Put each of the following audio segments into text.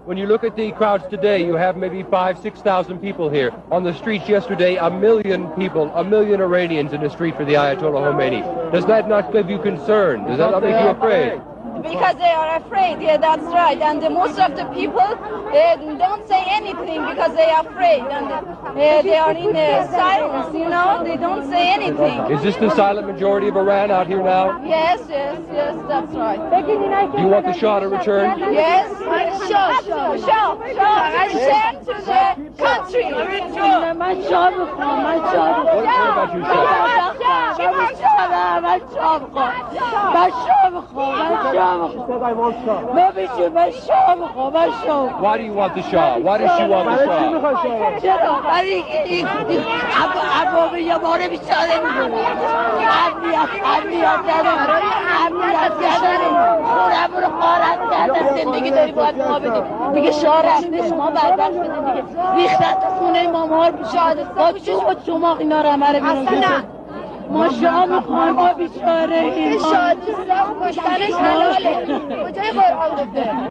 When you look at the crowds today, you have maybe 5,000–6,000 people here. On the streets yesterday, 1 million people, 1 million Iranians in the street for the Ayatollah Khomeini. Does that not give you concern? Does that not make you afraid? Because they are afraid, yeah, that's right. And most of the people don't say anything because they are afraid. And they are in silence, you know, they don't say anything. Is this the silent majority of Iran out here now? Yes, that's right. Do you want the Shah to return? Yes, Shah, return to the country. What about you, Shah? Why do you want the Shah? Why does she want the Shah? ما شاه میخوایم ما بیچاره این شادی کشتنش حلاله کجای قرآن گفته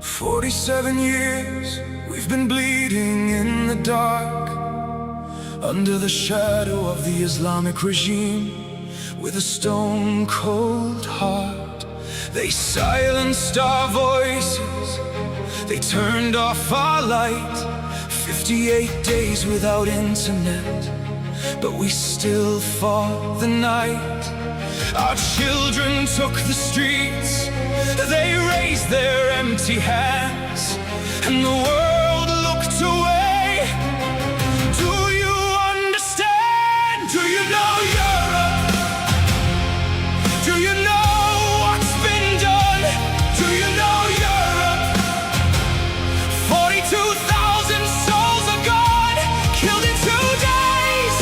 47 years we've been bleeding in the dark, under the shadow of the Islamic regime, with a stone-cold heart. They silenced our voices, they turned off our light. 58 days without internet, but we still fought the night. Our children took the streets, they raised their empty hands, and the world looked away. Do you understand? Do you know Europe? Do you know what's been done? Do you know Europe? 42,000 souls are gone, killed in 2 days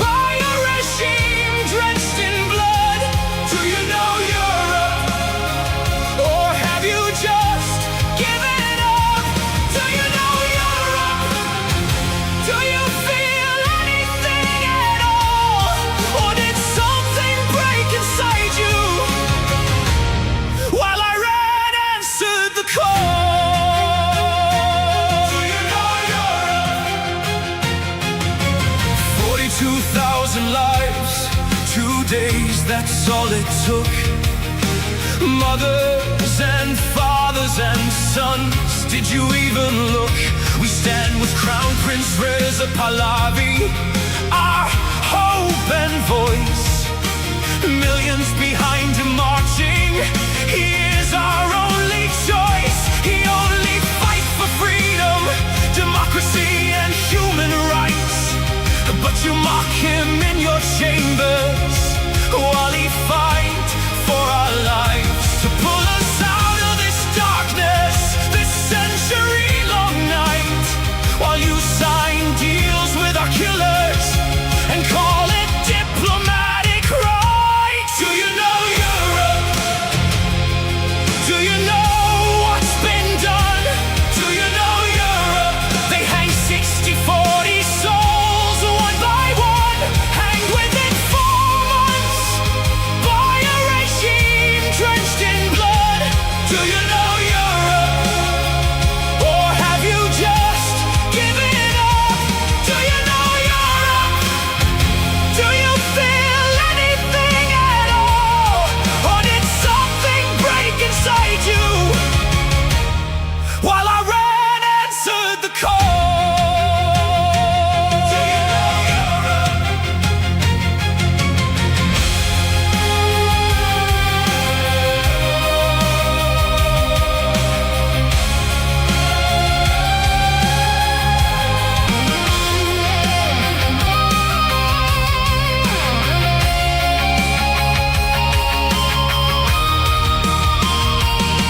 by a regime drenched in blood. Do you know Europe? Or have you just given up? Do you know Europe? Do you feel anything at all? Or did something break inside you while Iran answered the call? Do you know Europe? 42,000 lives, 2 days, that's all it took. Mothers and fathers and sons, did you even look? We stand with Crown Prince Reza Pahlavi, our hope and voice. Millions behind him marching, he is our only choice. He only fights for freedom, democracy and human rights. But you mock him in your chambers while he fights for our lives, to pull us out of this darkness, this century-long night, while you sign deals with our killers and call it diplomatic right. Do you know Europe? Do you know what's been done? Do you know Europe? They hang 60, 40 souls one by one, hanged within 4 months by a regime drenched in blood. Do you know Europe? Or have you just given up? Do you know Europe? Do you feel anything at all? Or did something break inside you while Iran answered the call? Do you know Europe?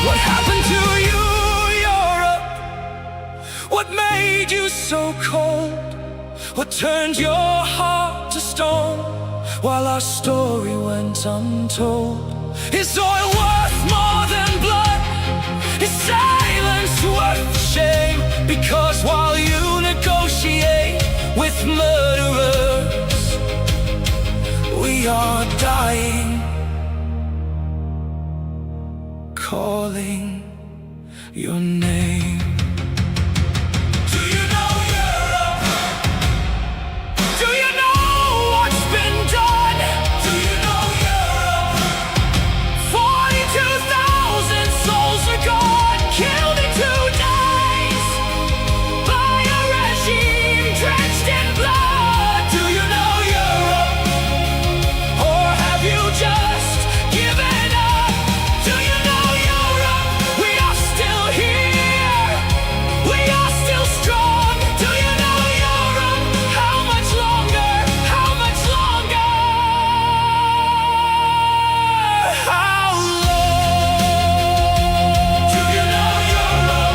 What happened to you, Europe? What made you so cold? What turned your heart to stone while our story went untold? Is oil worth more than blood? Is silence worth shame? Because while you negotiate with murderers, we are dying, calling your name. Do you know Europe? Do you know what's been done? Do you know Europe? 42,000 souls are gone, killed in 2 days by a regime drenched in blood. Do you know Europe? Or have you just given up? Do you know Europe? We are still here. We are still strong. Do you know Europe? How much longer? How much longer? How long? Do you know Europe?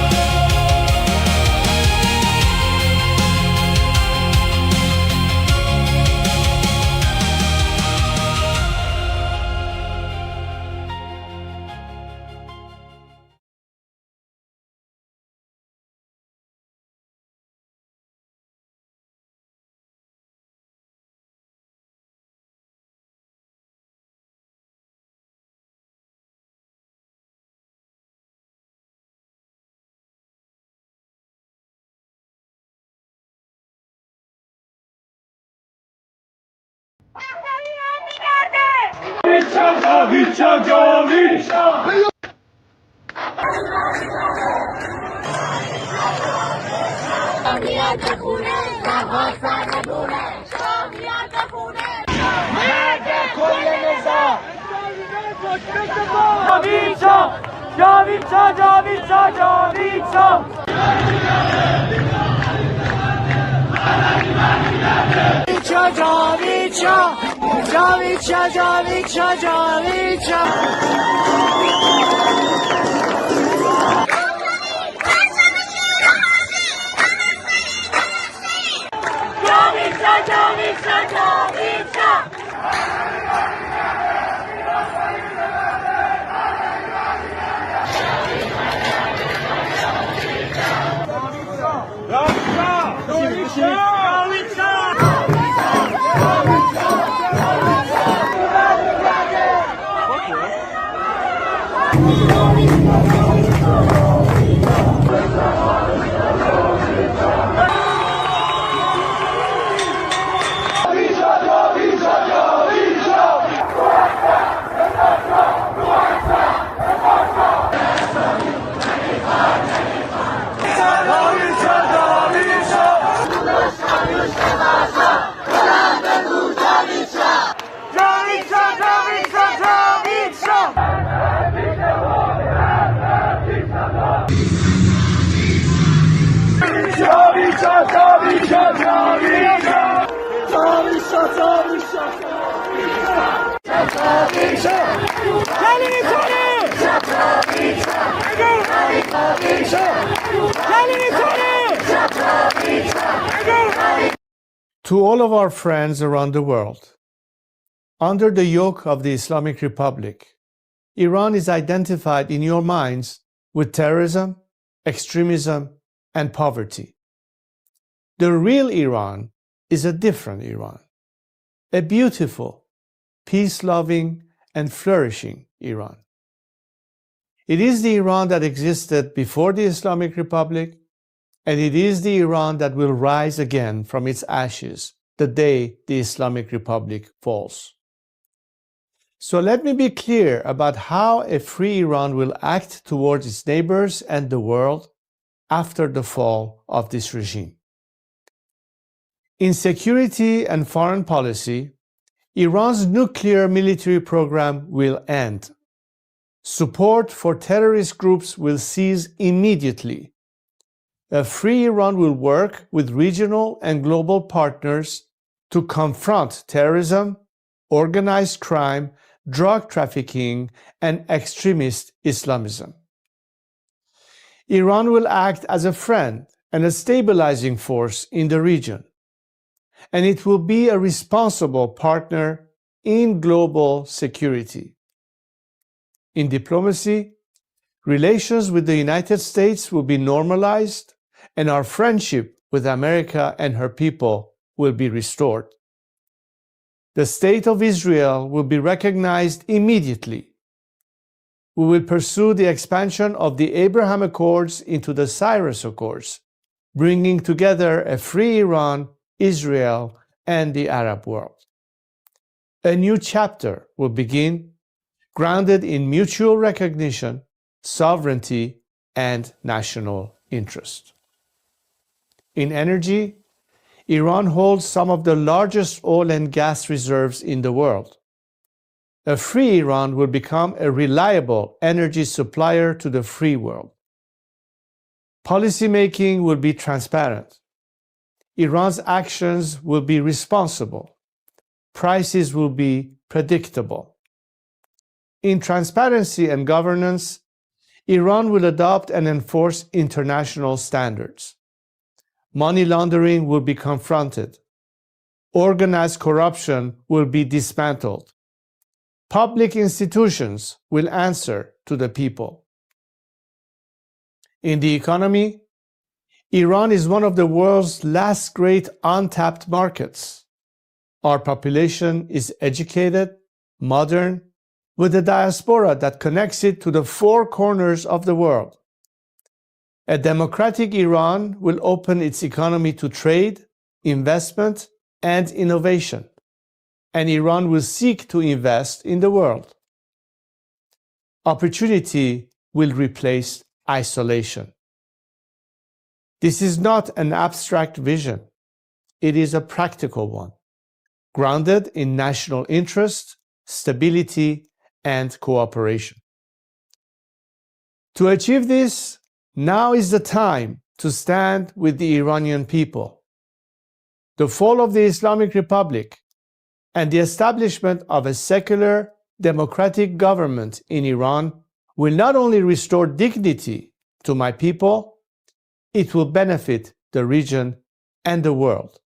To all of our friends around the world, under the yoke of the Islamic Republic, Iran is identified in your minds with terrorism, extremism, and poverty. The real Iran is a different Iran, a beautiful, peace-loving, and flourishing Iran. It is the Iran that existed before the Islamic Republic, and it is the Iran that will rise again from its ashes the day the Islamic Republic falls. So let me be clear about how a free Iran will act towards its neighbors and the world after the fall of this regime. In security and foreign policy, Iran's nuclear military program will end. Support for terrorist groups will cease immediately. A free Iran will work with regional and global partners to confront terrorism, organized crime, drug trafficking, and extremist Islamism. Iran will act as a friend and a stabilizing force in the region, and it will be a responsible partner in global security. In diplomacy, relations with the United States will be normalized, and our friendship with America and her people will be restored. The State of Israel will be recognized immediately. We will pursue the expansion of the Abraham Accords into the Cyrus Accords, bringing together a free Iran, Israel, and the Arab world. A new chapter will begin, grounded in mutual recognition, sovereignty, and national interest. In energy, Iran holds some of the largest oil and gas reserves in the world. A free Iran will become a reliable energy supplier to the free world. Policymaking will be transparent. Iran's actions will be responsible. Prices will be predictable. In transparency and governance, Iran will adopt and enforce international standards. Money laundering will be confronted. Organized corruption will be dismantled. Public institutions will answer to the people. In the economy, Iran is one of the world's last great untapped markets. Our population is educated, modern, with a diaspora that connects it to the four corners of the world. A democratic Iran will open its economy to trade, investment, and innovation, and Iran will seek to invest in the world. Opportunity will replace isolation. This is not an abstract vision. It is a practical one, grounded in national interest, stability, and cooperation. To achieve this, now is the time to stand with the Iranian people. The fall of the Islamic Republic and the establishment of a secular, democratic government in Iran will not only restore dignity to my people, it will benefit the region and the world.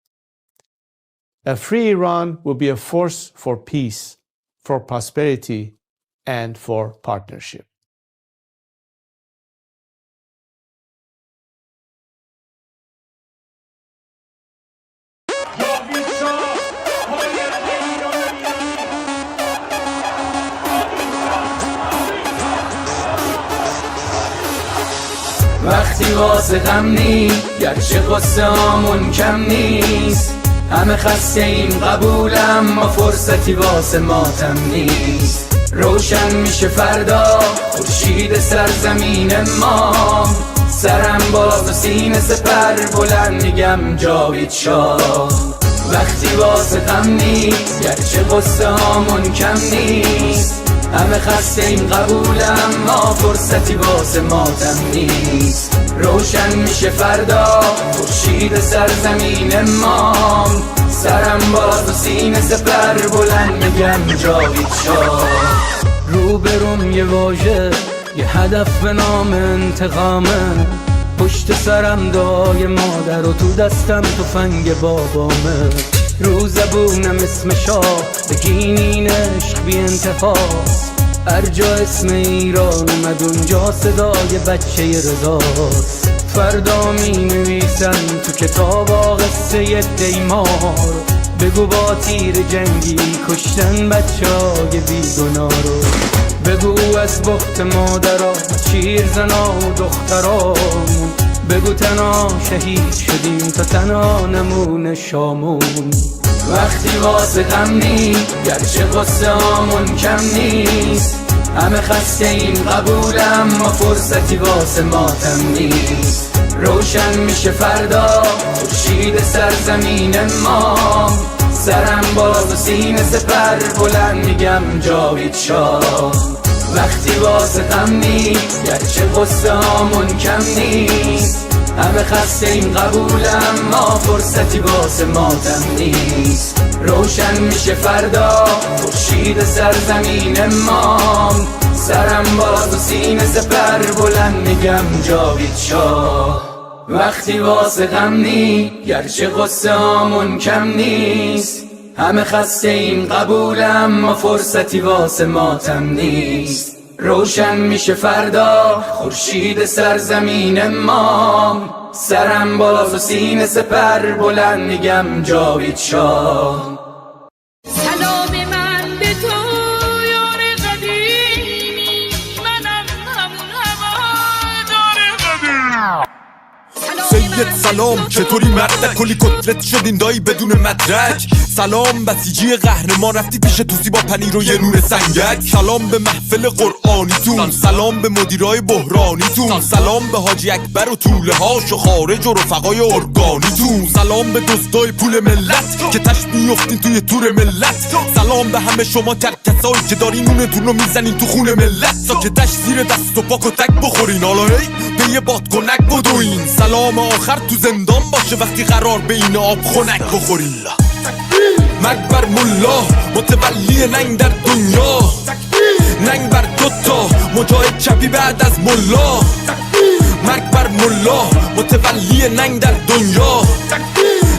A free Iran will be a force for peace, for prosperity, and for partnership. وقتی واسه غم نی گرچه قصه هامون کم نیست همه خسته ایم قبولم ما فرصتی واسه ماتم نیست روشن میشه فردا خورشید سرزمین ما سرم باز و سینه سپر بلند میگم جاوید شاه وقتی واسه غم نی گرچه قصه هامون کم نیست همه خسته این قبولم ما فرصتی واسه ماتم نیست روشن میشه فردا خورشید سرزمین ما سرم باز و سینه سپر بلند میگم جاوید شاه روبروم یه واژه یه هدف به نام انتقامه پشت سرم دعای مادر و تو دستم تفنگ بابامه رو زبونم اسم شاه بگینین عشق بی انتهاست هر جا اسم ایران اومد اونجا صدای بچه رضاست فردا می نویسن تو کتاب قصه دیمار بگو با تیر جنگی کشتن بچه های بیگناه رو بگو از بخت مادرها شیر زنا و دخترامون بگو تنها شهید شدیم تا تنها نمونه شامون وقتی واسه غم نی گرچه قصه هامون کم نیست همه خسته این قبولم ما فرصتی واسه ماتم نیست روشن میشه فردا خورشید سرزمین ما سرم باز و سینه سپر بلند میگم جاوید شاه وقتی واسه غم نی گرچه قصه هامون کم نیست همه خسته این قبولم ما فرصتی واسه ماتم نیست روشن میشه فردا خورشید سرزمین ما سرم باز و سینه سپر بلند میگم جاوید شاه وقتی واسه غم نی گرچه قصه هامون کم نیست همه خسته این قبولم ما فرصتی واسه ماتم نیست روشن میشه فردا خورشید سرزمین ما سرم بالا و سینه سپر بلند میگم جاوید شاه سلام من به تو یار قدیمی منم همون هوادار قدیم سید سلام چطوری مردک کلی کتلت شدین دایی بدون مدرک سلام بسیجی قهرمان رفتی پیش توسی با پنیر و یه نون سنگک سلام به محفل قرآنیتون سلام به مدیرای بحرانیتون سلام به حاجی اکبر و طوله هاش و خارج و رفقای ارگانیتون سلام به دزدای پول ملت که تش میفتین توی تور ملت سلام به همه شما کرکسایی که دارین نونتون رو میزنین تو خون ملت ساکتش زیر دست و پاک و تک بخورین حالا هی به یه بادکنک بدوین سلام آخر تو زندان باشه وقتی قرار به این آب خنک بخورین مرگ بر ملا متولی ننگ در دنیا ننگ بر دوتا مجاهد چپی بعد از ملا مرگ بر ملا متولی ننگ در دنیا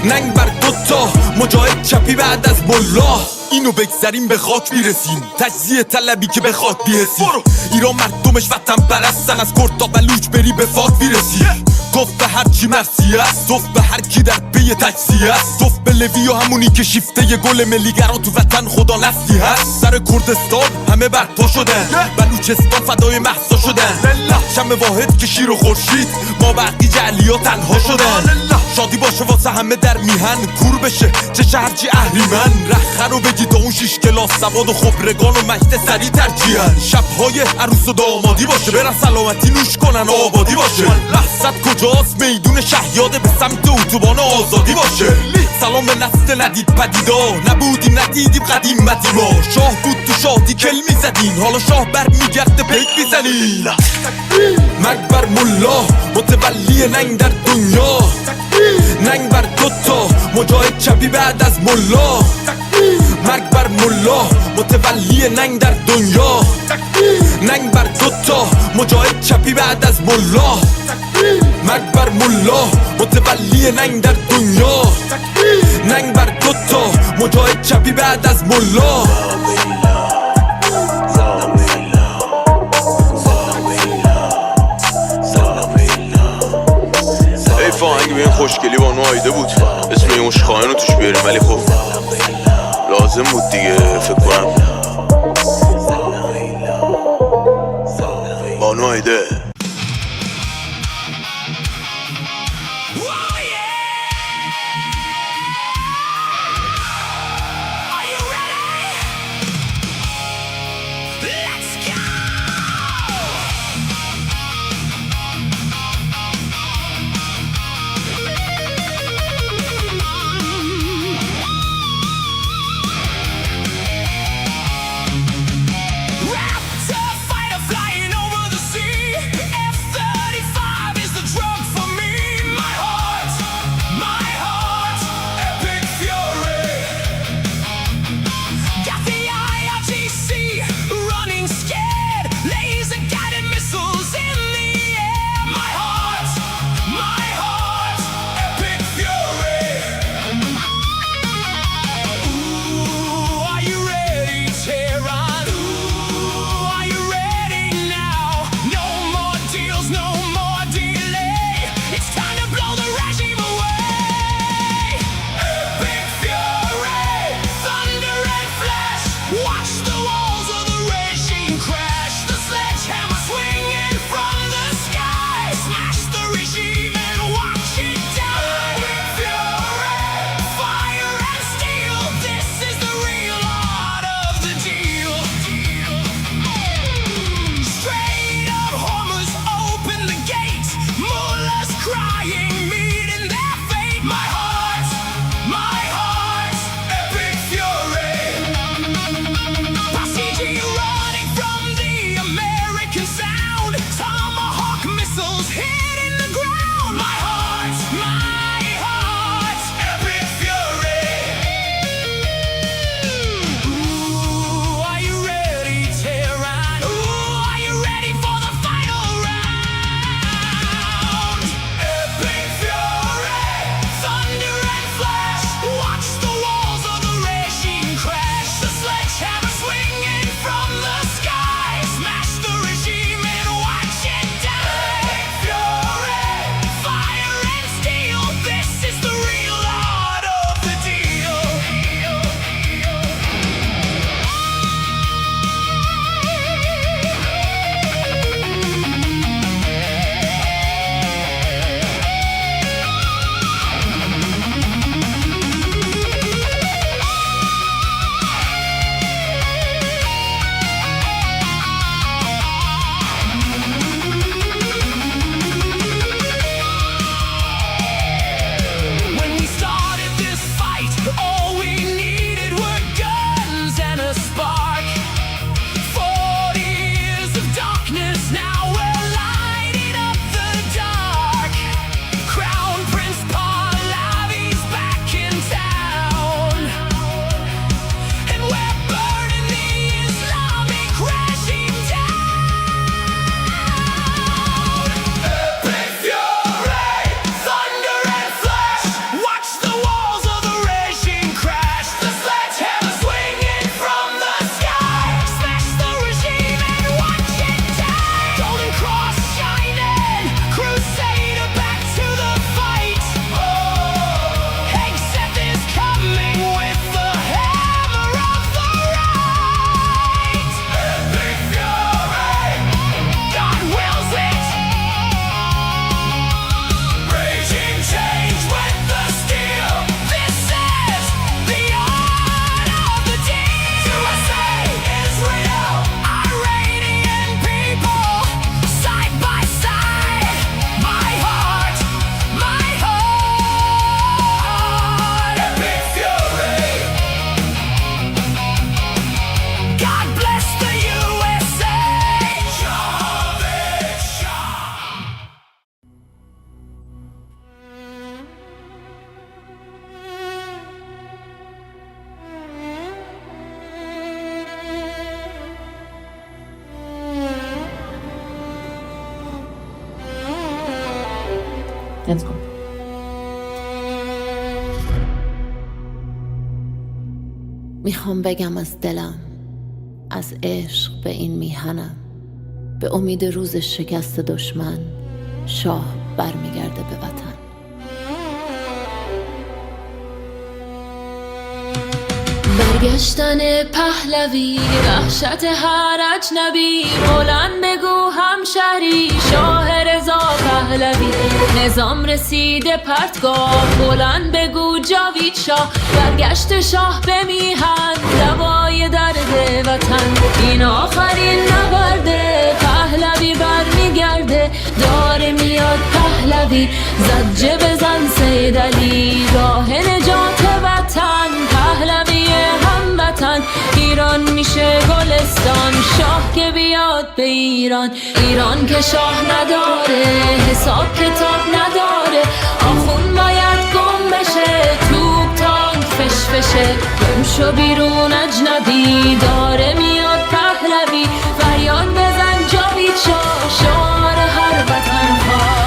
ننگ بر دوتا مجاهد چپی بعد از ملا اینو بگذاریم به خاک میرسیم تجزیه طلبی که به خاک بیرسیم ایران مردمش وطن پرستن از کرد تا بلوچ بری به فاک میرسی توف به هر چی مرسی است توف به هر کی در پی تجزیه است توف به لوی و همونی که شیفته ی گل ملیگران تو وطن خدا نفتی هست سر کردستان همه برپا شدن بلوچستان فدای مهسا شدن شم واحد که شیر و خورشید ما بقی جعلی ها تنها شدن شادی باشه واسه همه در میهن کور بشه چه شهرچی اهریمن رخه رو بگی تا اون 6 کلاس سواد و خبرگان و مجد سری ترجیحن شبهای عروس و دامادی باشه برن سلامتی نوش کنن آبادی باشه مقصد کجاست میدون شهیاده به سمت اتوبان آزادی باشه سلام به نسل ندید پدیدا نبودیم ندیدیم قدیمتی ما شاه بود تو شادی کل میزدین حالا شاه بر میگرده پیک میزنین مرگ بر ملا متولی ننگ در دنیا ننگ بر دوتا مجاهد چپی بعد از ملا مرگ بر ملا متولی ننگ در دنیا ننگ بر دوتا مجاهد چپی بعد از ملا مرگ بر ملا متولی ننگ در دنیا ننگ بر دوتا مجاهد چپی بعد از ملا فاهنگ به این خوشگلی با آیده بود اسم این مشخواهن رو توش بیاریم ولی خب لازم بود دیگه فکر کنم بانو آیده Let's go. میخوام بگم از دلم، از عشق به این میهنم، به امید روز شکست دشمن شاه برمیگرده به وطن. برگشتن پهلوی، وحشت هر اجنبی، بلند بگو همشهری شاه رضا پهلوی. نظام رسیده پرتگاه، بلند بگو جاوید شاه. برگشت شاه به میهن، دوای درد وطن. این آخرین نبرده، پهلوی برمیگرده. داره میاد پهلوی، زجه بزن سید علی. راه نجات وطن، پهلوی هموطن. ایران میشه گلستان، شاه که بیاد به ایران. ایران که شاه نداره، حساب کتاب نداره. آخون باید گم بشه، توپ تانک فشفشه. گم شو بیرون اجنبی، داره میاد پهلوی. فریاد بزن جاوید شاه، شعار هر وطن ها.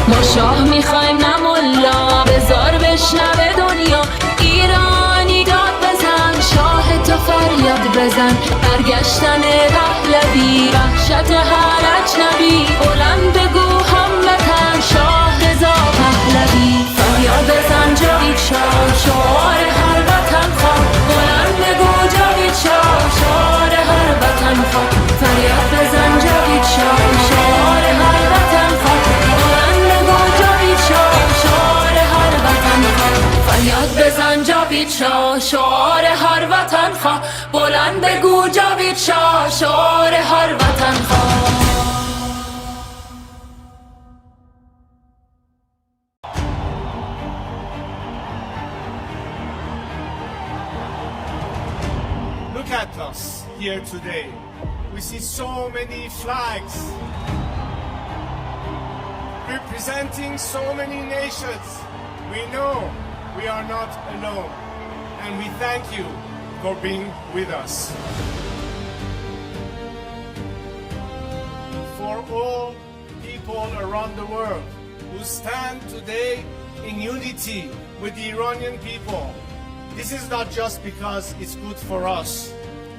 ما شاه میخوایم نه ملا، بذار بشنوه دنیا. ایرانی داد بزن، شاه تو فریاد بزن. برگشتن پهلوی، وحشت هر اجنبی. بلند بگو هموطن، شاه رضا پهلوی. فریاد بزن جاوید شاه، شعار هر وطن خواه. بلند بگو جاوید شاه، شعار هر وطن خواه. فریاد بزن جاوید شاه، شعار هر وطن خواه. فریاد بزن جاوید شاه، شعار هر وطن خواه. بلند بگو جاوید شاه، شعار هر وطن خواه. Look at us here today. We see so many flags representing so many nations. We know we are not alone, and we thank you for being with us. For all people around the world who stand today in unity with the Iranian people, this is not just because it's good for us,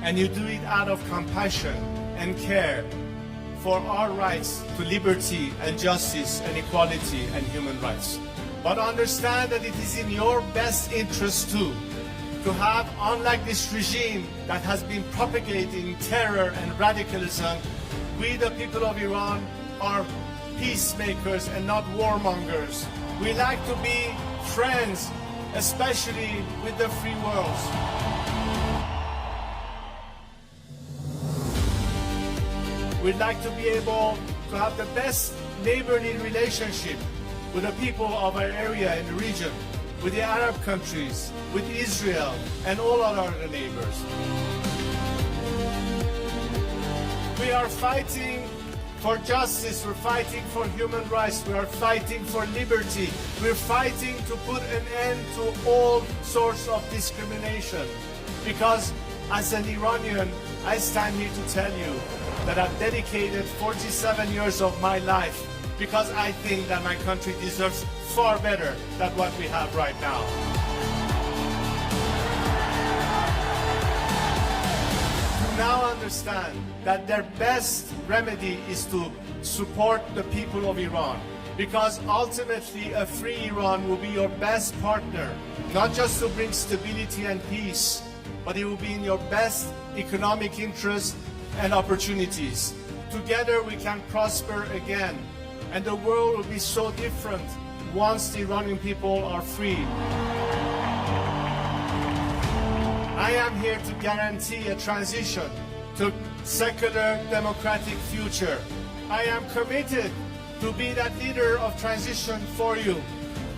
and you do it out of compassion and care for our rights to liberty and justice and equality and human rights. But understand that it is in your best interest too, to have, unlike this regime that has been propagating terror and radicalism, we the people of Iran are peacemakers and not warmongers. We like to be friends, especially with the free world. We'd like to be able to have the best neighborly relationship with the people of our area and the region, with the Arab countries, with Israel, and all our other neighbors. We are fighting for justice, we're fighting for human rights, we are fighting for liberty, we're fighting to put an end to all sorts of discrimination. Because as an Iranian, I stand here to tell you that I've dedicated 47 years of my life because I think that my country deserves far better than what we have right now. To now understand that their best remedy is to support the people of Iran, because ultimately a free Iran will be your best partner, not just to bring stability and peace, but it will be in your best economic interest and opportunities. Together we can prosper again, and the world will be so different once the Iranian people are free. I am here to guarantee a transition to secular democratic future. I am committed to be that leader of transition for you,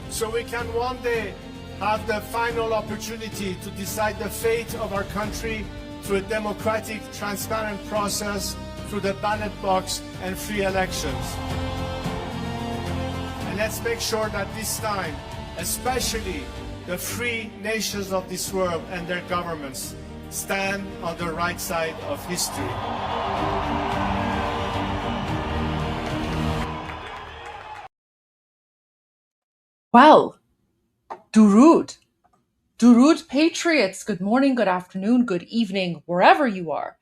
so we can one day have the final opportunity to decide the fate of our country through a democratic, transparent process, through the ballot box and free elections. And let's make sure that this time, especially the free nations of this world and their governments, stand on the right side of history. Well, Durud. Durud Patriots, good morning, good afternoon, good evening, wherever you are.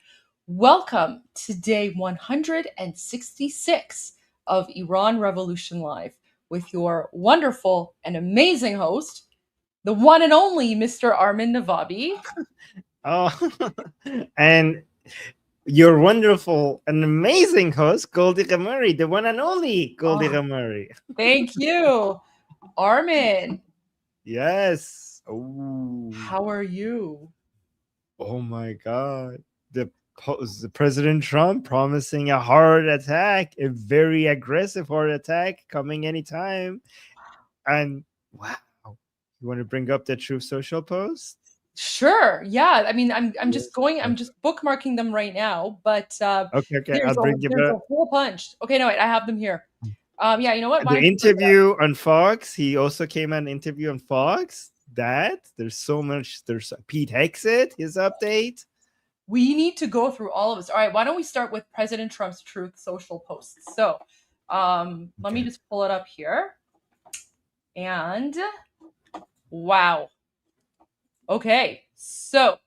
Welcome to day 166 of Iran Revolution Live with your wonderful and amazing host, the one and only Mr. Armin Navabi. Oh, and your wonderful and amazing host, Goldie Ghamari, the one and only Goldie Ghamari. Thank you, Armin. Yes. Oh. How are you? Oh my God. The President Trump promising a hard attack, a very aggressive hard attack coming anytime. And wow. You want to bring up the Truth Social post? Sure. Yeah. I mean, I'm just bookmarking them right now, but Okay. I'll bring you there's back. a whole bunch. Okay, no, wait, I have them here. Yeah, you know what? The interview on Fox, he also came on an interview on Fox. There's so much. There's Pete Hegseth, his update. We need to go through all of this. All right, why don't we start with President Trump's Truth Social posts? So let me just pull it up here. And wow. Okay, so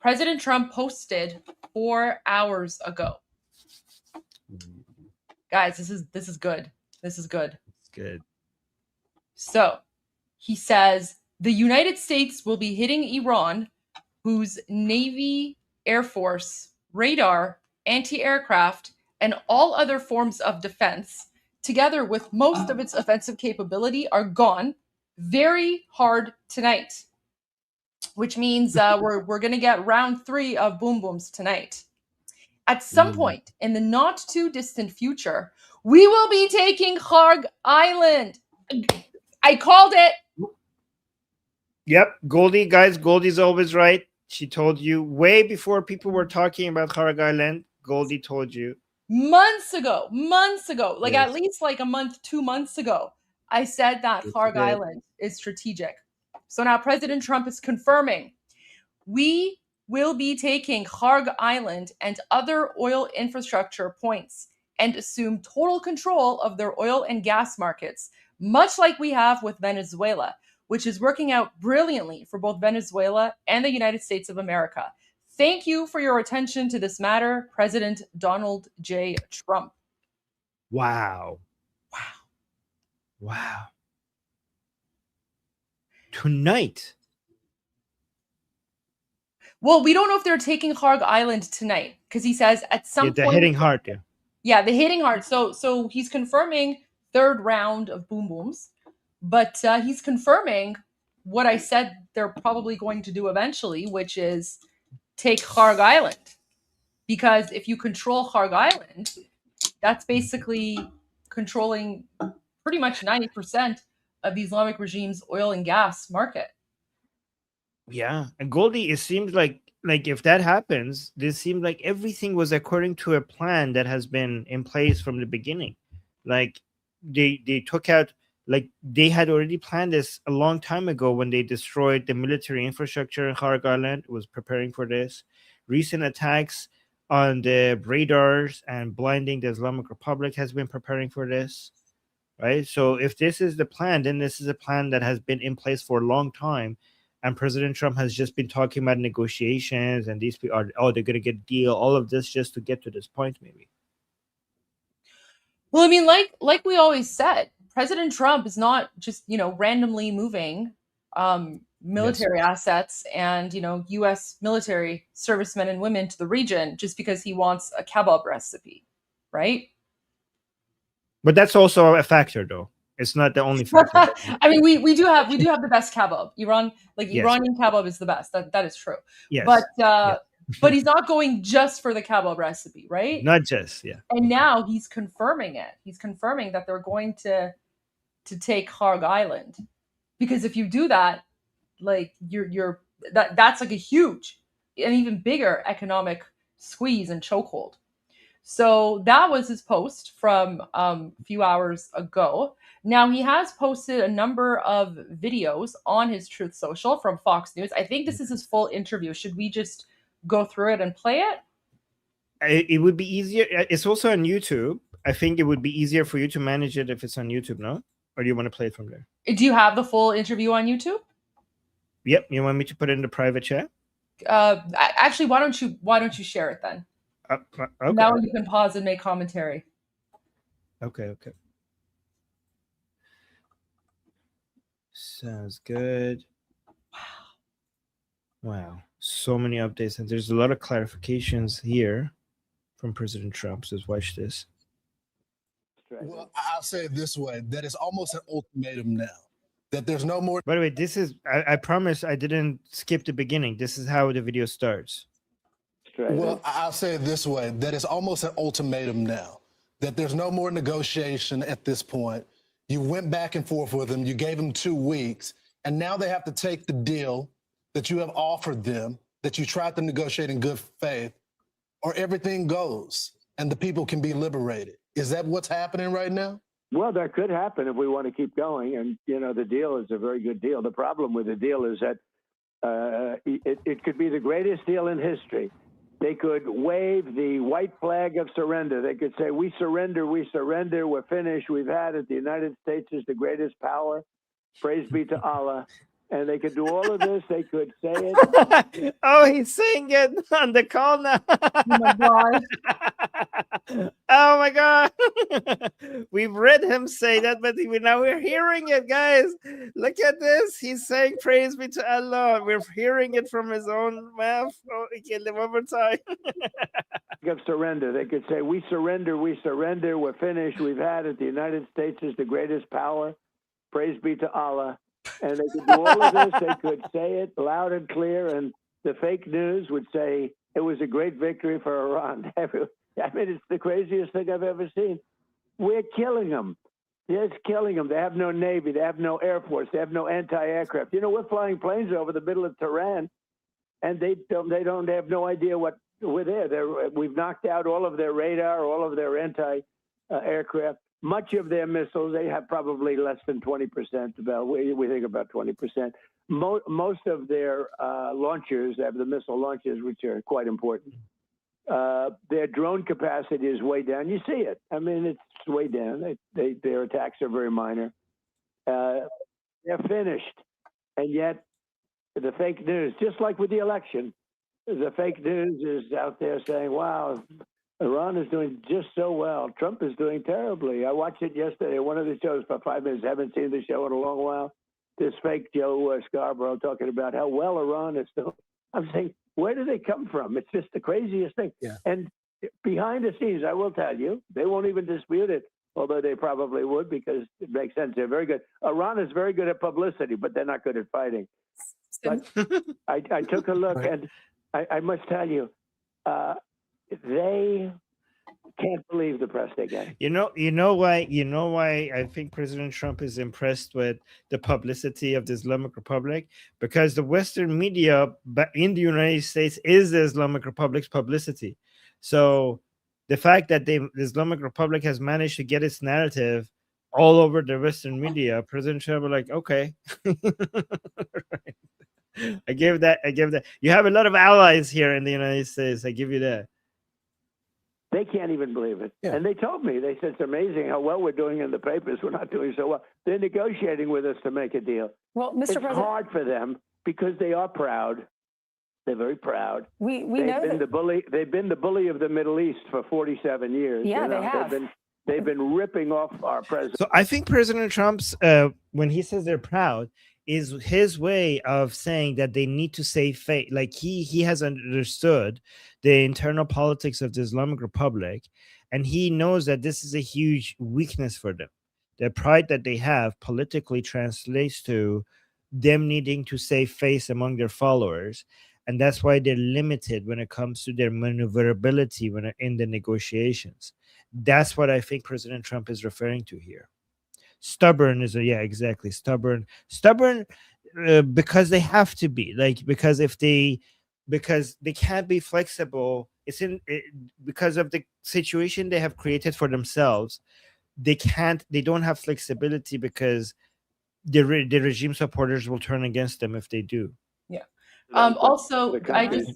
President Trump posted 4 hours ago. Guys, this is good. This is good. It's good. So he says the United States will be hitting Iran, whose Navy, Air Force, radar, anti-aircraft, and all other forms of defense, together with most of its offensive capability, are gone very hard tonight. Which means we're going to get round 3 of Boom Booms tonight. At some point in the not too distant future, we will be taking Kharg Island. I called it. Yep, Goldie, guys, Goldie's always right. She told you way before people were talking about Kharg Island. Goldie told you. Months ago, like yes. At least like a month, 2 months ago, I said that Kharg Island is strategic. So now President Trump is confirming we will be taking Kharg Island and other oil infrastructure points and assume total control of their oil and gas markets, much like we have with Venezuela, which is working out brilliantly for both Venezuela and the United States of America. Thank you for your attention to this matter, President Donald J. Trump. Wow. Tonight. Well, we don't know if they're taking Kharg Island tonight because he says at some point. They're hitting hard, yeah. Yeah, they're hitting hard. So he's confirming 3rd round of Boom Booms, but he's confirming what I said they're probably going to do eventually, which is take Kharg Island. Because if you control Kharg Island, that's basically controlling pretty much 90% of the Islamic regime's oil and gas market. Yeah, and Goldie, it seems like if that happens, this seems like everything was according to a plan that has been in place from the beginning. Like they took out, like they had already planned this a long time ago when they destroyed the military infrastructure in Kharg Island. It was preparing for this. Recent attacks on the radars and blinding the Islamic Republic has been preparing for this. Right? So if this is the plan, then this is a plan that has been in place for a long time. And President Trump has just been talking about negotiations and these people are, they're going to get a deal. All of this just to get to this point, maybe. Well, I mean, like we always said, President Trump is not just, randomly moving military assets and, U.S. military servicemen and women to the region just because he wants a kebab recipe, right? But that's also a factor, though. It's not the only factor. I mean, we do have the best kebab. Iranian kebab is the best. That is true. Yes. But he's not going just for the kebab recipe, right? Not just, yeah. And now he's confirming it. He's confirming that they're going to take Kharg Island, because if you do that, like that's like a huge, an even bigger economic squeeze and chokehold. So that was his post from a few hours ago. Now he has posted a number of videos on his Truth Social from Fox News. I think this is his full interview. Should we just go through it and play it? It would be easier. It's also on YouTube. I think it would be easier for you to manage it if it's on YouTube, no? Or do you want to play it from there? Do you have the full interview on YouTube? Yep. You want me to put it in the private chat? Actually, why don't you share it then? Okay. Now you can pause and make commentary. Okay. Sounds good. Wow. So many updates, and there's a lot of clarifications here from President Trump. So let's watch this. Well, I'll say it this way, that it's almost an ultimatum now. That there's no more. By the way, this is, I promise I didn't skip the beginning. This is how the video starts. Well, I'll say it this way, that it's almost an ultimatum now. That there's no more negotiation at this point. You went back and forth with them. You gave them 2 weeks. And now they have to take the deal that you have offered them, that you tried to negotiate in good faith, or everything goes and the people can be liberated. Is that what's happening right now? Well, that could happen if we want to keep going. And, you know, the deal is a very good deal. The problem with the deal is that it could be the greatest deal in history. They could wave the white flag of surrender. They could say, we surrender, we're finished, we've had it. The United States is the greatest power. Praise be to Allah. And they could do all of this. They could say it. Oh, he's saying it on the call now. Oh my God. Oh my God. We've read him say that, but now we're hearing it, guys. Look at this. He's saying praise be to Allah. We're hearing it from his own mouth. Oh, okay, one more time. Of surrender. They could say, we surrender, we're finished, we've had it. The United States is the greatest power. Praise be to Allah. And they could do all of this. They could say it loud and clear, and the fake news would say it was a great victory for Iran. I mean, it's the craziest thing I've ever seen. We're killing them. It's killing them. They have no Navy. They have no Air Force. They have no anti-aircraft. You know, we're flying planes over the middle of Tehran, and they have no idea what we're there. We've knocked out all of their radar, all of their anti-aircraft. Much of their missiles, they have probably less than 20%. We think about 20%. Most of their launchers, they have the missile launchers, which are quite important. Their drone capacity is way down. You see it. I mean, it's way down. Their attacks are very minor. They're finished. And yet, the fake news, just like with the election, the fake news is out there saying, wow, Iran is doing just so well. Trump is doing terribly. I watched it yesterday, one of the shows for 5 minutes. Haven't seen the show in a long while. This fake Joe Scarborough talking about how well Iran is doing. I'm saying, where do they come from? It's just the craziest thing. Yeah. And behind the scenes, I will tell you, they won't even dispute it, although they probably would because it makes sense. They're very good. Iran is very good at publicity, but they're not good at fighting. But I took a look, and I must tell you, they can't believe the press they get. You know why I think President Trump is impressed with the publicity of the Islamic Republic? Because the Western media in the United States is the Islamic Republic's publicity. So the fact that the Islamic Republic has managed to get its narrative all over the Western media, President Trump was like, okay. Right. I give that. You have a lot of allies here in the United States. I give you that. They can't even believe it. Yeah. And they told me, they said, it's amazing how well we're doing in the papers. We're not doing so well. They're negotiating with us to make a deal. Well, Mr. President, it's hard for them because they are proud. They're very proud. We know been the bully. They've been the bully of the Middle East for 47 years. Yeah, they have. They've been ripping off our president. So I think President Trump's, when he says they're proud, is his way of saying that they need to save face. Like he has understood the internal politics of the Islamic Republic, and he knows that this is a huge weakness for them. The pride that they have politically translates to them needing to save face among their followers, and that's why they're limited when it comes to their maneuverability when in the negotiations. That's what I think President Trump is referring to here. Stubborn is stubborn because they have to be, like, because if they because they can't be flexible. Because of the situation they have created for themselves. They don't have flexibility because the regime supporters will turn against them if they do. Yeah. Also, can I just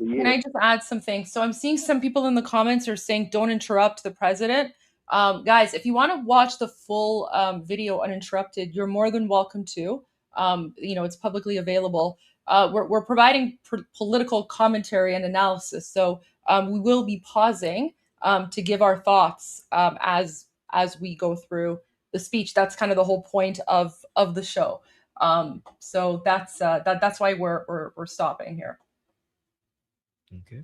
add something? So I'm seeing some people in the comments are saying, don't interrupt the president. Guys, if you want to watch the full video uninterrupted, you're more than welcome to. It's publicly available. We're providing political commentary and analysis. So we will be pausing to give our thoughts as we go through the speech. That's kind of the whole point of the show. So that's why we're stopping here. Okay.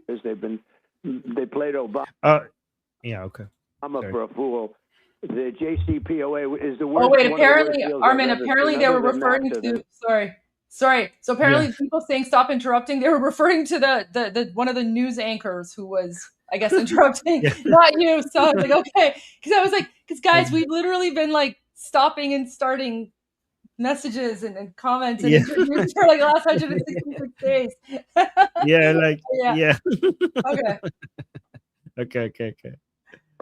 Because they played Obama. Yeah. Okay. Obama for a fool. The JCPOA is the worst. Oh wait, apparently, Armin. Apparently, they were referring to. Sorry. So apparently, people saying stop interrupting. They were referring to the one of the news anchors who was, I guess, interrupting, not you. So I was like, okay, because guys, we've literally been like stopping and starting messages and comments and interviews for like the last 166 days. Yeah. Okay.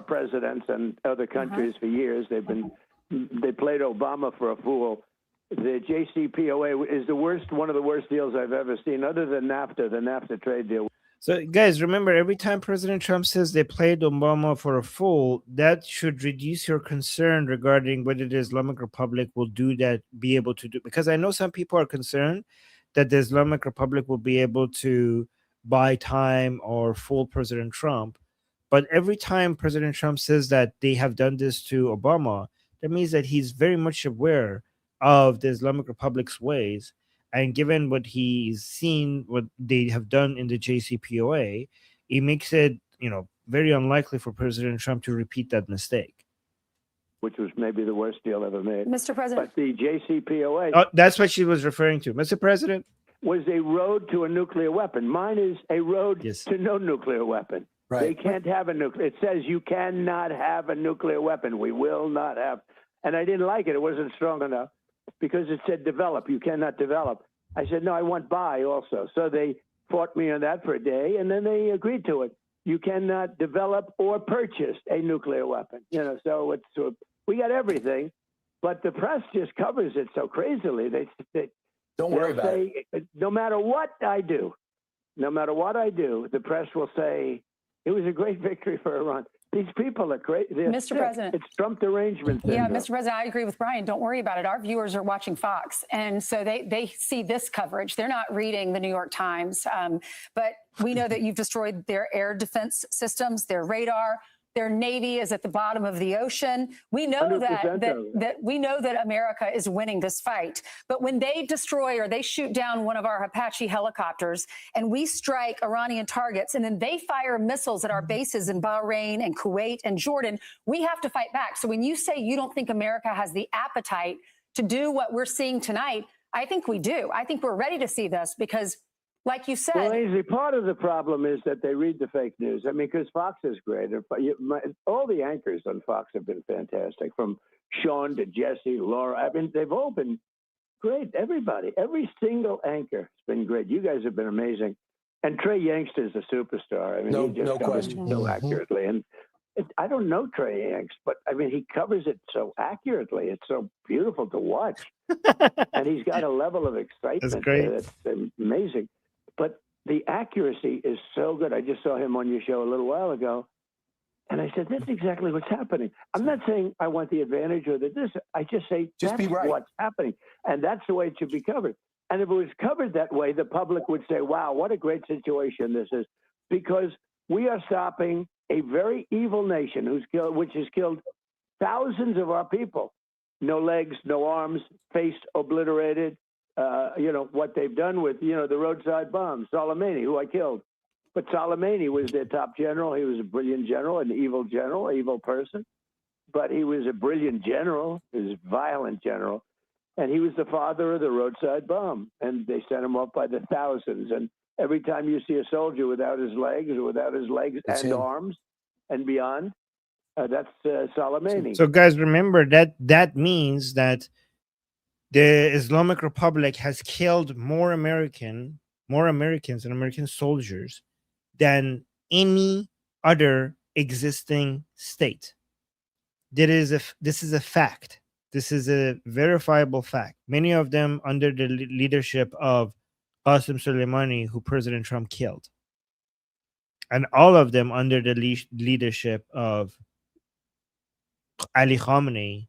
Presidents and other countries for years, they played Obama for a fool. The JCPOA is one of the worst deals I've ever seen, other than NAFTA, the NAFTA trade deal. So, guys, remember, every time President Trump says they played Obama for a fool, that should reduce your concern regarding whether the Islamic Republic will be able to do. Because I know some people are concerned that the Islamic Republic will be able to buy time or fool President Trump. But every time President Trump says that they have done this to Obama, that means that he's very much aware of the Islamic Republic's ways. And given what he's seen, what they have done in the JCPOA, it makes it, very unlikely for President Trump to repeat that mistake. Which was maybe the worst deal ever made. Mr. President. But the JCPOA... Oh, that's what she was referring to. Mr. President? ...was a road to a nuclear weapon. Mine is a road to no nuclear weapon. Right. They can't have a nuclear... It says you cannot have a nuclear weapon. We will not have... And I didn't like it. It wasn't strong enough because it said develop. You cannot develop. I said, no, I want buy also. So they fought me on that for a day, and then they agreed to it. You cannot develop or purchase a nuclear weapon. So we got everything, but the press just covers it so crazily. They don't worry about it. No matter what I do, the press will say, it was a great victory for Iran. These people are great. Mr. President. It's Trump derangement. Yeah, Mr. President, I agree with Brian. Don't worry about it. Our viewers are watching Fox, and so they see this coverage. They're not reading the New York Times. But we know that you've destroyed their air defense systems, their radar. Their Navy is at the bottom of the ocean. We know that we know that America is winning this fight. But when they destroy or they shoot down one of our Apache helicopters and we strike Iranian targets and then they fire missiles at our bases in Bahrain and Kuwait and Jordan, we have to fight back. So when you say you don't think America has the appetite to do what we're seeing tonight, I think we do. I think we're ready to see this because, like you said... Well, Ainsley, part of the problem is that they read the fake news. I mean, because Fox is great. All the anchors on Fox have been fantastic, from Sean to Jesse, Laura. I mean, they've all been great. Everybody, every single anchor has been great. You guys have been amazing. And Trey Yangster's a superstar. I mean, he just covers it so accurately. And I don't know Trey Yanks, but I mean, he covers it so accurately. It's so beautiful to watch. And he's got a level of excitement. That's great. That's amazing. But the accuracy is so good. I just saw him on your show a little while ago, and I said, that's exactly what's happening. I'm not saying I want the advantage or this. I just say that's what's happening, and that's the way it should be covered. And if it was covered that way, the public would say, wow, what a great situation this is, because we are stopping a very evil nation which has killed thousands of our people. No legs, no arms, face obliterated. What they've done with, the roadside bombs. Soleimani, who I killed. But Soleimani was their top general. He was a brilliant general, an evil person. But he was a brilliant general. He was a violent general. And he was the father of the roadside bomb. And they sent him off by the thousands. And every time you see a soldier without his legs and arms and beyond, that's Soleimani. So guys, remember that means that the Islamic Republic has killed more Americans and American soldiers than any other existing state. This is a fact. This is a verifiable fact. Many of them under the leadership of Qasem Soleimani, who President Trump killed. And all of them under the leadership of Ali Khamenei,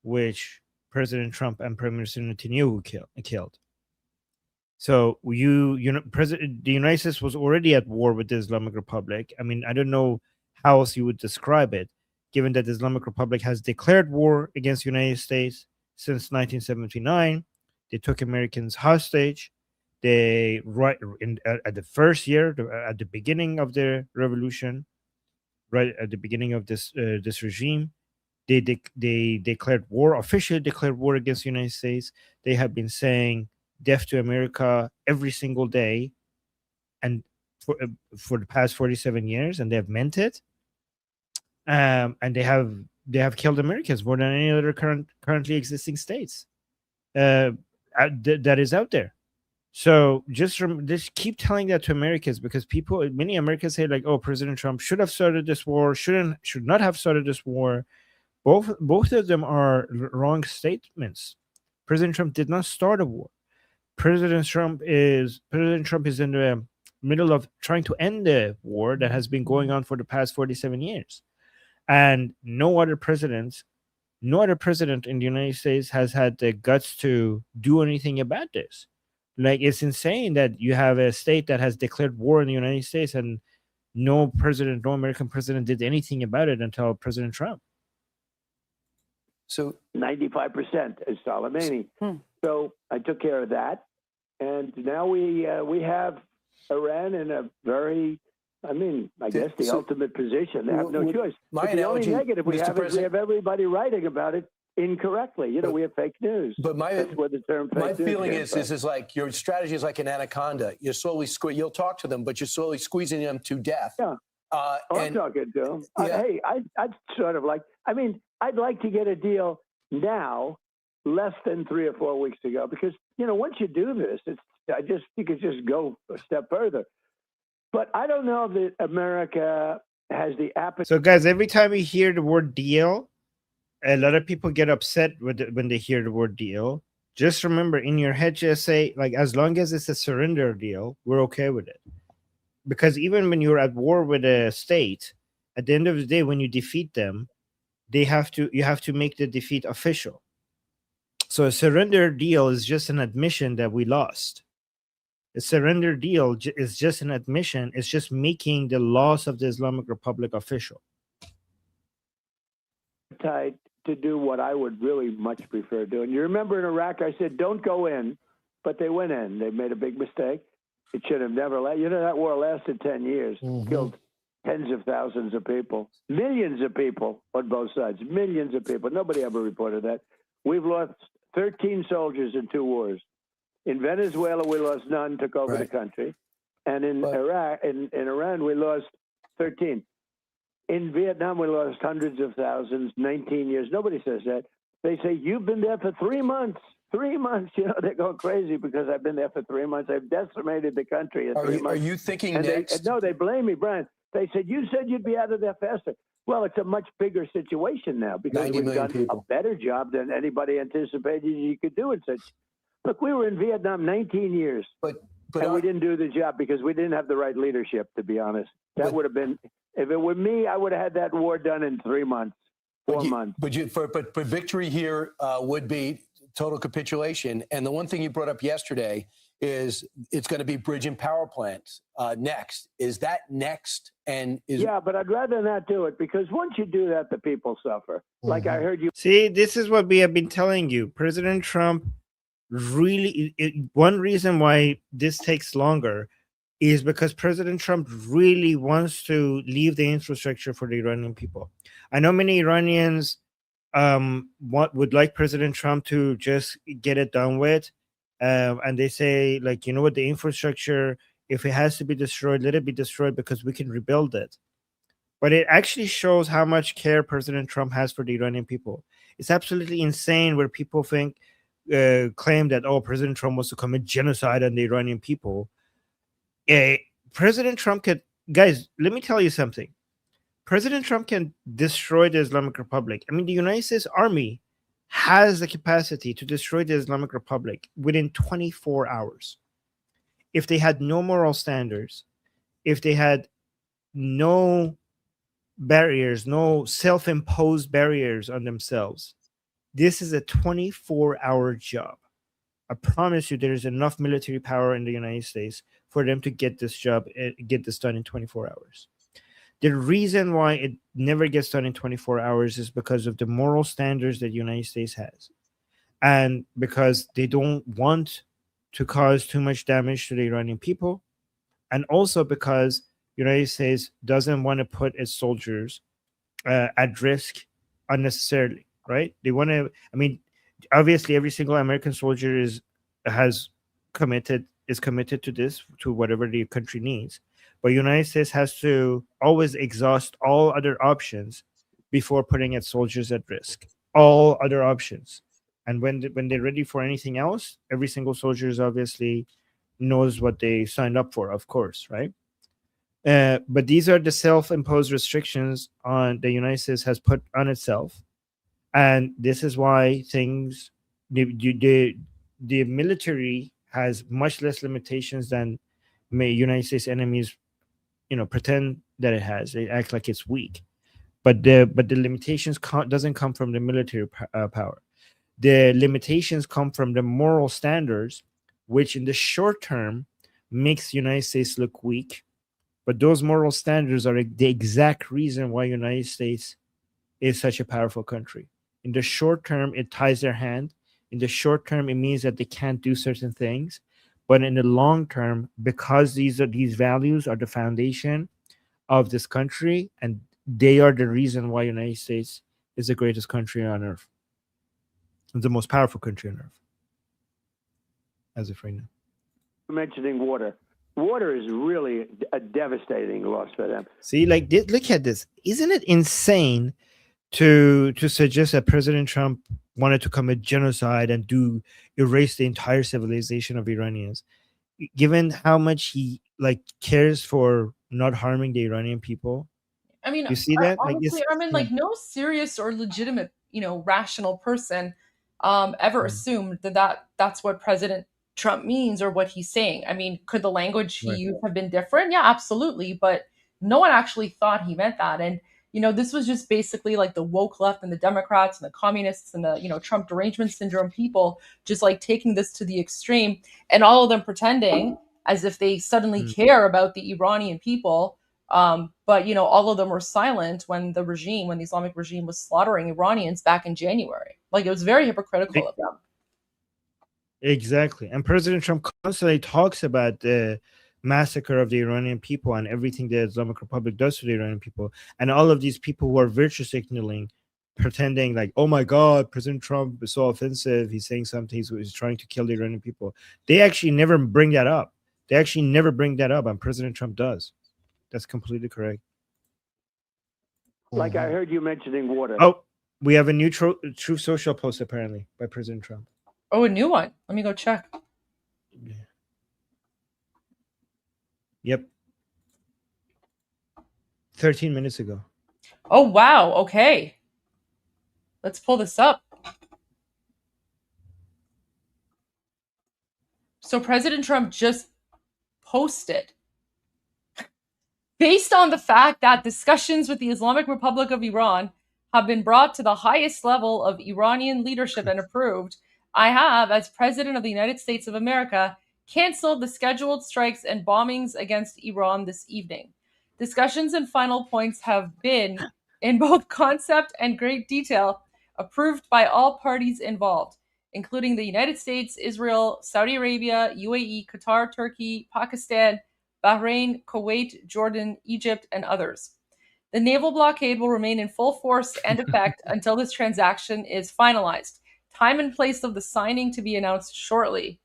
which President Trump and Prime Minister Netanyahu killed. So the United States was already at war with the Islamic Republic. I mean, I don't know how else you would describe it, given that the Islamic Republic has declared war against the United States since 1979. They took Americans hostage. At the first year, at the beginning of the revolution, right at the beginning of this regime, they declared war, officially declared war against the United States. They have been saying death to America every single day, and for the past 47 years, and they have meant it. And they have killed Americans more than any other currently existing states that is out there. So just keep telling that to Americans, because many Americans say like, oh, President Trump should have started this war, should not have started this war. Both of them are wrong statements. President Trump did not start a war. President Trump is in the middle of trying to end the war that has been going on for the past 47 years. And no other president in the United States has had the guts to do anything about this. Like, it's insane that you have a state that has declared war in the United States and no American president did anything about it until President Trump. So 95% is Soleimani. So I took care of that, and now we have Iran in a very, I guess the ultimate position. They have no choice. But the only negative we have is we have everybody writing about it incorrectly. We have fake news. But that's where the term fake news feeling came from. is like your strategy is like an anaconda. You're slowly you'll talk to them, but you're slowly squeezing them to death. Yeah. I'm talking to them. Hey, I'd sort of like, I'd like to get a deal now, less than 3 or 4 weeks ago, because, once you do this, you could just go a step further. But I don't know that America has the appetite. So, guys, every time you hear the word deal, a lot of people get upset when they hear the word deal. Just remember, in your head, just say, like, as long as it's a surrender deal, we're okay with it. Because even when you're at war with a state, at the end of the day, when you defeat them, you have to make the defeat official. So a surrender deal is just an admission that we lost. A surrender deal is just an admission. It's just making the loss of the Islamic Republic official. To do what I would really much prefer doing. You remember in Iraq, I said, don't go in, but they went in. They made a big mistake. It should have never lasted. That war lasted 10 years, killed tens of thousands of people, millions of people on both sides, millions of people. Nobody ever reported that. We've lost 13 soldiers in 2 wars. In Venezuela, we lost none, took over the country. And in Iraq, in Iran, we lost 13. In Vietnam, we lost hundreds of thousands, 19 years. Nobody says that. They say, you've been there for 3 months. 3 months, they're going crazy because I've been there for 3 months. I've decimated the country in 3 months. Are you thinking and next? They blame me, Brian. They said, you said you'd be out of there faster. Well, it's a much bigger situation now because we've done a better job than anybody anticipated you could do in such. Look, we were in Vietnam 19 years, and we didn't do the job because we didn't have the right leadership, to be honest. That would have been, if it were me, I would have had that war done in 3 months, 4 months. But victory here would be total capitulation. And the one thing you brought up yesterday is it's going to be bridge and power plants next. Is that next? Yeah, but I'd rather not do it because once you do that, the people suffer. Like I heard you. See, this is what we have been telling you. President Trump really, one reason why this takes longer is because President Trump really wants to leave the infrastructure for the Iranian people. I know many Iranians would like President Trump to just get it done with. And they say, like, you know what, the infrastructure, if it has to be destroyed, let it be destroyed because we can rebuild it. But it actually shows how much care President Trump has for the Iranian people. It's absolutely insane where people think claim that, oh, President Trump wants to commit genocide on the Iranian people. President Trump can, guys, let me tell you something. President Trump can destroy the Islamic Republic. I mean, the United States Army has the capacity to destroy the Islamic Republic within 24 hours. If they had no moral standards, if they had no barriers, no self-imposed barriers on themselves, this is a 24-hour job. I promise you there is enough military power in the United States for them to get this job, get this done in 24 hours. The reason why it never gets done in 24 hours is because of the moral standards that the United States has. And because they don't want to cause too much damage to the Iranian people. And also because the United States doesn't want to put its soldiers at risk unnecessarily, right? They want to, I mean, obviously every single American soldier is committed to this, to whatever the country needs. But the United States has to always exhaust all other options before putting its soldiers at risk. All other options. And when they're ready for anything else, every single soldier is obviously knows what they signed up for, of course, right? But these are the self-imposed restrictions on the United States has put on itself. And this is why things, the military has much less limitations than United States enemies, pretend that it has. They act like it's weak, but the limitations doesn't come from the military power. The limitations come from the moral standards, which in the short term makes United States look weak. But those moral standards are the exact reason why United States is such a powerful country. In the short term, it ties their hand. In the short term, it means that they can't do certain things. But in the long term, because these values are the foundation of this country, and they are the reason why United States is the greatest country on earth. It's the most powerful country on earth, as of right now. Mentioning water. Water is really a devastating loss for them. See, like, look at this. Isn't it insane to suggest that President Trump wanted to commit genocide and erase the entire civilization of Iranians, given how much he cares for not harming the Iranian people? I mean, you see that? Honestly, no serious or legitimate, rational person ever assumed that's what President Trump means or what he's saying. I mean, could the language he used have been different? Yeah, absolutely. But no one actually thought he meant that. And, this was just basically like the woke left and the Democrats and the communists and the, Trump derangement syndrome people just taking this to the extreme, and all of them pretending as if they suddenly care about the Iranian people. But, all of them were silent when the Islamic regime was slaughtering Iranians back in January. It was very hypocritical of them. Exactly. And President Trump constantly talks about the massacre of the Iranian people and everything the Islamic Republic does to the Iranian people. And all of these people who are virtue signaling, pretending like, oh my God, President Trump is so offensive. He's saying something. He's trying to kill the Iranian people. They actually never bring that up. And President Trump does. That's completely correct. Like I heard you mentioning water. Oh, we have a new Truth Social post apparently by President Trump. Oh, a new one. Let me go check. Yep. 13 minutes ago. Oh, wow. Okay. Let's pull this up. So President Trump just posted, based on the fact that discussions with the Islamic Republic of Iran have been brought to the highest level of Iranian leadership and approved, I have, as President of the United States of America, canceled the scheduled strikes and bombings against Iran this evening. Discussions and final points have been, in both concept and great detail, approved by all parties involved, including the United States, Israel, Saudi Arabia, UAE, Qatar, Turkey, Pakistan, Bahrain, Kuwait, Jordan, Egypt, and others. The naval blockade will remain in full force and effect until this transaction is finalized. Time and place of the signing to be announced shortly.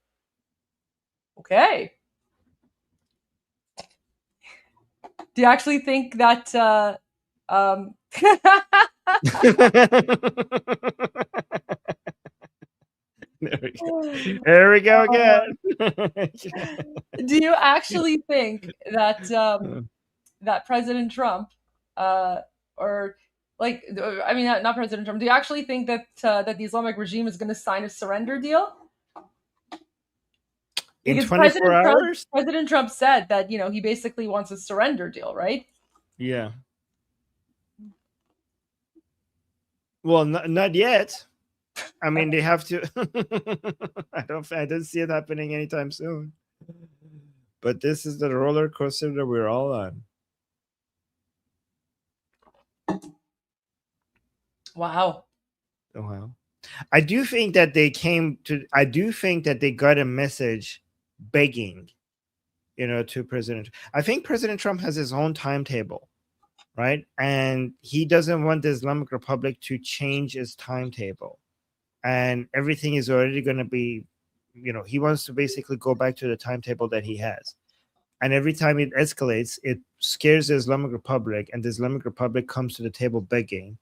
Okay. Do you actually think that There we go again. Do you actually think that that President Trump, or like, I mean, not President Trump, do you actually think that that the Islamic regime is going to sign a surrender deal? In Because 24 hours? President Trump said that, you know, he basically wants a surrender deal, right? Yeah. Well, not yet. I mean, they have to. I don't see it happening anytime soon. But this is the roller coaster that we're all on. Wow. Oh, wow. I do think that they got a message begging, you know, to President. I think President Trump has his own timetable, right? And he doesn't want the Islamic Republic to change its timetable. And everything is already going to be, you know, he wants to basically go back to the timetable that he has. And every time it escalates, it scares the Islamic Republic, and the Islamic Republic comes to the table begging.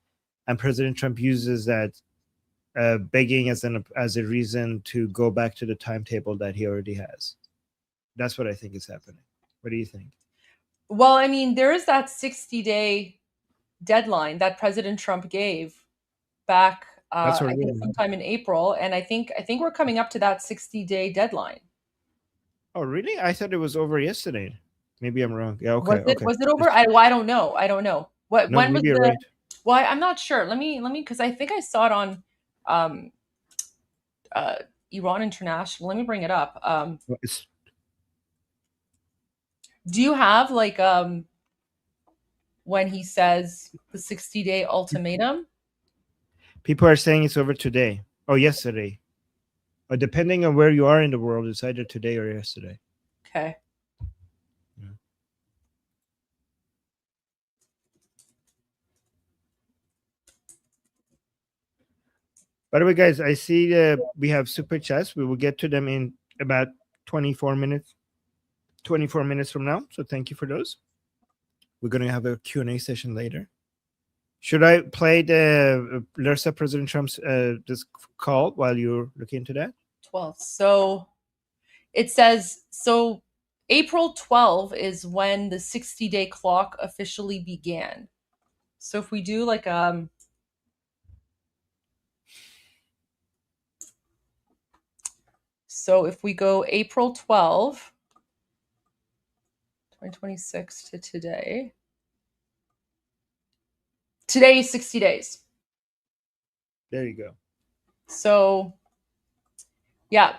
And President Trump uses that begging as a reason to go back to the timetable that he already has. That's what I think is happening. What do you think? Well, I mean, there is that 60-day deadline that President Trump gave back, I think sometime in April, and I think we're coming up to that 60-day deadline. Oh, really? I thought it was over yesterday. Maybe I'm wrong. Yeah, okay. Was it over? I don't know. When was the? Right. Well, I'm not sure. Let me because I think I saw it on Iran International. Let me bring it up. Do you have like when he says the 60-day ultimatum? People are saying it's over today. Oh, yesterday. Depending on where you are in the world, it's either today or yesterday. Okay. Yeah. By the way, guys, I see we have super chats. We will get to them in about 24 minutes. 24 minutes from now. So thank you for those. We're going to have a Q&A session later. Should I play the Larsa President Trump's this call while you're looking into that? 12. So it says, so April 12 is when the 60-day clock officially began. So if we do like so if we go April 12, 2026 to today. Today is 60 days. There you go. So yeah,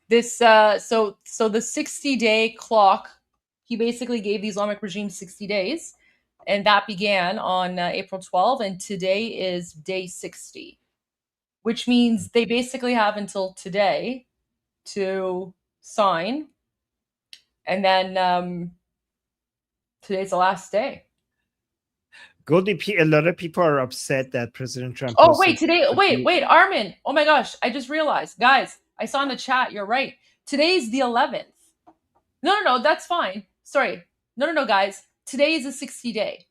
this so the 60-day clock, he basically gave the Islamic regime 60 days, and that began on April 12, and today is day 60, which means they basically have until today to sign, and then today's the last day. Goldie, a lot of people are upset that President Trump. Oh, wait, Armin. Oh my gosh, I just realized. Guys, I saw in the chat, you're right. Today's the 11th. No, that's fine. Sorry. No, guys. Today is a 60-day.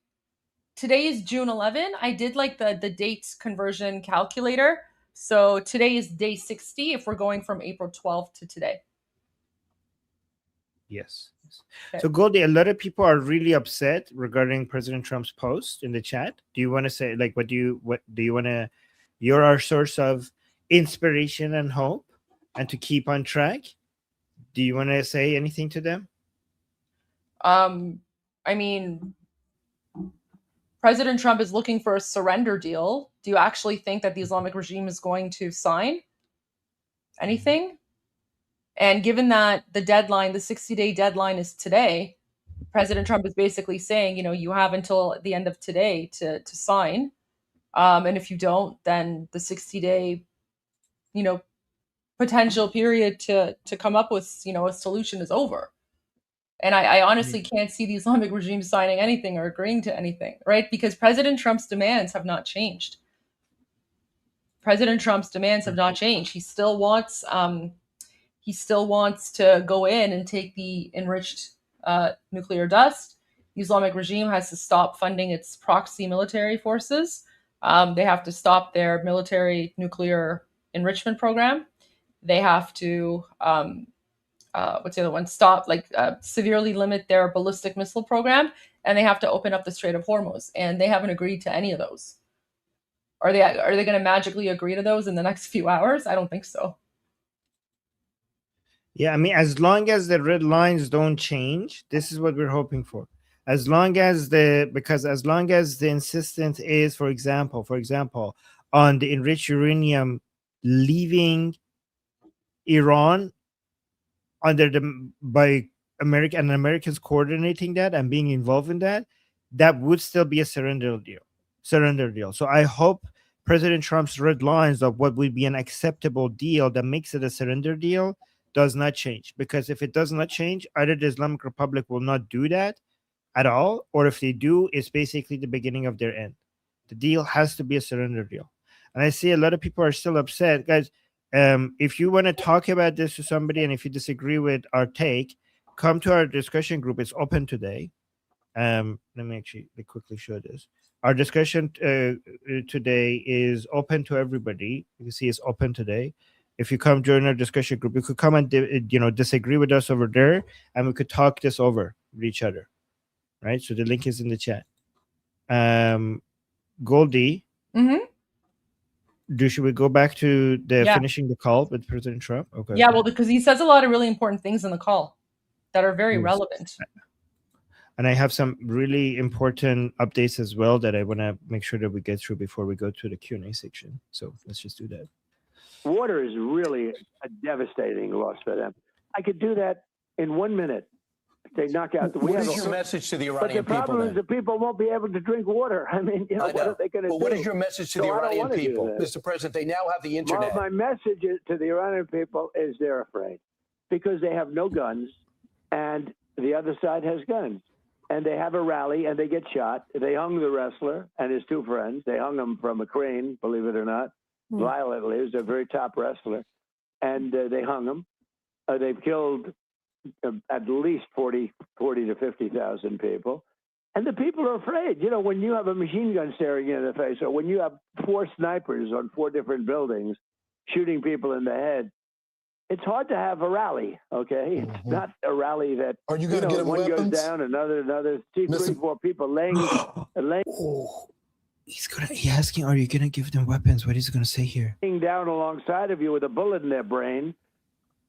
Today is June 11. I did like the dates conversion calculator. So today is day 60 if we're going from April 12th to today. Yes. Okay. So Goldie, a lot of people are really upset regarding President Trump's post in the chat. Do you want to say, like, what do you want to? You're our source of inspiration and hope, and to keep on track. Do you want to say anything to them? I mean, President Trump is looking for a surrender deal. Do you actually think that the Islamic regime is going to sign anything? And given that the deadline, the 60-day deadline is today, President Trump is basically saying, you know, you have until the end of today to sign. And if you don't, then the 60-day, you know, potential period to come up with, you know, a solution is over. And I honestly can't see the Islamic regime signing anything or agreeing to anything, right? Because President Trump's demands have not changed. President Trump's demands have not changed. He still wants to go in and take the enriched nuclear dust. The Islamic regime has to stop funding its proxy military forces. They have to stop their military nuclear enrichment program. They have to what's the other one? Stop, severely limit their ballistic missile program, and they have to open up the Strait of Hormuz. And they haven't agreed to any of those. Are they going to magically agree to those in the next few hours? I don't think so. Yeah, I mean, as long as the red lines don't change, this is what we're hoping for. As long as the insistence is, for example, on the enriched uranium leaving Iran by America and Americans coordinating that and being involved in that, that would still be a surrender deal. So I hope President Trump's red lines of what would be an acceptable deal that makes it a surrender deal does not change. Because if it does not change, either the Islamic Republic will not do that at all, or if they do, it's basically the beginning of their end. The deal has to be a surrender deal. And I see a lot of people are still upset. Guys, if you want to talk about this to somebody and if you disagree with our take, come to our discussion group. It's open today. Let me actually quickly show this. Our discussion today is open to everybody. You can see it's open today. If you come join our discussion group, you could come and disagree with us over there, and we could talk this over with each other. Right? So the link is in the chat. Goldie, should we go back to the finishing the call with President Trump? Okay. Yeah, well, because he says a lot of really important things in the call that are very relevant. And I have some really important updates as well that I want to make sure that we get through before we go to the Q&A section. So let's just do that. Water is really a devastating loss for them. I could do that in 1 minute. They knock out the. What is your message to the Iranian people? But the problem is the people won't be able to drink water. I mean, what are they going to do? What is your message to the Iranian people, Mr. President? They now have the internet. Well, my message to the Iranian people is they're afraid because they have no guns, and the other side has guns, and they have a rally and they get shot. They hung the wrestler and his two friends. They hung him from a crane, believe it or not, violently. He was a very top wrestler, and they hung him. They've killed at least 40 to 50,000 people. And the people are afraid. You know, when you have a machine gun staring you in the face, or when you have 4 snipers on 4 different buildings shooting people in the head, it's hard to have a rally, okay? It's not a rally that, are you going to get them one weapons? Goes down, another, 3, 4 people laying. He's asking, are you going to give them weapons? What is he going to say here? Laying down alongside of you with a bullet in their brain.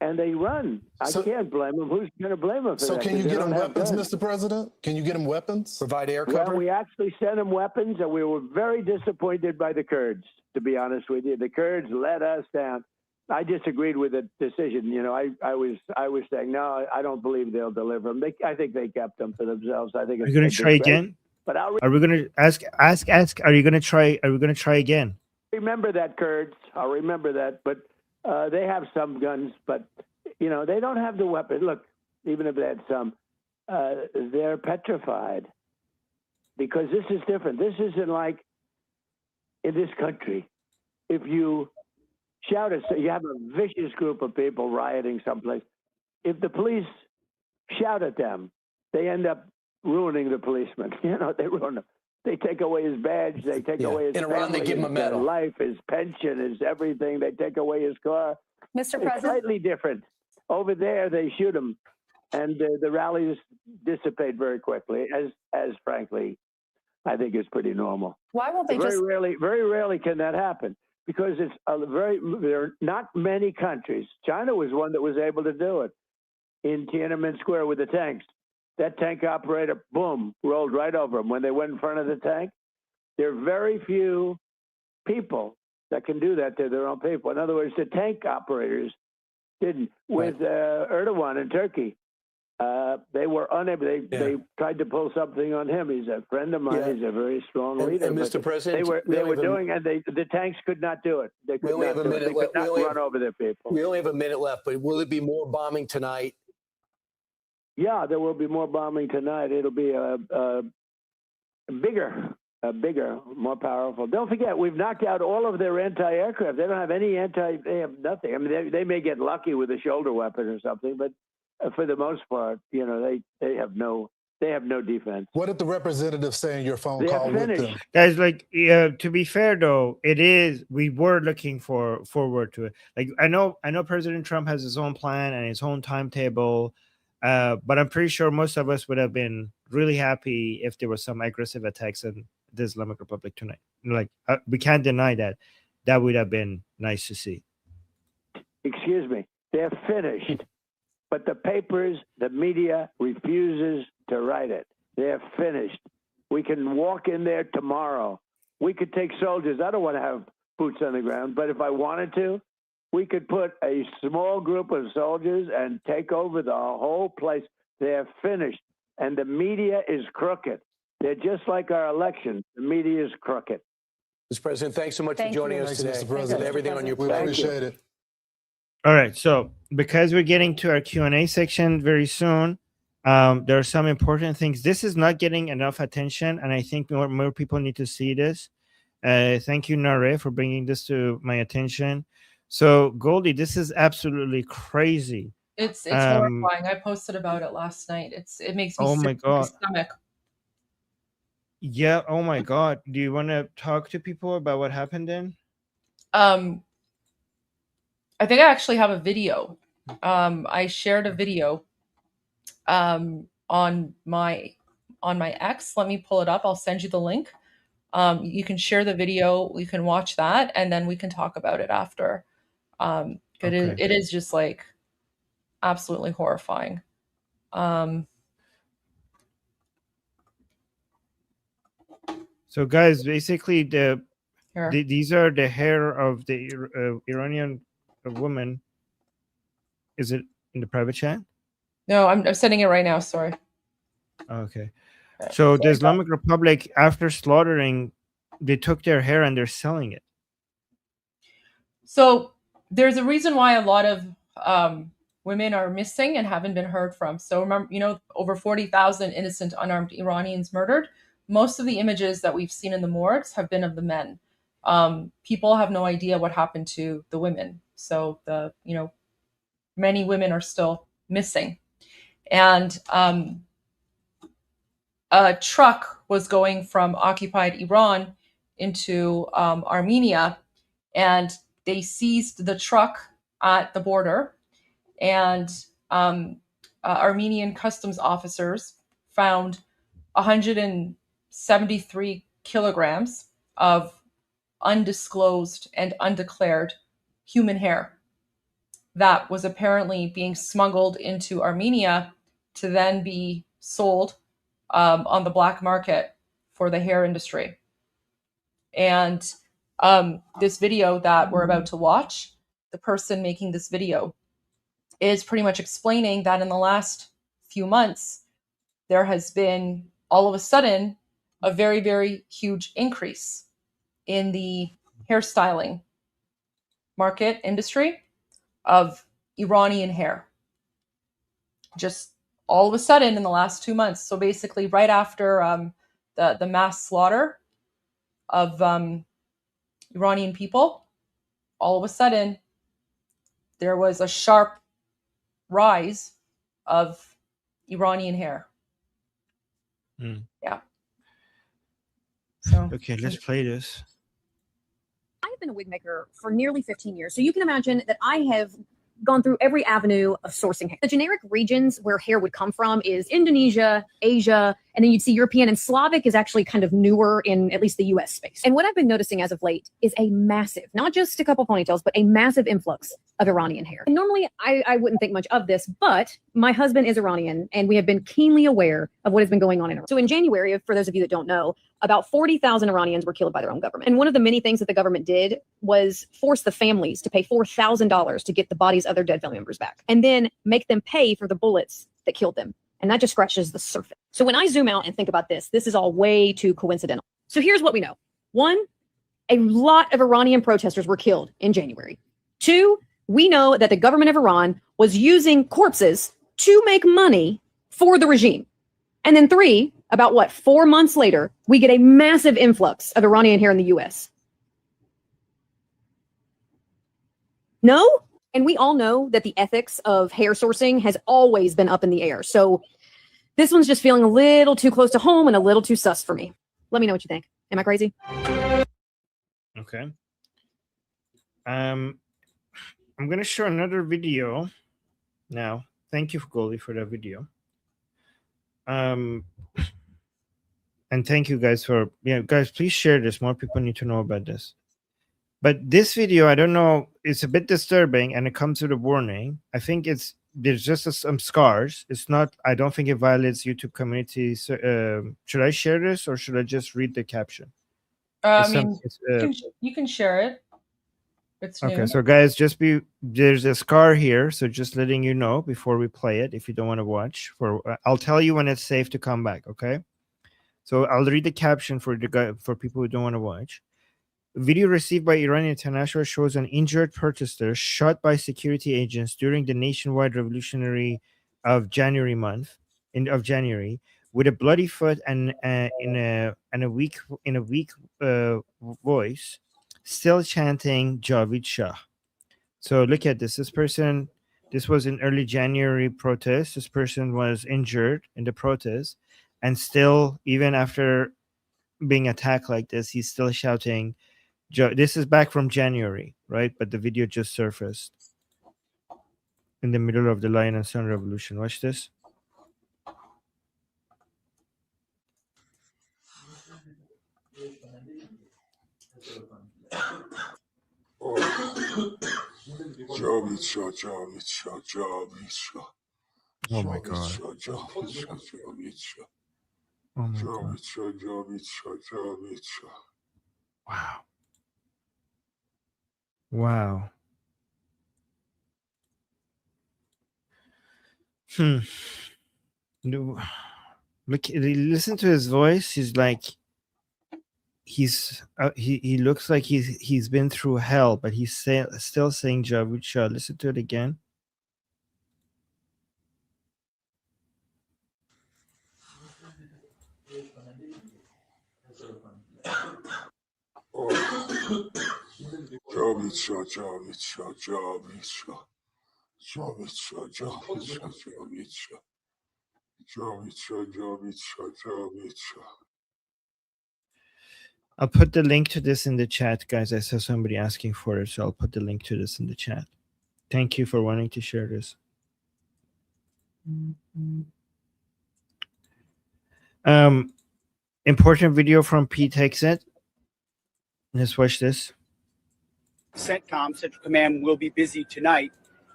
And they run. I can't blame them. Who's going to blame them for that? So can you get them weapons, Mr. President? Can you get them weapons? Provide air cover? Well, we actually sent them weapons, and we were very disappointed by the Kurds, to be honest with you. The Kurds let us down. I disagreed with the decision. You know, I was saying, no, I don't believe they'll deliver them. I think they kept them for themselves. I think. Are you going to try again? But are we going to ask? Are you going to try? Are we going to try again? Remember that, Kurds. I'll remember that. But they have some guns, but, you know, they don't have the weapon. Look, even if they had some, they're petrified because this is different. This isn't like in this country. If you shout at, you have a vicious group of people rioting someplace. If the police shout at them, they end up ruining the policeman. You know, they ruin them. They take away his badge. They take away his in Iran, family, they give him a his medal. life, his pension, his everything. They take away his car. Mr. It's President? slightly different. Over there, they shoot him, and the rallies dissipate very quickly, as frankly, I think is pretty normal. Why won't they very rarely can that happen because it's there are not many countries. China was one that was able to do it in Tiananmen Square with the tanks. That tank operator, boom, rolled right over them when they went in front of the tank. There are very few people that can do that to their own people. In other words, the tank operators didn't. With Erdogan in Turkey, they were unable. They tried to pull something on him. He's a friend of mine. He's a very strong leader. And Mr. President, they were doing, and the tanks could not do it. They could not do it. They could not run over their people. We only have a minute left, but will there be more bombing tonight? Yeah, there will be more bombing tonight. It'll be bigger, more powerful. Don't forget, we've knocked out all of their anti-aircraft. They don't have any they have nothing. I mean, they may get lucky with a shoulder weapon or something, but for the most part, you know, they have no They have no defense. What did the representative say in your phone They're call with finished. them? Guys, like, to be fair though, we were looking forward to it. Like, I know President Trump has his own plan and his own timetable, but I'm pretty sure most of us would have been really happy if there was some aggressive attacks in the Islamic Republic tonight. Like, we can't deny that. That would have been nice to see. Excuse me. They're finished. But the papers, the media refuses to write it. They're finished. We can walk in there tomorrow. We could take soldiers. I don't want to have boots on the ground, but if I wanted to, we could put a small group of soldiers and take over the whole place. They're finished. And the media is crooked. They're just like our election. The media is crooked. Mr. President, thanks so much Thank for joining you. us Thanks, today. Mr. President. And everything on your We plate. appreciate it. All right, so because we're getting to our Q&A section very soon, there are some important things. This is not getting enough attention, and I think more people need to see this. Thank you, Nare, for bringing this to my attention. So, Goldie, this is absolutely crazy. It's horrifying. I posted about it last night. It makes me Oh sick my to my God. stomach. Yeah, oh my God. Do you want to talk to people about what happened then? I think I actually have a video. I shared a video on my X. Let me pull it up. I'll send you the link. You can share the video. You can watch that, and then we can talk about it after. It is just like absolutely horrifying. So, guys, basically, Here. these are the hair of the Iranian woman. Is it in the private chat? No, I'm sending it right now. Sorry. Okay. So the Islamic Republic, after slaughtering, they took their hair and they're selling it. So there's a reason why a lot of women are missing and haven't been heard from. So remember, over 40,000 innocent unarmed Iranians murdered. Most of the images that we've seen in the morgues have been of the men. People have no idea what happened to the women. So many women are still missing. And a truck was going from occupied Iran into Armenia, and they seized the truck at the border, and Armenian customs officers found 173 kilograms of undisclosed and undeclared human hair that was apparently being smuggled into Armenia to then be sold on the black market for the hair industry. And this video that we're about to watch, the person making this video is pretty much explaining that in the last few months, there has been all of a sudden a very, very huge increase in the hairstyling market industry of Iranian hair. Just all of a sudden in the last 2 months. So basically right after the mass slaughter of Iranian people, all of a sudden there was a sharp rise of Iranian hair. Yeah. So Okay, let's play this. I've been a wig maker for nearly 15 years. So you can imagine that I have gone through every avenue of sourcing hair. The generic regions where hair would come from is Indonesia, Asia, and then you'd see European, and Slavic is actually kind of newer in at least the US space. And what I've been noticing as of late is a massive, not just a couple ponytails, but a massive influx of Iranian hair. And normally I wouldn't think much of this, but my husband is Iranian and we have been keenly aware of what has been going on in Iran. So in January, for those of you that don't know, about 40,000 Iranians were killed by their own government. And one of the many things that the government did was force the families to pay $4,000 to get the bodies of their dead family members back, and then make them pay for the bullets that killed them. And that just scratches the surface. So when I zoom out and think about this, this is all way too coincidental. So here's what we know. 1, a lot of Iranian protesters were killed in January. 2, we know that the government of Iran was using corpses to make money for the regime. And then 3, about 4 months later, we get a massive influx of Iranian hair in the US. No? And we all know that the ethics of hair sourcing has always been up in the air. So This one's just feeling a little too close to home and a little too sus for me. Let me know what you think. Am I crazy? Okay. I'm going to show another video now. Thank you, Goldie, for that video. And thank you guys for, guys, please share this. More people need to know about this. But this video, I don't know, it's a bit disturbing and it comes with a warning. I think there's just some scars. It's not, I don't think it violates YouTube community. So, should I share this or should I just read the caption? I mean, you can share it. It's new. Okay, so guys, there's a scar here, so just letting you know before we play it, if you don't want to watch. I'll tell you when it's safe to come back. Okay, so I'll read the caption for people who don't want to watch. Video received by Iranian International shows an injured protester shot by security agents during the nationwide revolutionary of January month of January, with a bloody foot and in a weak voice, still chanting Javid Shah. So look at this. This was in early January protest. This person was injured in the protest, and still, even after being attacked like this, he's still shouting. This is back from January, right? But the video just surfaced in the middle of the Lion and Sun Revolution. Watch this. Oh my God. Oh my God. Wow. Wow. Look, listen to his voice. He's like, he looks like he's been through hell, but he's still saying Javid Shah. Listen to it again. I'll put the link to this in the chat, guys. I saw somebody asking for it, so I'll put the link to this in the chat. Thank you for wanting to share this. Important video from Pete Exit. Let's watch this. CENTCOM, Central Command, will be busy tonight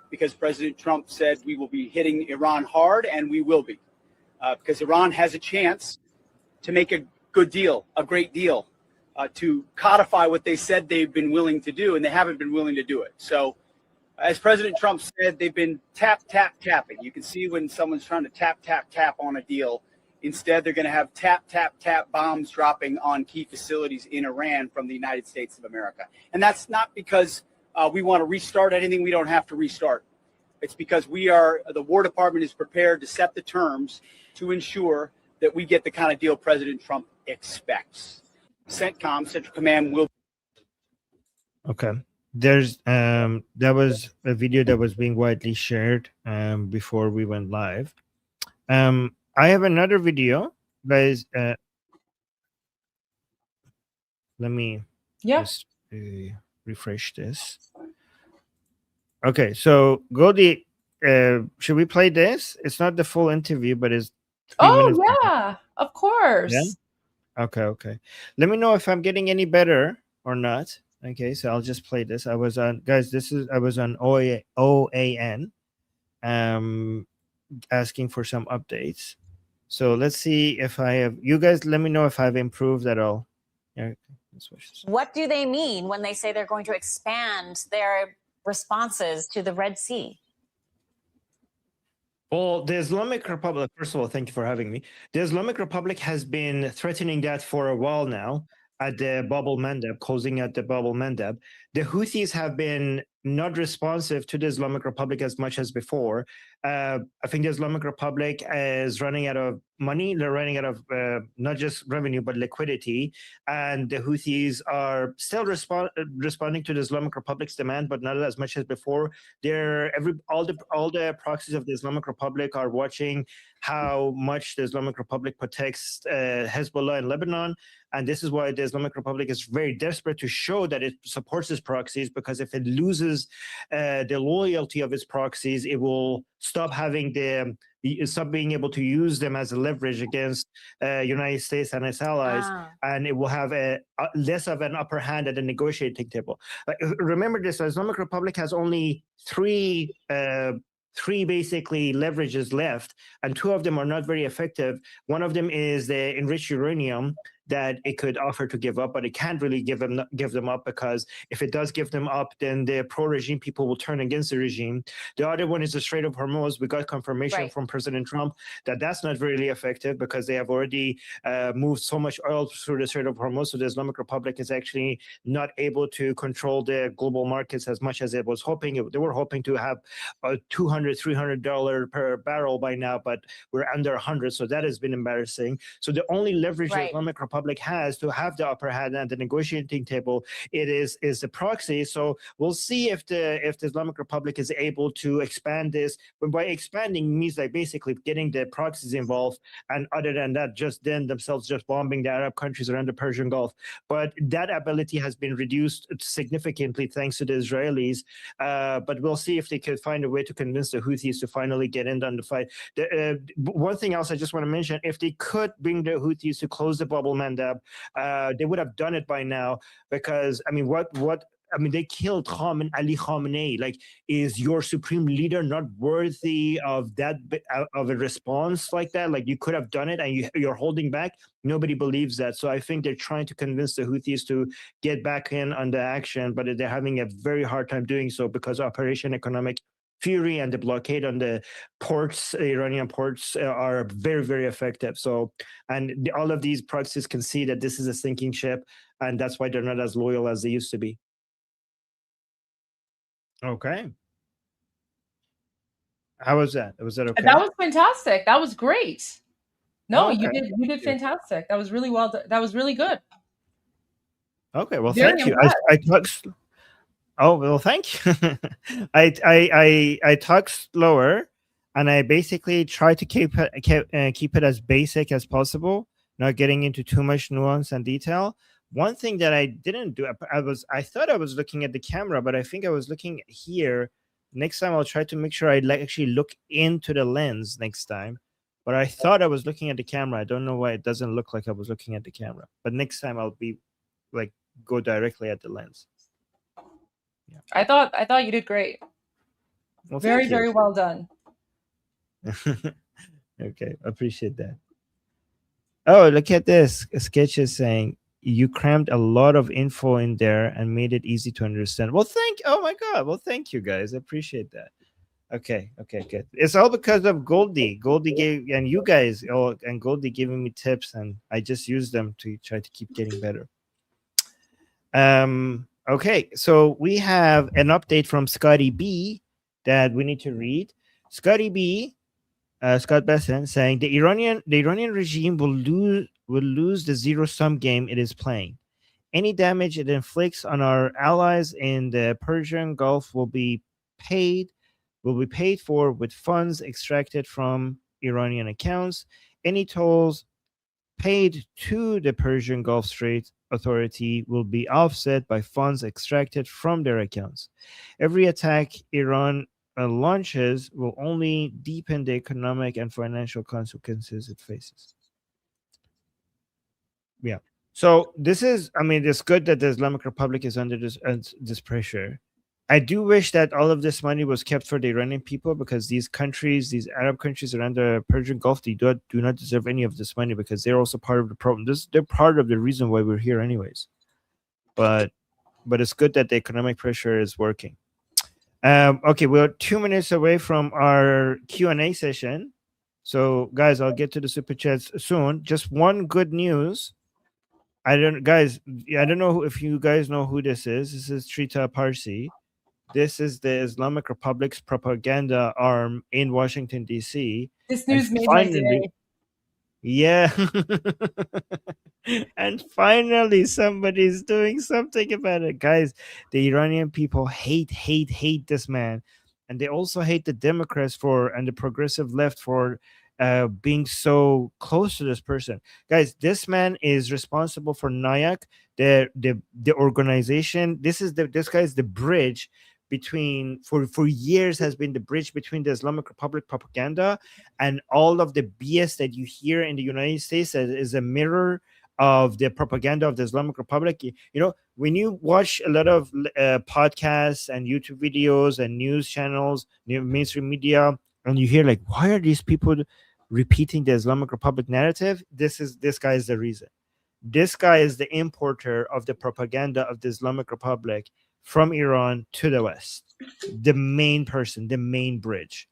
because President Trump said we will be hitting Iran hard, and we will be. Because Iran has a chance to make a good deal, a great deal, to codify what they said they've been willing to do, and they haven't been willing to do it. So, as President Trump said, they've been tapping. You can see when someone's trying to tap on a deal. Instead, they're going to have tap bombs dropping on key facilities in Iran from the United States of America. And that's not because we want to restart anything we don't have to restart. It's because the War Department is prepared to set the terms to ensure that we get the kind of deal President Trump expects. CENTCOM, Central Command, will. Okay. There's that was a video that was being widely shared before we went live. I have another video, guys. Let me just refresh this. Okay, so Goldie, should we play this? It's not the full interview, but it's. Oh yeah, of course. Yeah? Okay. Let me know if I'm getting any better or not. Okay, so I'll just play this. I was on, guys. I was on OAN, asking for some updates. So let's see if I have. You guys, let me know if I've improved at all. Yeah. Let's watch this. What do they mean when they say they're going to expand their responses to the Red Sea? Well, the Islamic Republic, first of all, thank you for having me. The Islamic Republic has been threatening that for a while now at the Bab el-Mandeb, closing at the Bab el-Mandeb. The Houthis have been not responsive to the Islamic Republic as much as before. I think the Islamic Republic is running out of money. They're running out of not just revenue but liquidity, and the Houthis are still responding to the Islamic Republic's demand, but not as much as before. All the proxies of the Islamic Republic are watching how much the Islamic Republic protects Hezbollah in Lebanon. And this is why the Islamic Republic is very desperate to show that it supports its proxies, because if it loses the loyalty of its proxies, it will stop being able to use them as a leverage against United States and its allies, and it will have less of an upper hand at the negotiating table. Remember this, the Islamic Republic has only three basically leverages left, and two of them are not very effective. One of them is the enriched uranium that it could offer to give up, but it can't really give them up, because if it does give them up, then the pro-regime people will turn against the regime. The other one is the Strait of Hormuz. We got confirmation from President Trump that that's not really effective, because they have already moved so much oil through the Strait of Hormuz, so the Islamic Republic is actually not able to control the global markets as much as it was hoping. They were hoping to have $200, $300 per barrel by now, but we're under 100, so that has been embarrassing. So the only leverage the Islamic Republic has to have the upper hand at the negotiating table is the proxy. So we'll see if the Islamic Republic is able to expand this. But by expanding means like basically getting the proxies involved, and other than that, just themselves just bombing the Arab countries around the Persian Gulf. But that ability has been reduced significantly thanks to the Israelis. But we'll see if they could find a way to convince the Houthis to finally get in on the fight. One thing else I just want to mention: if they could bring the Houthis to close the bubble mandab, they would have done it by now, because I mean, they killed Ali Khamenei. Like, is your supreme leader not worthy of that of a response like that? Like, you could have done it, and you're holding back. Nobody believes that. So I think they're trying to convince the Houthis to get back in on the action, but they're having a very hard time doing so, because Operation Economic Fury and the blockade on the ports, Iranian ports, are very, very effective. So, and all of these proxies can see that this is a sinking ship, and that's why they're not as loyal as they used to be. Okay. How was that? Was that okay? That was fantastic. That was great. No, Okay. you did fantastic. That was really well done. That was really good. Okay, well, Very thank you. impressed. I talked. Oh well, thank you. I talk slower, and I basically try to keep it as basic as possible, not getting into too much nuance and detail. One thing that I didn't do, I thought I was looking at the camera, but I think I was looking here. Next time I'll try to make sure I actually look into the lens next time. But I thought I was looking at the camera. I don't know why it doesn't look like I was looking at the camera. But next time I'll be like go directly at the lens. I thought you did great. Well, very, thank you. very well done. Okay, appreciate that. Oh, look at this. Sketch is saying you crammed a lot of info in there and made it easy to understand. Well, oh my God. Well, thank you guys. I appreciate that. Okay, good. It's all because of Goldie. Goldie gave, and you guys, and Goldie giving me tips, and I just use them to try to keep getting better. Okay, so we have an update from Scotty B that we need to read. Scotty B, Scott Besson, saying the Iranian regime will lose the zero-sum game it is playing. Any damage it inflicts on our allies in the Persian Gulf will be paid for with funds extracted from Iranian accounts. Any tolls paid to the Persian Gulf Strait Authority will be offset by funds extracted from their accounts. Every attack Iran launches will only deepen the economic and financial consequences it faces. Yeah. So this is, I mean, it's good that the Islamic Republic is under this pressure. I do wish that all of this money was kept for the Iranian people, because these countries, these Arab countries around the Persian Gulf, they do not deserve any of this money, because they're also part of the problem. They're part of the reason why we're here anyways. But it's good that the economic pressure is working. Okay, we're 2 minutes away from our Q&A session. So guys, I'll get to the super chats soon. Just one good news. I don't know if you guys know who this is. This is Trita Parsi. This is the Islamic Republic's propaganda arm in Washington, D.C. This news made my day. Yeah. And finally, somebody's doing something about it. Guys, the Iranian people hate this man. And they also hate the Democrats for and the progressive left for being so close to this person. Guys, this man is responsible for NAYAK, the organization. This guy is the bridge between for years has been the bridge between the Islamic Republic propaganda and all of the BS that you hear in the United States that is a mirror of the propaganda of the Islamic Republic. You know, when you watch a lot of podcasts and YouTube videos and news channels, mainstream media, and you hear like, why are these people repeating the Islamic Republic narrative? This guy is the reason. This guy is the importer of the propaganda of the Islamic Republic from Iran to the West. The main person, the main bridge,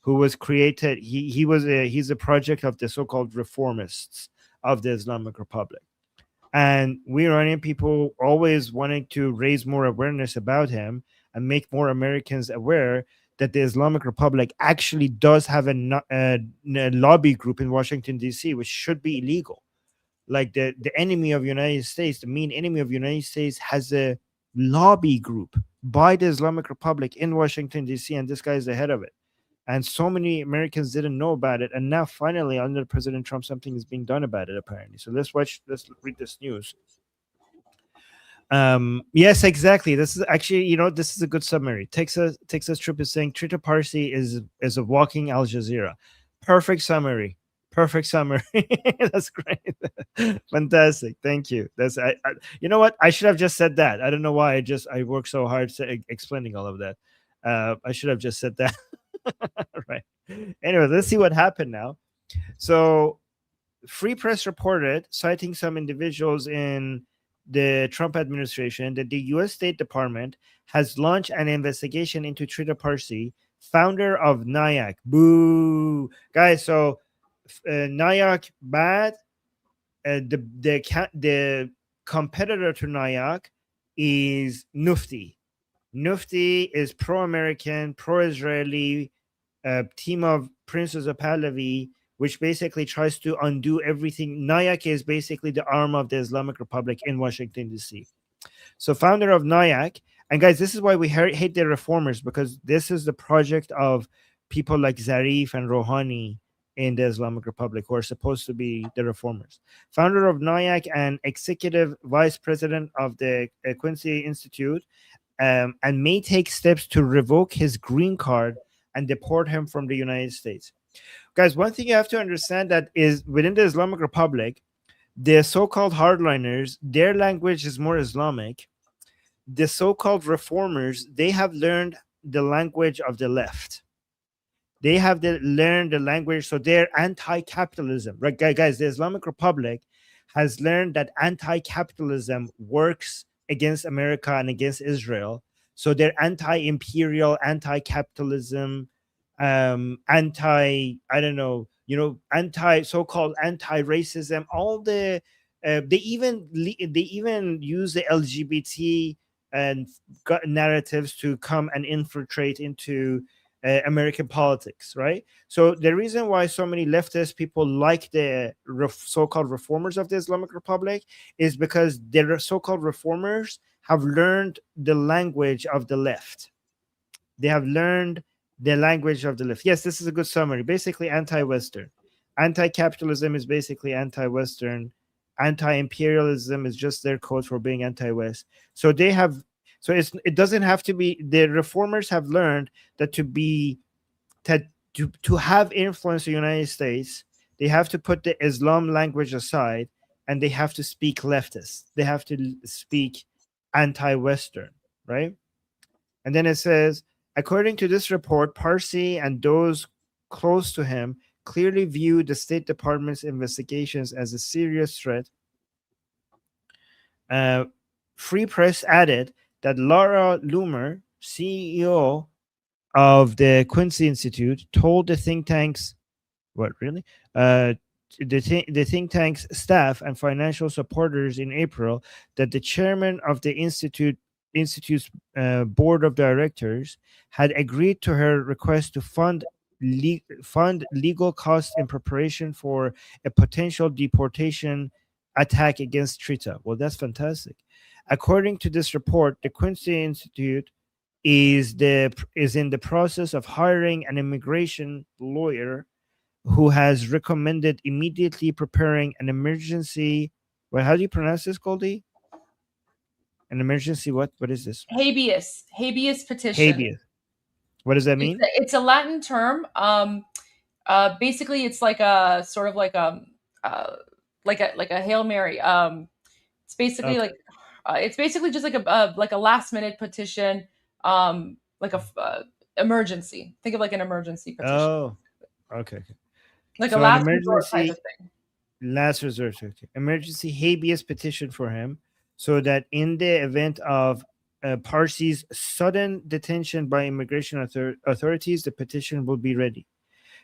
who was created. He's a project of the so-called reformists of the Islamic Republic. And we Iranian people always wanting to raise more awareness about him and make more Americans aware that the Islamic Republic actually does have a lobby group in Washington, D.C., which should be illegal. Like the enemy of United States, the main enemy of United States, has a lobby group by the Islamic Republic in Washington, D.C., and this guy is the head of it. And so many Americans didn't know about it. And now finally, under President Trump, something is being done about it, apparently. So let's read this news. Yes, exactly. This is actually, this is a good summary. Texas Trip is saying Trita Parsi is a walking Al Jazeera. Perfect summary. Perfect summary. That's great. Fantastic. Thank you. That's you know what? I should have just said that. I don't know why I worked so hard explaining all of that. I should have just said that. Right. Anyway, let's see what happened now. So, Free Press reported, citing some individuals in the Trump administration, that the U.S. State Department has launched an investigation into Trita Parsi, founder of NAYAK. Boo, guys! So, NAYAK bad. The competitor to NAYAK is Nufti. Nufti is pro-American, pro-Israeli, team of Princes of Pahlavi, which basically tries to undo everything. NAYAK is basically the arm of the Islamic Republic in Washington, D.C. So founder of NAYAK, and guys, this is why we hate the reformers, because this is the project of people like Zarif and Rouhani in the Islamic Republic, who are supposed to be the reformers. Founder of NAYAK and executive vice president of the Quincy Institute, and may take steps to revoke his green card and deport him from the United States. Guys, one thing you have to understand that is within the Islamic Republic, the so-called hardliners, their language is more Islamic. The so-called reformers, they have learned the language of the left. They have learned the language, so they're anti-capitalism. Right, guys, the Islamic Republic has learned that anti-capitalism works against America and against Israel. So they're anti-imperial, anti-capitalism, anti, I don't know, anti so-called anti-racism. All the they even use the LGBT and narratives to come and infiltrate into American politics, right? So the reason why so many leftist people like the so-called reformers of the Islamic Republic is because the so-called reformers have learned the language of the left. They have learned the language of the left. Yes, this is a good summary. Basically, anti-Western. Anti-capitalism is basically anti-Western. Anti-imperialism is just their code for being anti-West. So they have. So it doesn't have to be. The reformers have learned that to have influence in the United States, they have to put the Islam language aside, and they have to speak leftist. They have to speak anti-Western, right? And then it says, according to this report, Parsi and those close to him clearly view the State Department's investigations as a serious threat. Free Press added that Laura Loomer, CEO of the Quincy Institute, told the think tank's the think tank's staff and financial supporters in April that the chairman of the institute's board of directors had agreed to her request to fund fund legal costs in preparation for a potential deportation attack against Trita. Well, that's fantastic. According to this report, the Quincy Institute is in the process of hiring an immigration lawyer who has recommended immediately preparing an emergency. Well, how do you pronounce this, Goldie? An emergency what? What is this? Habeas petition. Habeas. What does that mean? It's a Latin term. Basically, it's like a sort of like a Hail Mary. It's basically Okay. it's basically just like a last minute petition, like a emergency. Think of like an emergency petition, Oh, okay. like So a an last resort type emergency, of thing. last resort, okay. Emergency habeas petition for him, so that in the event of Parsi's sudden detention by immigration authorities, the petition will be ready.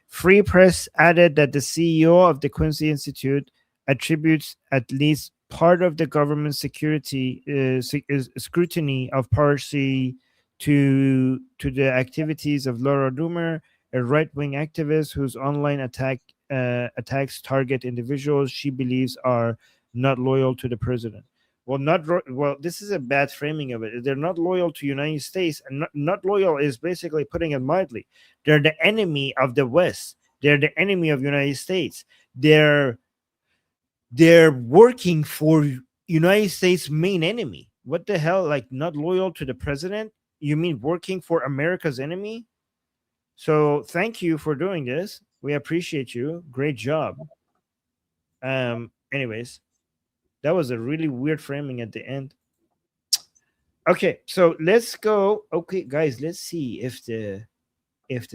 Free Press added that the CEO of the Quincy Institute attributes at least part of the government security scrutiny of Parsi to the activities of Laura Doomer, a right-wing activist whose online attacks target individuals she believes are not loyal to the president. Well, this is a bad framing of it. They're not loyal to United States, and not loyal is basically putting it mildly. They're the enemy of the West. They're the enemy of United States. They're working for United States' main enemy. What the hell? Like, not loyal to the president? You mean working for America's enemy? So thank you for doing this. We appreciate you. Great job. Anyways, that was a really weird framing at the end. Okay, so let's go. Okay, guys, let's see if the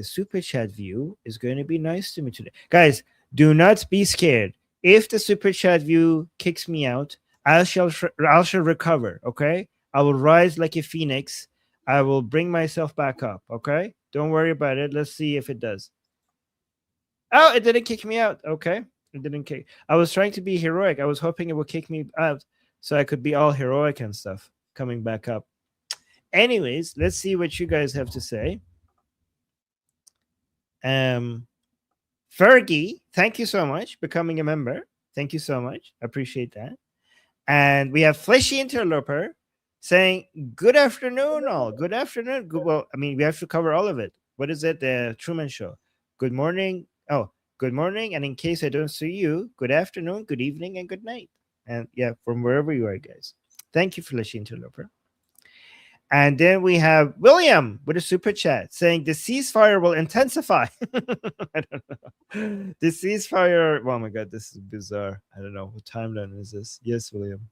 super chat view is going to be nice to me today. Guys, do not be scared. If the super chat view kicks me out, I shall recover. Okay, I will rise like a phoenix. I will bring myself back up. Okay, don't worry about it. Let's see if it does. Oh, it didn't kick me out. Okay, it didn't kick. I was trying to be heroic. I was hoping it would kick me out so I could be all heroic and stuff coming back up. Anyways, let's see what you guys have to say. Fergie, thank you so much for becoming a member. Thank you so much. Appreciate that. And we have Fleshy Interloper saying, good afternoon, all. Good afternoon. Well, I mean, we have to cover all of it. What is it? The Truman Show. Good morning. Oh, good morning. And in case I don't see you, good afternoon, good evening, and good night. And yeah, from wherever you are, guys. Thank you, Fleshy Interloper. And then we have William with a super chat saying the ceasefire will intensify. I don't know. The ceasefire. Oh my God, this is bizarre. I don't know. What timeline is this? Yes, William.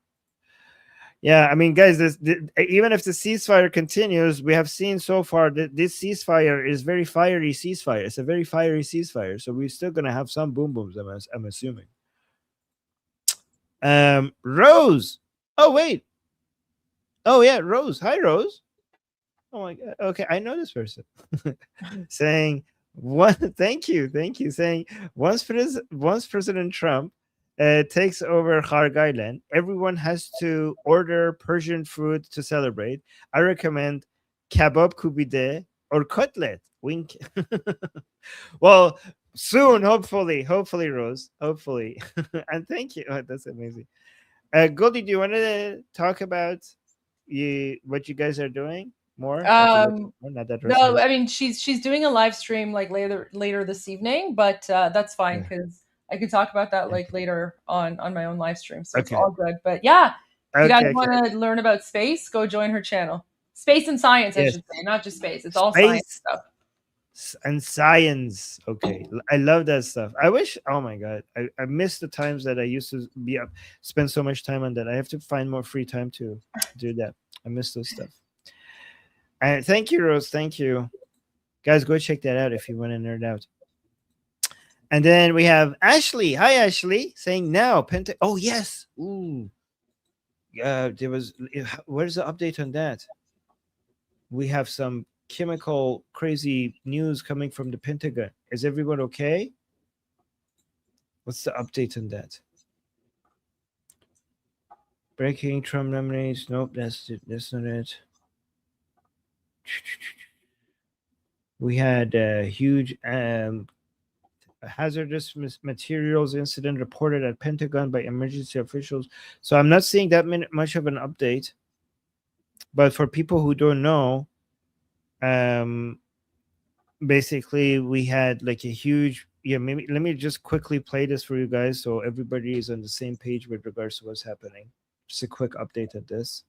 Yeah, I mean, guys, even if the ceasefire continues, we have seen so far that this ceasefire is very fiery ceasefire. It's a very fiery ceasefire. So we're still going to have some boom booms, I'm assuming. Rose. Oh, wait. Oh, yeah, Rose. Hi, Rose. Oh, my God. Okay, I know this person. Saying, thank you. Saying, once President Trump takes over Kharg Island, everyone has to order Persian food to celebrate. I recommend kebab kubide or cutlet. Wink. Well, soon, hopefully, Rose. Hopefully. And thank you. Oh, that's amazing. Goldie, do you want to talk about what you guys are doing more? No, I mean she's doing a live stream like later this evening, but that's fine because I could talk about that like later on my own live stream, so it's all good. But yeah, if you guys want to learn about space, go join her channel. Space and science, I should say, not just space. It's all science stuff. And science. Okay, I love that stuff. I wish. Oh my God, I miss the times that I used to be up, spend so much time on that. I have to find more free time to do that. I miss those stuff. And thank you, Rose. Thank you, guys. Go check that out if you want to nerd out. And then we have Ashley. Hi, Ashley. Saying now, Oh yes. Ooh. There was. Where's the update on that? We have some chemical crazy news coming from the Pentagon. Is everyone okay? What's the update on that? Breaking Trump nominates. Nope, that's not it. We had a huge hazardous materials incident reported at Pentagon by emergency officials. So I'm not seeing that much of an update. But for people who don't know, basically we had like a huge, maybe let me just quickly play this for you guys so everybody is on the same page with regards to what's happening. Just a quick update of this.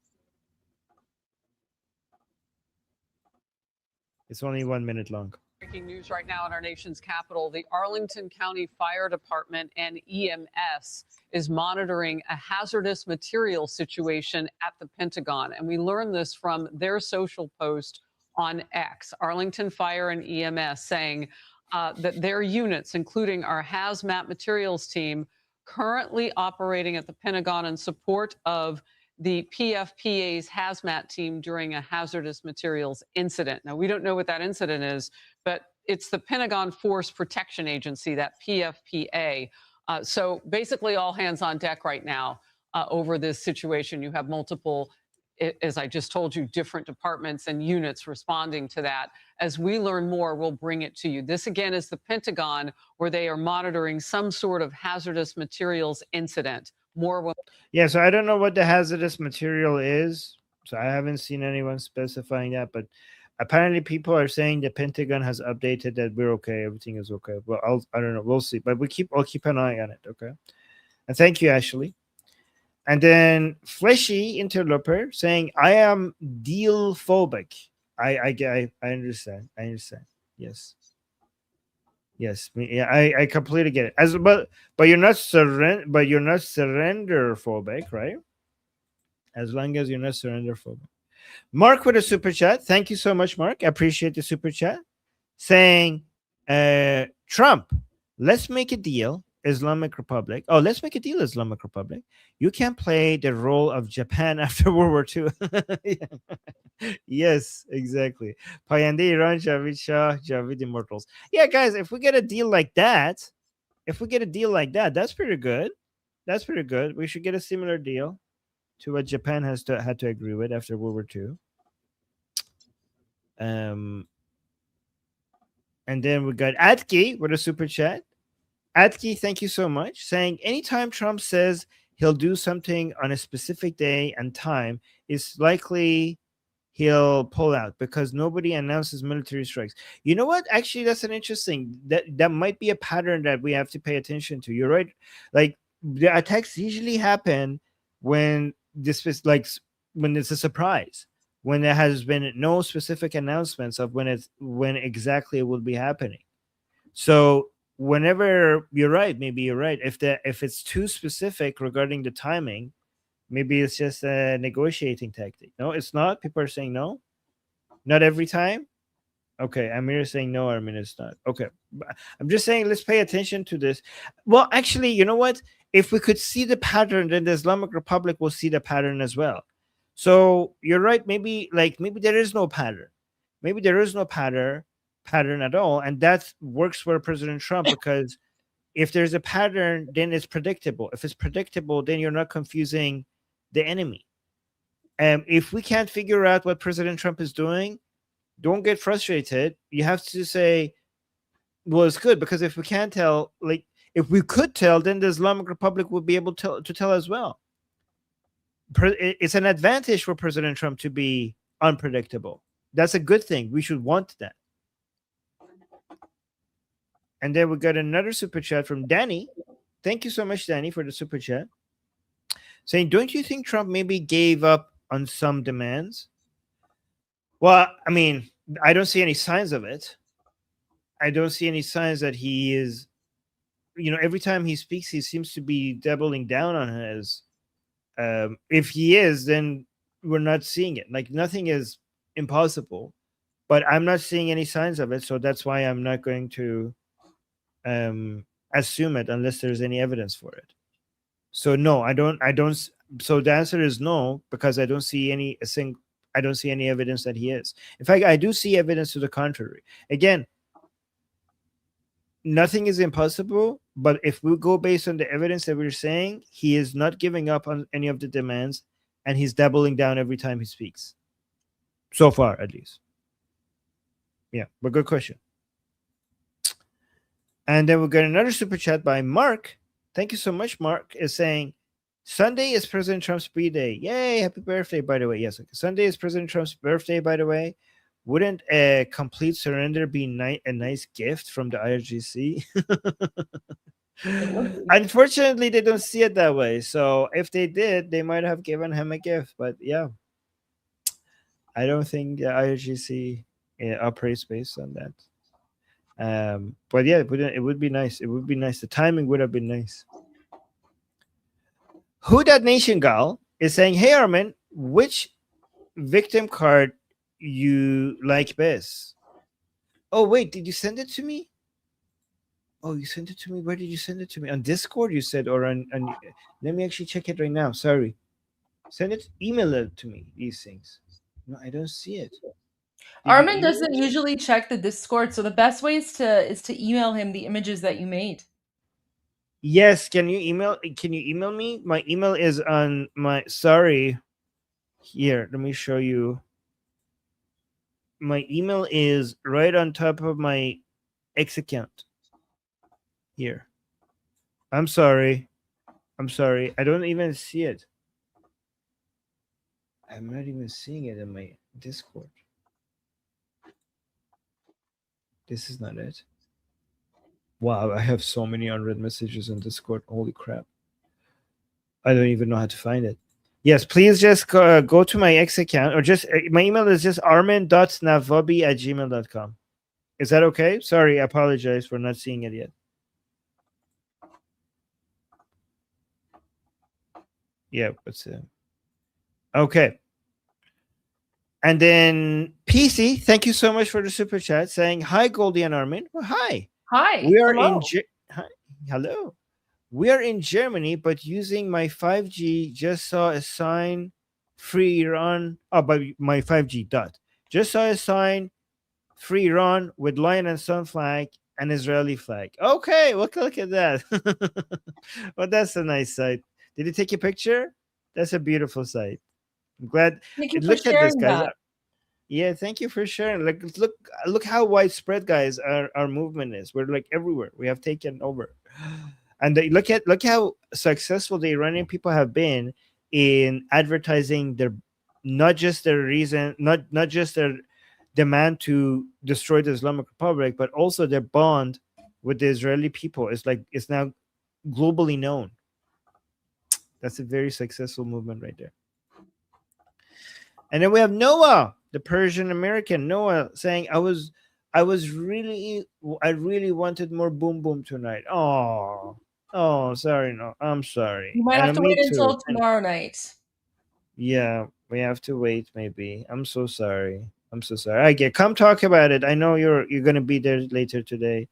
It's only 1 minute long. Breaking news right now in our nation's capital. The Arlington County Fire Department and EMS is monitoring a hazardous material situation at the Pentagon. And we learned this from their social post on X. Arlington Fire and EMS saying that their units, including our hazmat materials team, currently operating at the Pentagon in support of the PFPA's hazmat team during a hazardous materials incident. Now, we don't know what that incident is, but it's the Pentagon Force Protection Agency, that PFPA. So basically all hands on deck right now over this situation. You have multiple, as I just told you, different departments and units responding to that. As we learn more, we'll bring it to you. This, again, is the Pentagon, where they are monitoring some sort of hazardous materials incident. More. Yeah, so I don't know what the hazardous material is. So I haven't seen anyone specifying that, but apparently people are saying the Pentagon has updated that we're okay, everything is okay. Well, I don't know, we'll see. But I'll keep an eye on it, okay? And thank you, Ashley. And then Fleshy Interloper saying, I am deal phobic. I understand. I understand. Yes. Yes, yeah, I completely get it. But you're not surrender phobic, right? As long as you're not surrender phobic. Mark with a super chat. Thank you so much, Mark. I appreciate the super chat. Saying, Trump, let's make a deal, Islamic Republic. Oh, let's make a deal, Islamic Republic. You can play the role of Japan after World War II. Yes, exactly. Payande Iran, Javid Shah, Javid Immortals. Yeah, guys, if we get a deal like that, that's pretty good. That's pretty good. We should get a similar deal to what Japan had to agree with after World War II. And then we got Atki with a super chat. Atki, thank you so much. Saying anytime Trump says he'll do something on a specific day and time, it's likely he'll pull out because nobody announces military strikes. You know what? Actually, that's an interesting, that might be a pattern that we have to pay attention to. You're right. Like the attacks usually happen when this is like when it's a surprise, when there has been no specific announcements of when exactly it will be happening. So whenever you're right, maybe you're right. If it's too specific regarding the timing, maybe it's just a negotiating tactic. No, it's not. People are saying no. Not every time. Okay, Amir is saying no, Armin is not. Okay, I'm just saying let's pay attention to this. Well, actually, you know what? If we could see the pattern, then the Islamic Republic will see the pattern as well. So you're right. Maybe there is no pattern. Maybe there is no pattern at all, and that works for President Trump because if there's a pattern, then it's predictable. If it's predictable, then you're not confusing the enemy. If we can't figure out what President Trump is doing, don't get frustrated. You have to say, well, it's good, because if we can't tell, like if we could tell, then the Islamic Republic would be able to tell as well. It's an advantage for President Trump to be unpredictable. That's a good thing. We should want that. And then we got another super chat from Danny. Thank you so much, Danny, for the super chat. Saying, don't you think Trump maybe gave up on some demands? Well, I mean, I don't see any signs of it. I don't see any signs that he is, every time he speaks, he seems to be doubling down on his. If he is, then we're not seeing it. Like nothing is impossible, but I'm not seeing any signs of it. So that's why I'm not going to assume it unless there's any evidence for it. So no, I don't. So the answer is no, because I don't see any evidence that he is. In fact, I do see evidence to the contrary. Again, nothing is impossible, but if we go based on the evidence that we're saying, he is not giving up on any of the demands, and he's doubling down every time he speaks. So far, at least. Yeah, but good question. And then we got another super chat by Mark. Thank you so much, Mark. Is saying Sunday is President Trump's birthday. Yay! Happy birthday, by the way. Yes, okay. Sunday is President Trump's birthday, by the way. Wouldn't a complete surrender be a nice gift from the IRGC? Unfortunately, they don't see it that way. So if they did, they might have given him a gift. But yeah, I don't think the IRGC operates based on that. But yeah, it would be nice. It would be nice. The timing would have been nice. Who That Nation Gal is saying, hey Armin, which victim card you like best? Oh wait, did you send it to me? Oh, you sent it to me. Where did you send it to me? On Discord, you said, or on let me actually check it right now. Sorry. Send it, email it to me, these things. No, I don't see it. Armin doesn't usually check the Discord, so the best way is to email him the images that you made. Yes, can you email me? My email is on my here, let me show you. My email is right on top of my X account. Here. I'm sorry. I don't even see it. I'm not even seeing it in my Discord. This is not it. Wow, I have so many unread messages in Discord. Holy crap. I don't even know how to find it. Yes, please just go to my X account, or just my email is just armin.navabi@gmail.com. Is that okay? Sorry, I apologize for not seeing it yet. Yeah, what's it? Okay. And then PC, thank you so much for the super chat saying, hi, Goldie and Armin. Well, hi. Hi. We are hello. Hello. We are in Germany, but using my 5G, just saw a sign free Iran. Oh, but my 5G dot. Just saw a sign free Iran with lion and sun flag and Israeli flag. Okay, look at that. Well, that's a nice sight. Did you take a picture? That's a beautiful sight. I'm glad. Thank you for Look at this, sharing guys. that. Yeah, thank you for sharing. Like, look how widespread, guys, our movement is. We're like everywhere. We have taken over, and look how successful the Iranian people have been in advertising their not just their demand to destroy the Islamic Republic, but also their bond with the Israeli people. It's now globally known. That's a very successful movement right there. And then we have Noah, the Persian American. Noah saying, I really wanted more boom boom tonight. Oh, sorry, no, I'm sorry. You might have to wait until too. tomorrow night. Yeah, we have to wait. Maybe. I'm so sorry. Come talk about it. I know you're gonna be there later today.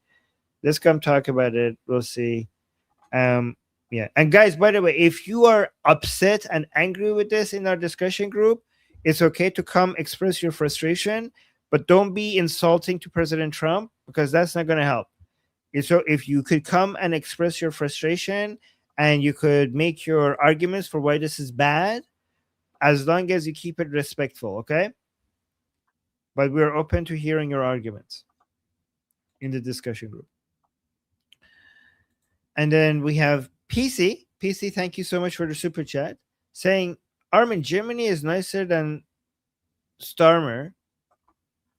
Let's come talk about it. We'll see. Yeah. And guys, by the way, if you are upset and angry with this in our discussion group, it's okay to come express your frustration, but don't be insulting to President Trump, because that's not going to help. So if you could come and express your frustration and you could make your arguments for why this is bad, as long as you keep it respectful, okay? But we're open to hearing your arguments in the discussion group. And then we have PC. PC, thank you so much for the super chat, saying, Armin, Germany is nicer than Starmer.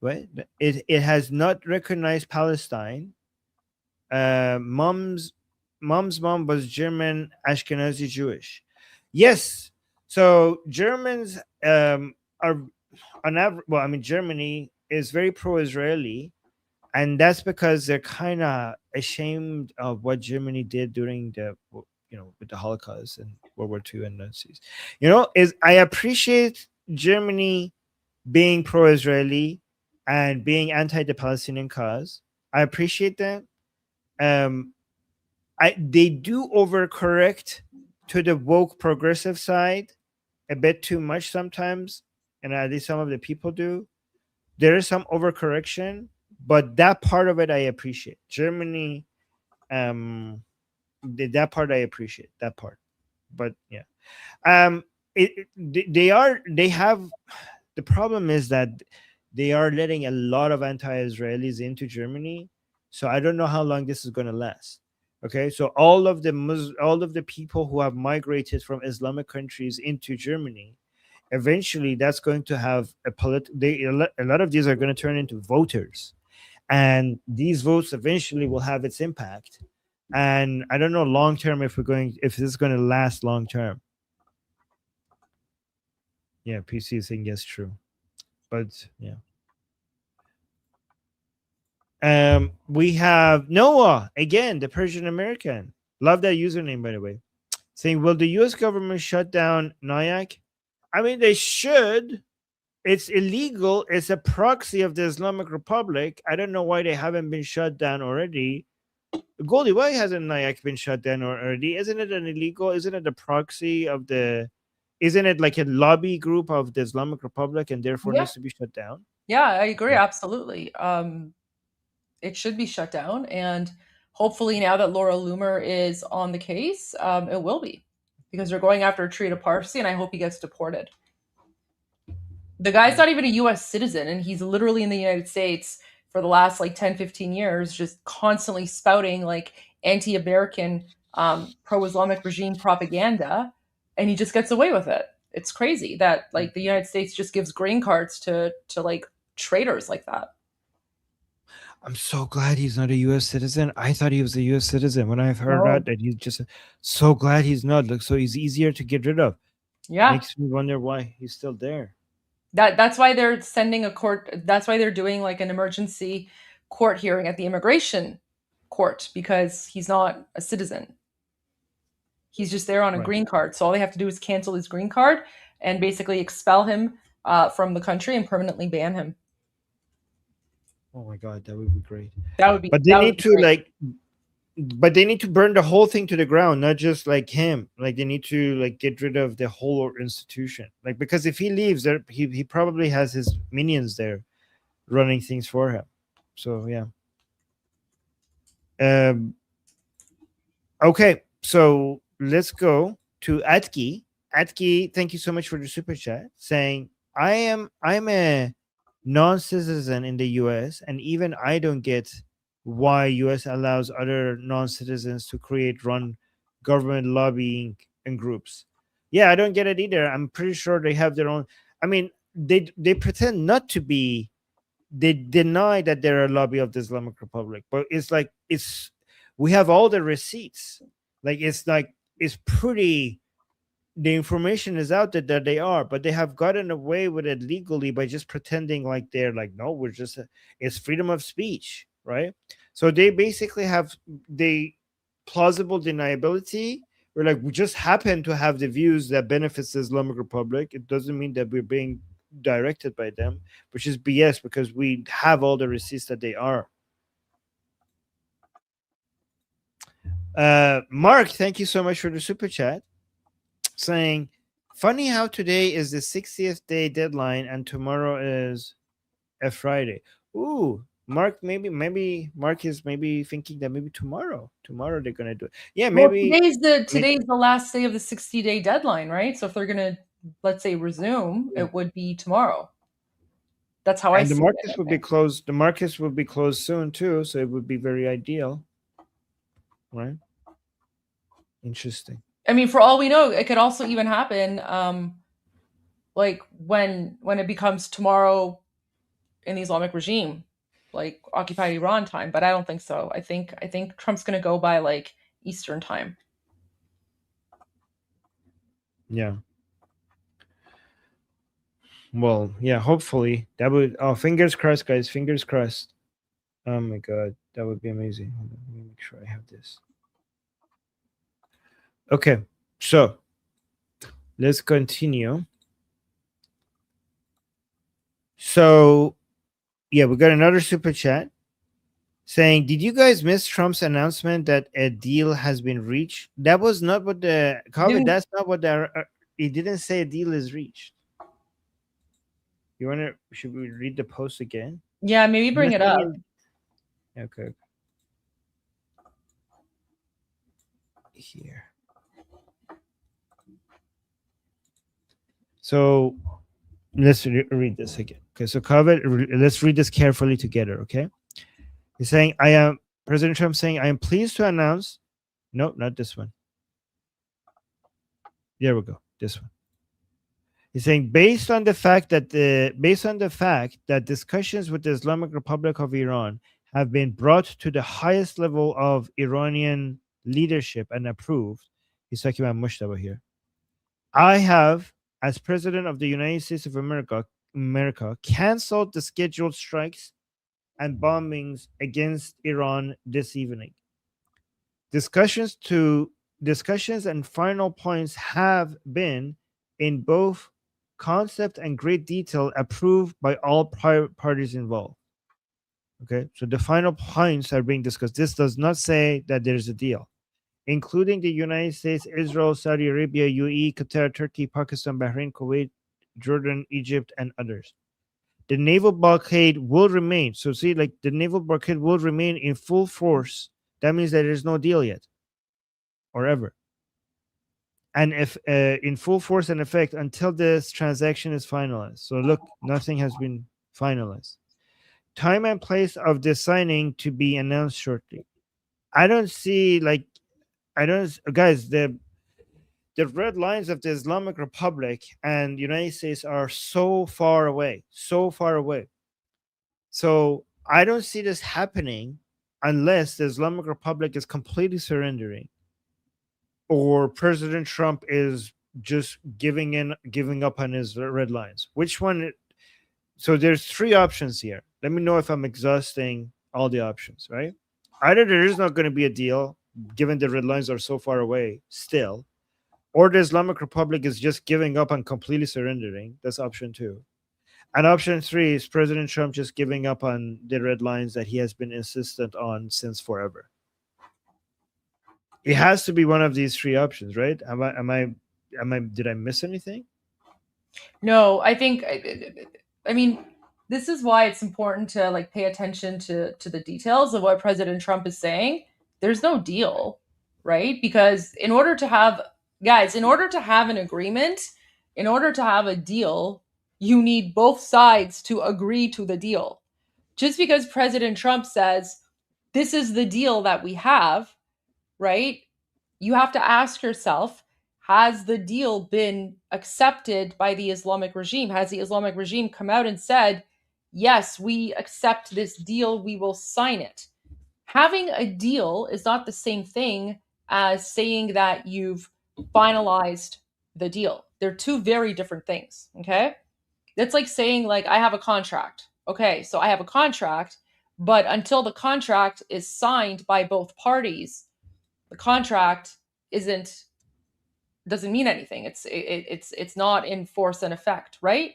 What? It has not recognized Palestine. Mom's mom was German, Ashkenazi Jewish. Yes. So Germans are on average. Well, I mean, Germany is very pro-Israeli, and that's because they're kind of ashamed of what Germany did during with the Holocaust and World War II and Nazis. I appreciate Germany being pro-Israeli and being anti the Palestinian cause. I appreciate that. They do overcorrect to the woke progressive side a bit too much sometimes, and at least some of the people do. There is some overcorrection, but that part of it I appreciate. Germany, that part I appreciate, that part. But yeah, they have. The problem is that they are letting a lot of anti-Israelis into Germany. So I don't know how long this is going to last. Okay, so all of the people who have migrated from Islamic countries into Germany, eventually that's going to have a lot of these are going to turn into voters, and these votes eventually will have its impact. And I don't know long term if this is going to last long term. Yeah, PC is saying yes, true, but yeah. We have Noah again, the Persian American. Love that username, by the way. Saying, will the U.S. government shut down NIAC? I mean, they should. It's illegal. It's a proxy of the Islamic Republic. I don't know why they haven't been shut down already. Goldie, why hasn't NIAC been shut down already? Isn't it an illegal? Isn't it a proxy of the? Isn't it like a lobby group of the Islamic Republic and therefore Yeah. needs to be shut down? Yeah, I agree. Absolutely. It should be shut down. And hopefully now that Laura Loomer is on the case, it will be, because they're going after Trita Parsi, and I hope he gets deported. The guy's not even a US citizen, and he's literally in the United States for the last like 10, 15 years, just constantly spouting like anti-American, pro-Islamic regime propaganda, and he just gets away with it. It's crazy that like the United States just gives green cards to like traitors like that. I'm so glad he's not a U.S. citizen. I thought he was a U.S. citizen when I've heard that he's just so glad he's not. Look, so he's easier to get rid of. Yeah. Makes me wonder why he's still there. That's why they're sending a court. That's why they're doing like an emergency court hearing at the immigration court, because he's not a citizen. He's just there on a green card. So all they have to do is cancel his green card and basically expel him from the country and permanently ban him. Oh my God, that would be great. That would be. But they need to but they need to burn the whole thing to the ground, not just like him. Like they need to like get rid of the whole institution. Like, because if he leaves, there he probably has his minions there running things for him. So yeah. Okay, so let's go to Atki. Atki, thank you so much for the super chat, saying I'm a non-citizen in the US, and even I don't get why US allows other non-citizens to run government lobbying and groups. Yeah, I don't get it either. I'm pretty sure they have their own. I mean, they pretend not to be. They deny that they're a lobby of the Islamic Republic, but we have all the receipts. It's pretty. The information is out there that they are, but they have gotten away with it legally by just pretending like they're like, no, it's freedom of speech, right? So they basically have the plausible deniability. We're like, we just happen to have the views that benefits the Islamic Republic. It doesn't mean that we're being directed by them, which is BS, because we have all the receipts that they are. Mark, thank you so much for the super chat, saying, funny how today is the 60th day deadline and tomorrow is a Friday. Ooh, Mark, maybe Mark is thinking that maybe tomorrow they're gonna do it. Yeah, maybe. Well, today's the last day of the 60-day deadline, right? So if they're gonna, let's say, resume, it would be tomorrow. That's how I see it. And the markets would be closed. The markets will be closed soon too, so it would be very ideal, right? Interesting. I mean, for all we know, it could also even happen, like when it becomes tomorrow in the Islamic regime, like occupied Iran time. But I don't think so. I think Trump's going to go by like Eastern time. Yeah. Well, yeah. Hopefully that would. Oh, fingers crossed, guys. Fingers crossed. Oh my God, that would be amazing. Hold on, let me make sure I have this. Okay, so let's continue. So, yeah, we got another super chat saying, did you guys miss Trump's announcement that a deal has been reached? That was not what the COVID. That's not what he didn't say a deal is reached. Should we read the post again? Yeah, maybe bring it up. Okay. Here. So let's read this again. Okay, so let's read this carefully together. Okay, he's saying, President Trump saying, I am pleased to announce. No, not this one. There we go. This one. He's saying, based on the fact that discussions with the Islamic Republic of Iran have been brought to the highest level of Iranian leadership and approved. He's talking about Mushtaba here. I have, as President of the United States of America, canceled the scheduled strikes and bombings against Iran this evening. Discussions and final points have been, in both concept and great detail, approved by all parties involved. Okay, so the final points are being discussed. This does not say that there's a deal, including the United States, Israel, Saudi Arabia, UAE, Qatar, Turkey, Pakistan, Bahrain, Kuwait, Jordan, Egypt, and others. The naval blockade will remain. So see, like, the naval blockade will remain in full force. That means that there's no deal yet, or ever. And if in full force and effect until this transaction is finalized. So look, nothing has been finalized. Time and place of the signing to be announced shortly. I don't see, like, guys, the red lines of the Islamic Republic and United States are so far away. So I don't see this happening unless the Islamic Republic is completely surrendering, or President Trump is just giving up on his red lines. Which one? So there's three options here. Let me know if I'm exhausting all the options, right? Either there is not going to be a deal, given the red lines are so far away still, or the Islamic Republic is just giving up and completely surrendering. That's option 2. And option 3 is President Trump just giving up on the red lines that he has been insistent on since forever. It has to be one of these three options, right? Did I miss anything? No, I think, I mean, this is why it's important to, like, pay attention to the details of what President Trump is saying. There's no deal, right? Because in order to have an agreement, in order to have a deal, you need both sides to agree to the deal. Just because President Trump says, this is the deal that we have, right? You have to ask yourself, has the deal been accepted by the Islamic regime? Has the Islamic regime come out and said, yes, we accept this deal, we will sign it? Having a deal is not the same thing as saying that you've finalized the deal. They're two very different things, okay? It's like saying, like, I have a contract. Okay, so I have a contract, but until the contract is signed by both parties, the contract doesn't mean anything. It's not in force and effect, right?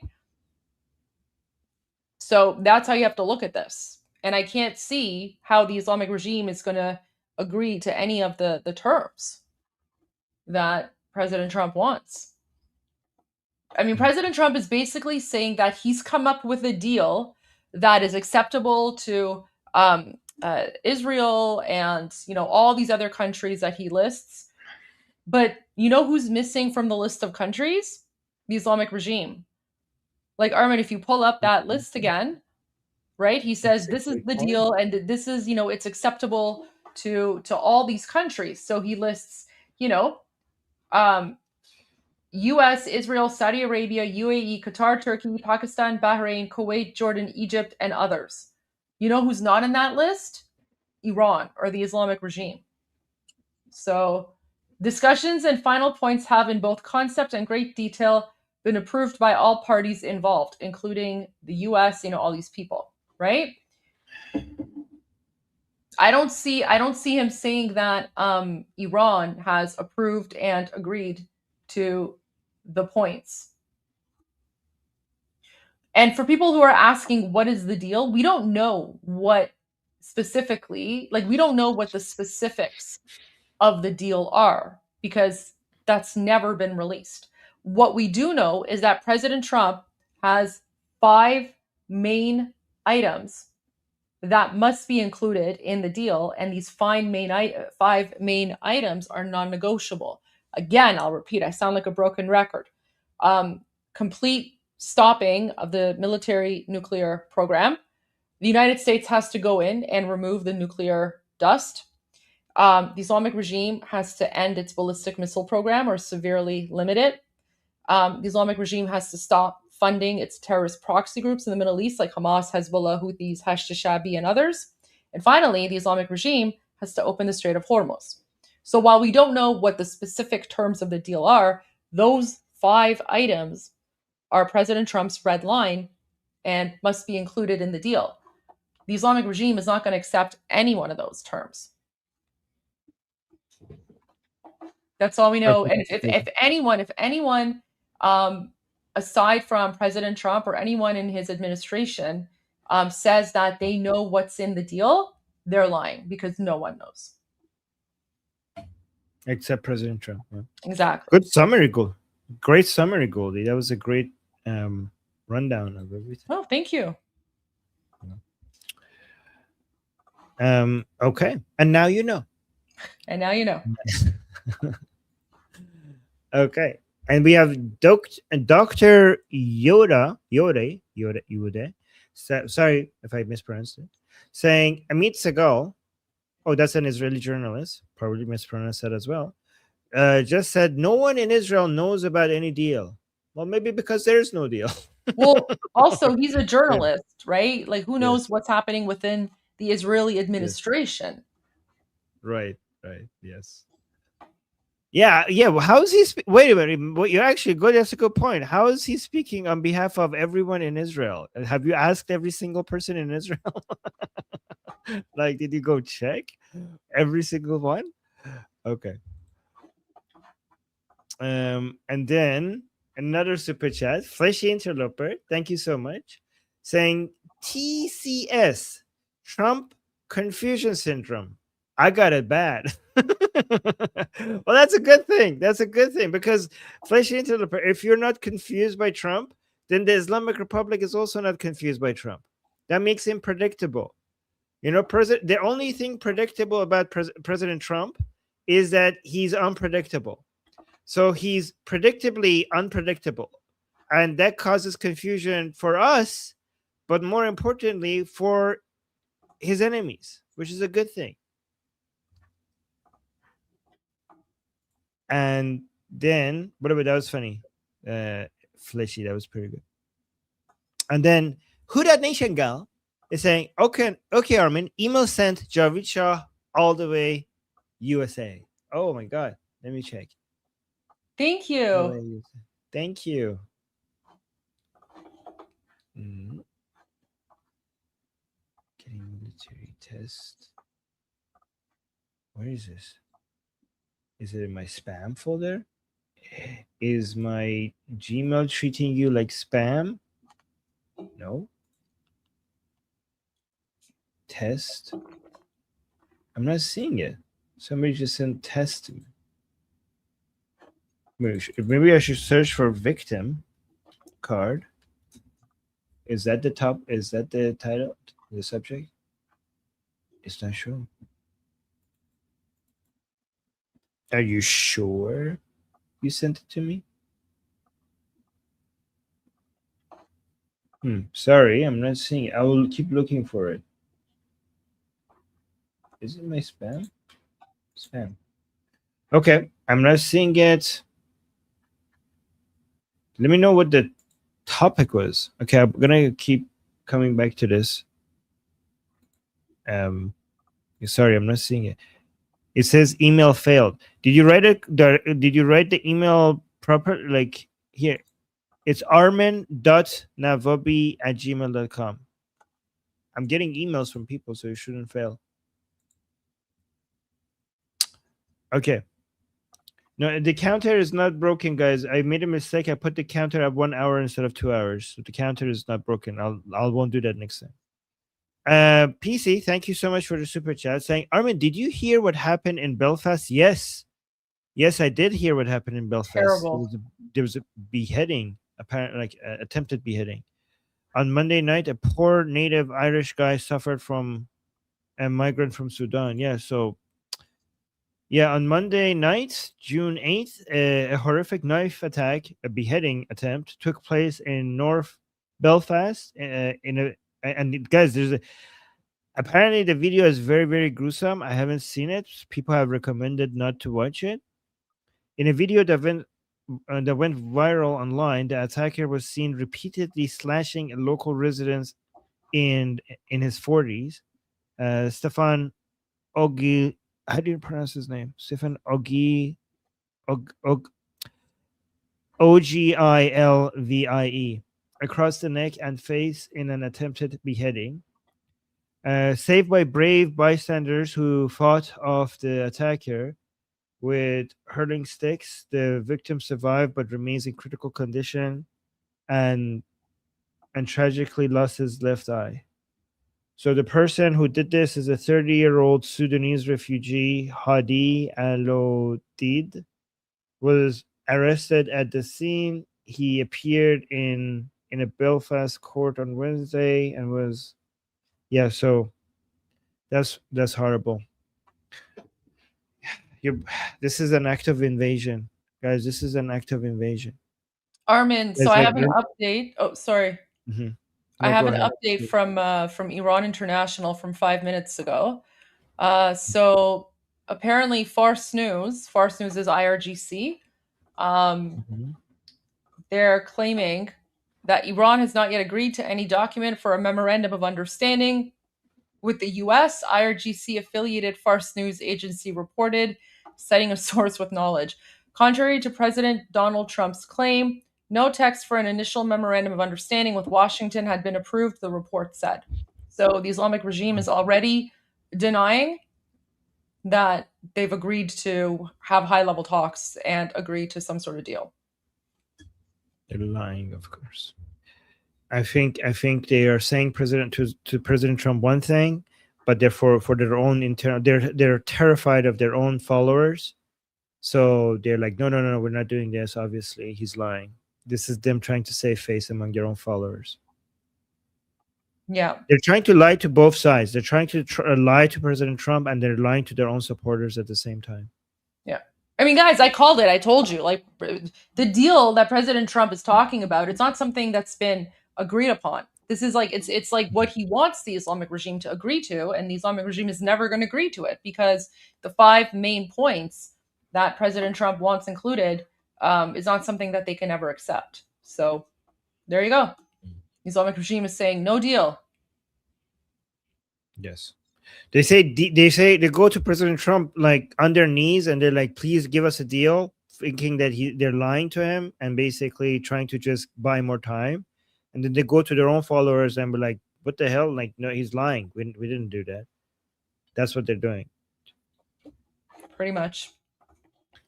So that's how you have to look at this. And I can't see how the Islamic regime is going to agree to any of the terms that President Trump wants. I mean, President Trump is basically saying that he's come up with a deal that is acceptable to Israel and, all these other countries that he lists. But you know who's missing from the list of countries? The Islamic regime. Like, Armin, if you pull up that list again, right? He says this is the deal, and this is, it's acceptable to all these countries. So he lists, US, Israel, Saudi Arabia, UAE, Qatar, Turkey, Pakistan, Bahrain, Kuwait, Jordan, Egypt, and others. You know who's not in that list? Iran, or the Islamic regime. So discussions and final points have, in both concept and great detail, been approved by all parties involved, including the US, all these people, right? I don't see him saying that Iran has approved and agreed to the points. And for people who are asking, what is the deal? We don't know what specifically, we don't know what the specifics of the deal are, because that's never been released. What we do know is that President Trump has 5 main items that must be included in the deal, and these 5 main items are non-negotiable. Again, I'll repeat, I sound like a broken record. Complete stopping of the military nuclear program. The United States has to go in and remove the nuclear dust. The Islamic regime has to end its ballistic missile program or severely limit it. The Islamic regime has to stop funding its terrorist proxy groups in the Middle East like Hamas, Hezbollah, Houthis, Hashd-e-Shabi, and others. And finally, the Islamic regime has to open the Strait of Hormuz. So while we don't know what the specific terms of the deal are, those 5 items are President Trump's red line and must be included in the deal. The Islamic regime is not going to accept any one of those terms. That's all we know. And if anyone, aside from President Trump or anyone in his administration, says that they know what's in the deal, they're lying because no one knows. Except President Trump. Yeah. Exactly. Good summary, Gold. Great summary, Goldie. That was a great rundown of everything. Oh, thank you. Okay. And now you know. And now you know. Okay. And we have Dr. Yoda. Sorry if I mispronounced it. Saying Amit Segal, oh, that's an Israeli journalist, probably mispronounced that as well, just said no one in Israel knows about any deal. Well, maybe because there's no deal. Well, also, he's a journalist, right? Like, who knows what's happening within the Israeli administration? Right, yes. Yeah. Well, how is he? Wait a minute. Well, you're actually good. That's a good point. How is he speaking on behalf of everyone in Israel? Have you asked every single person in Israel? Like, did you go check every single one? Okay. And then another super chat, Fleshy Interloper. Thank you so much. Saying TCS, Trump Confusion Syndrome. I got it bad. Well, that's a good thing. That's a good thing because Fleshy Interloper, if you're not confused by Trump, then the Islamic Republic is also not confused by Trump. That makes him predictable. You know, the only thing predictable about President Trump is that he's unpredictable. So he's predictably unpredictable. And that causes confusion for us, but more importantly, for his enemies, which is a good thing. And then, whatever, that was funny. Fleshy, that was pretty good. And then, Who That Nation Gal is saying, okay, Armin, email sent Javid Shah all the way USA. Oh my God. Let me check. Thank you. Thank you. Getting military test. Where is this? Is it in my spam folder? Is my Gmail treating you like spam? No. Test. I'm not seeing it. Somebody just sent test to me. Maybe I should search for victim card. Is that the top? Is that the title? The subject? It's not showing. Are you sure you sent it to me? Sorry, I'm not seeing it. I will keep looking for it. Is it my spam? Spam. Okay, I'm not seeing it. Let me know what the topic was. Okay, I'm gonna keep coming back to this. Sorry, I'm not seeing it. It says email failed. Did you write it? Did you write the email proper? Like here, it's armin.navabi@gmail.com. I'm getting emails from people, so it shouldn't fail. Okay. No, the counter is not broken, guys. I made a mistake. I put the counter at 1 hour instead of 2 hours. So the counter is not broken. I won't do that next time. PC, thank you so much for the super chat. Saying, Armin, did you hear what happened in Belfast? Yes, I did hear what happened in Belfast. Terrible. There was a beheading, apparently, like attempted beheading. On Monday night, a poor native Irish guy suffered from a migrant from Sudan. Yeah, so Yeah, on Monday night, June 8th, a horrific knife attack, a beheading attempt, took place in North Belfast. Guys, apparently the video is very, very gruesome. I haven't seen it. People have recommended not to watch it. In a video that went viral online, the attacker was seen repeatedly slashing a local resident in his 40s, Stefan Ogi. How do you pronounce his name? Stefan Ogi. Ogilvie across the neck and face in an attempted beheading. Saved by brave bystanders who fought off the attacker with hurling sticks, the victim survived but remains in critical condition and tragically lost his left eye. So the person who did this is a 30-year-old Sudanese refugee, Hadi Alodid, was arrested at the scene. He appeared in a Belfast court on Wednesday and was, yeah. So that's horrible. This is an act of invasion, guys. This is an act of invasion. Armin, so It's I like have an update. Oh, sorry. Mhm. I No, have go an ahead. update from Iran International from 5 minutes ago. So apparently Farce News is IRGC. They're claiming that Iran has not yet agreed to any document for a memorandum of understanding with the U.S. IRGC affiliated Farce News agency reported, citing a source with knowledge. Contrary to President Donald Trump's claim, no text for an initial memorandum of understanding with Washington had been approved, the report said. So the Islamic regime is already denying that they've agreed to have high-level talks and agree to some sort of deal. They're lying, of course. I think they are saying to President Trump one thing, but they're for their own internal. They're terrified of their own followers, so they're like, no, we're not doing this. Obviously, he's lying. This is them trying to save face among their own followers. Yeah. They're trying to lie to both sides. They're trying to lie to President Trump, and they're lying to their own supporters at the same time. Yeah. I mean, guys, I called it. I told you, like, the deal that President Trump is talking about, it's not something that's been agreed upon. This is like, it's like what he wants the Islamic regime to agree to, and the Islamic regime is never going to agree to it because the 5 main points that President Trump wants included is not something that they can ever accept. So there you go. The Islamic regime is saying no deal. Yes. They say they go to President Trump like on their knees and they're like, please give us a deal, thinking that they're lying to him and basically trying to just buy more time. And then they go to their own followers and be like, what the hell? Like, no, he's lying. We didn't do that. That's what they're doing. Pretty much.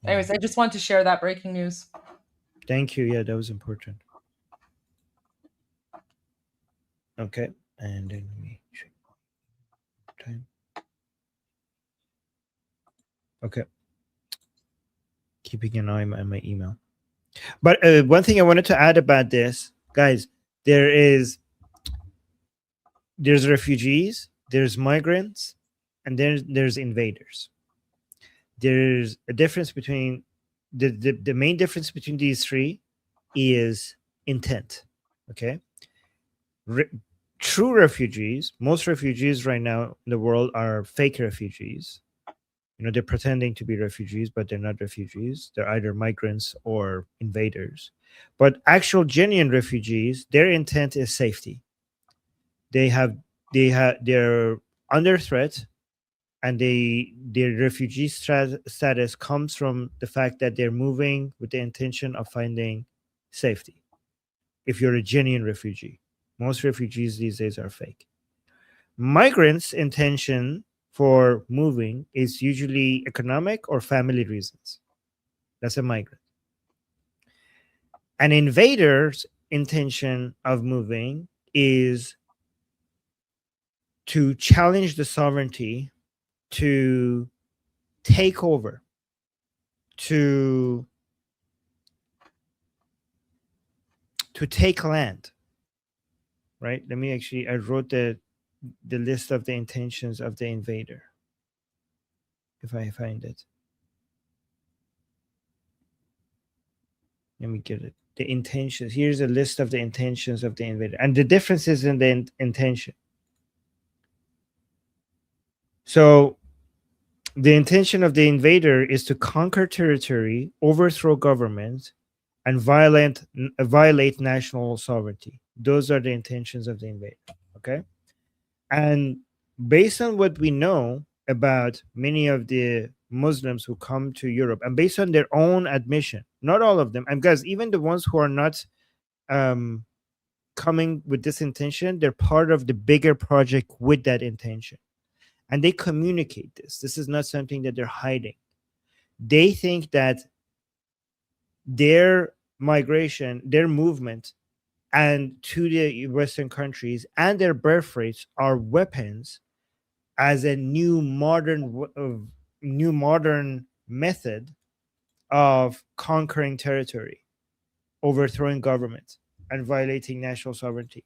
Anyways, I just want to share that breaking news. Thank you. Yeah, that was important. Okay. And then let me check time. Okay. Keeping an eye on my email. But one thing I wanted to add about this, guys, there's refugees, there's migrants, and there's invaders. There's a difference between the main difference between these three is intent. Okay. True refugees, most refugees right now in the world are fake refugees. You know, they're pretending to be refugees, but they're not refugees. They're either migrants or invaders. But actual genuine refugees, their intent is safety. They're under threat, and their refugee status comes from the fact that they're moving with the intention of finding safety. If you're a genuine refugee, most refugees these days are fake. Migrants' intention for moving is usually economic or family reasons. That's a migrant. An invader's intention of moving is to challenge the sovereignty, to take over, to take land. Right? Let me actually, I wrote the list of the intentions of the invader, if I find it. Let me get it. The intentions. Here's a list of the intentions of the invader, and the differences in the intention. So the intention of the invader is to conquer territory, overthrow government, and violate national sovereignty. Those are the intentions of the invader. Okay. And based on what we know about many of the Muslims who come to Europe, and based on their own admission, not all of them, and guys, even the ones who are not coming with this intention, they're part of the bigger project with that intention. And they communicate this. This is not something that they're hiding. They think that their migration, their movement, and to the Western countries and their birth rates are weapons as a new modern method of conquering territory, overthrowing government, and violating national sovereignty.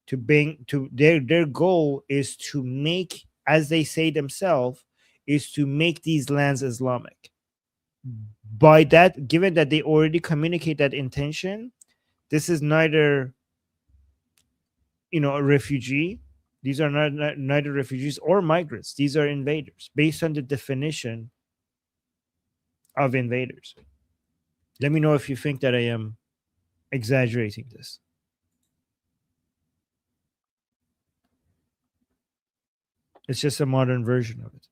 Their goal is to make, as they say themselves, is to make these lands Islamic. By that, given that they already communicate that intention, this is neither, a refugee. These are neither refugees or migrants. These are invaders, based on the definition of invaders. Let me know if you think that I am exaggerating this. It's just a modern version of it.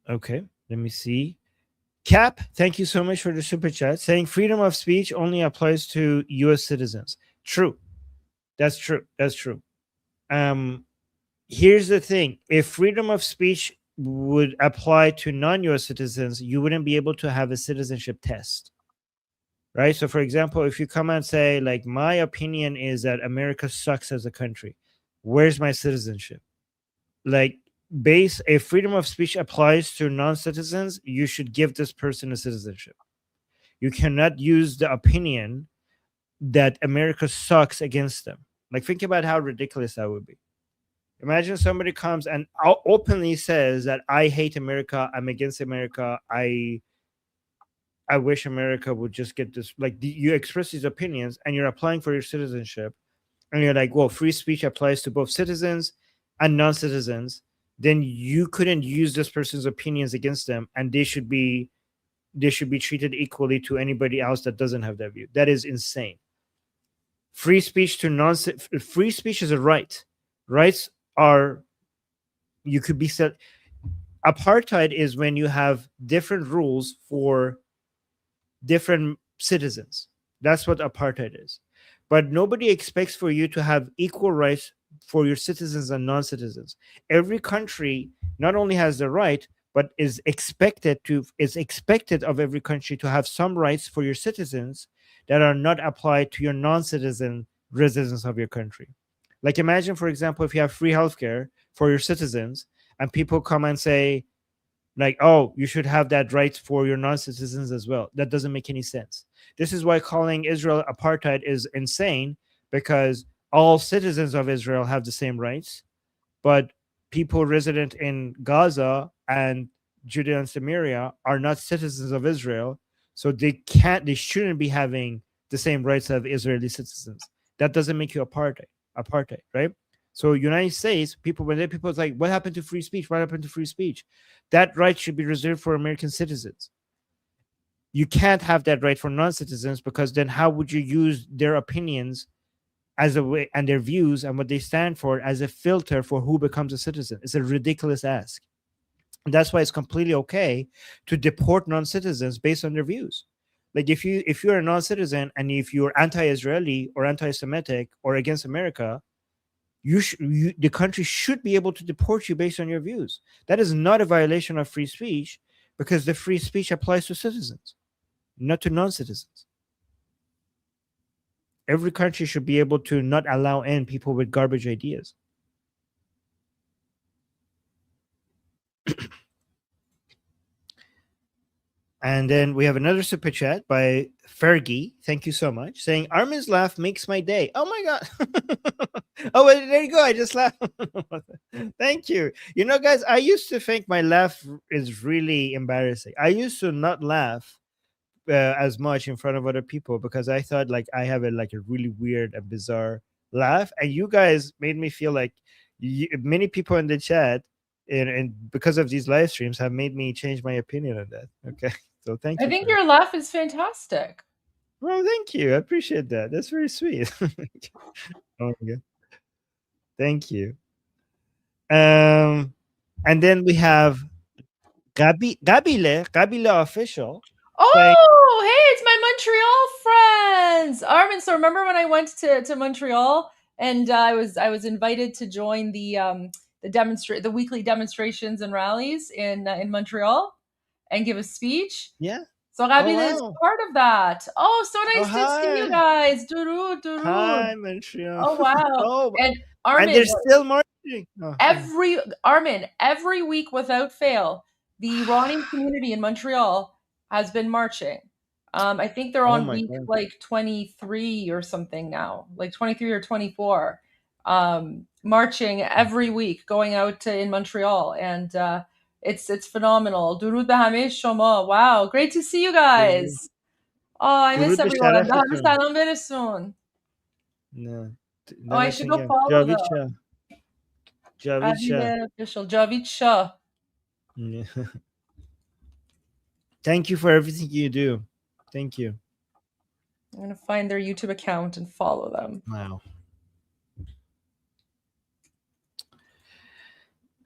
Okay, let me see. Cap, thank you so much for the super chat, saying freedom of speech only applies to US citizens. True. That's true. That's true. Here's the thing. If freedom of speech would apply to non-US citizens, you wouldn't be able to have a citizenship test. Right? So for example, if you come and say, like, my opinion is that America sucks as a country, where's my citizenship? Like, if freedom of speech applies to non-citizens, you should give this person a citizenship. You cannot use the opinion that America sucks against them. Like, think about how ridiculous that would be. Imagine somebody comes and openly says that I hate America, I'm against America, I wish America would just get this. Like, you express these opinions and you're applying for your citizenship, and you're like, well, free speech applies to both citizens and non-citizens. Then you couldn't use this person's opinions against them, and they should be treated equally to anybody else that doesn't have that view. That is insane. Free speech free speech is a right. Rights are, you could be set. Apartheid is when you have different rules for different citizens. That's what apartheid is. But nobody expects for you to have equal rights for your citizens and non-citizens. Every country not only has the right, but is expected of every country to have some rights for your citizens that are not applied to your non-citizen residents of your country. Like, imagine, for example, if you have free healthcare for your citizens, and people come and say, like, oh, you should have that right for your non-citizens as well. That doesn't make any sense. This is why calling Israel apartheid is insane, because all citizens of Israel have the same rights, but people resident in Gaza and Judea and Samaria are not citizens of Israel, so they shouldn't be having the same rights of Israeli citizens. That doesn't make you apartheid, right? So United States, when people like, what happened to free speech? What happened to free speech? That right should be reserved for American citizens. You can't have that right for non-citizens, because then how would you use their opinions as a way, and their views and what they stand for, as a filter for who becomes a citizen? It's a ridiculous ask. And that's why it's completely okay to deport non-citizens based on their views. Like, if you're a non-citizen and if you're anti-Israeli or anti-Semitic or against America, the country should be able to deport you based on your views. That is not a violation of free speech, because the free speech applies to citizens, not to non-citizens. Every country should be able to not allow in people with garbage ideas. And then we have another super chat by Fergie, thank you so much, saying Armin's laugh makes my day. Oh my god. Oh, well, there you go. I just laughed. Thank you. You know, guys, I used to think my laugh is really embarrassing. I used to not laugh as much in front of other people because I thought like I have a really weird and bizarre laugh, and you guys made me feel like many people in the chat and because of these live streams have made me change my opinion on that. Okay, so thank you. I think your laugh is fantastic. Well, thank you. I appreciate that. That's very sweet. Oh my god. Thank you. And then we have Gabile official. Oh, hey, it's my Montreal friends. Armin, so remember when I went to Montreal and I was invited to join the weekly demonstrations and rallies in Montreal and give a speech? Yeah. So Gabile is wow. part of that. Oh, so nice to hi. see you guys. Durud, durud. Hi, Montreal. Oh wow. Oh, And Armin, and they're still marching. Oh, every week without fail, the Iranian community in Montreal has been marching. I think they're on my week God. like 23 or something now, like 23 or 24, marching every week, going out in Montreal, and it's phenomenal. Durud be hame shoma. Wow, great to see you guys. Oh, I miss درود به everyone. به همه شرفتون. سلام برسون. نه Oh, I should go نمی‌تونم. follow جاوید them. شاه. جاوید شاه. Gabile official Javid Shah. Yeah. Thank you for everything you do. Thank you. I'm gonna find their YouTube account and follow them. Wow.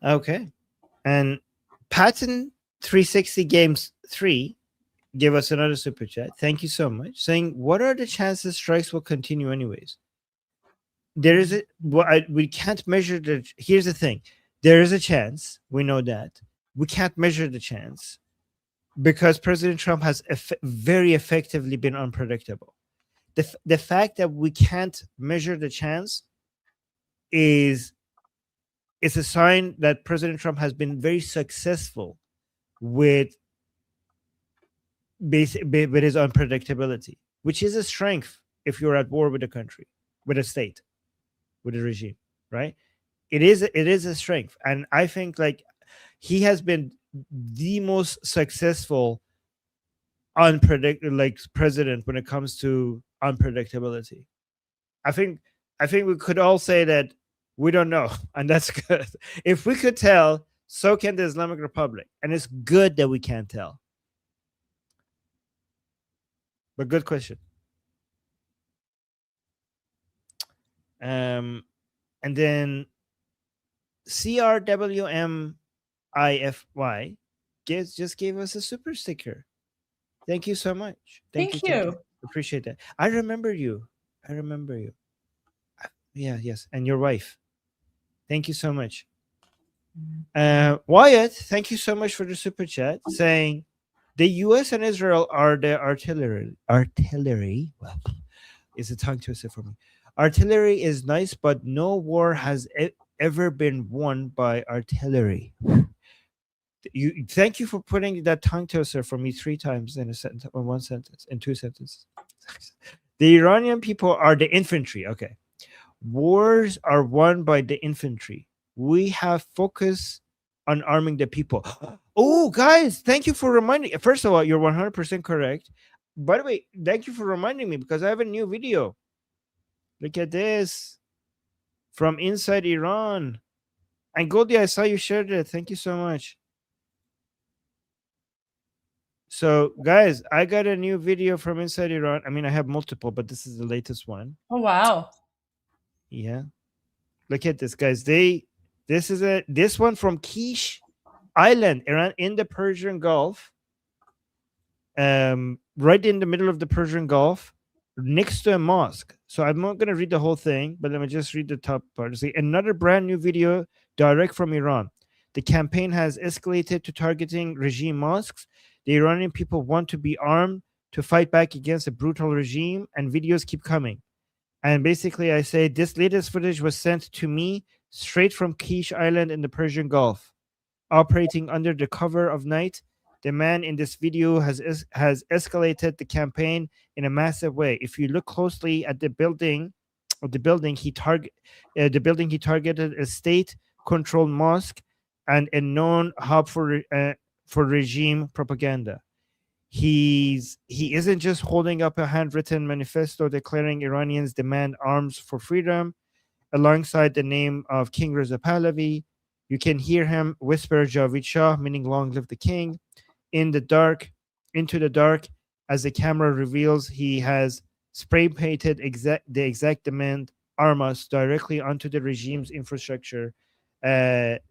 Okay. And Patton 360 Games 3 gave us another super chat. Thank you so much. Saying, what are the chances strikes will continue anyways? There is a we can't measure the. Here's the thing. There is a chance. We know that. We can't measure the chance because President Trump has very effectively been unpredictable. The fact that we can't measure the chance is a sign that President Trump has been very successful with his unpredictability, which is a strength if you're at war with a country, with a state, with a regime, right? It is a strength, and I think like he has been the most successful president when it comes to unpredictability. I think we could all say that we don't know, and that's good. If we could tell, so can the Islamic Republic, and it's good that we can't tell. But good question. And then CRWMIFY just gave us a super sticker. Thank you so much. Thank you. Appreciate that. I remember you. Yeah, yes. And your wife. Thank you so much. Wyatt, thank you so much for the super chat saying the US and Israel are the artillery. Well, it's a tongue twister for me. Artillery is nice, but no war has ever been won by artillery. Thank you for putting that tongue twister for me 3 times in one sentence, in 2 sentences. The Iranian people are the infantry. Okay. Wars are won by the infantry. We have focus on arming the people. Oh, guys, thank you for reminding. First of all, you're 100% correct. By the way, thank you for reminding me because I have a new video. Look at this from inside Iran. And Goldie, I saw you shared it. Thank you so much. So, guys, I got a new video from inside Iran. I mean, I have multiple, but this is the latest one. Oh, wow. Yeah. Look at this, guys. This one from Kish Island, Iran, in the Persian Gulf. Right in the middle of the Persian Gulf, next to a mosque. So I'm not going to read the whole thing, but let me just read the top part. See, another brand new video direct from Iran. The campaign has escalated to targeting regime mosques. The Iranian people want to be armed to fight back against a brutal regime, and videos keep coming. And basically, I say this latest footage was sent to me straight from Kish Island in the Persian Gulf. Operating under the cover of night, The man in this video has escalated the campaign in a massive way. If you look closely at the building he targeted a state-controlled mosque and a known hub for regime propaganda. He isn't just holding up a handwritten manifesto declaring Iranians demand arms for freedom alongside the name of King Reza Pahlavi. You can hear him whisper Javid Shah, meaning long live the king. Into the dark, as the camera reveals, he has spray painted the exact demand armas directly onto the regime's infrastructure,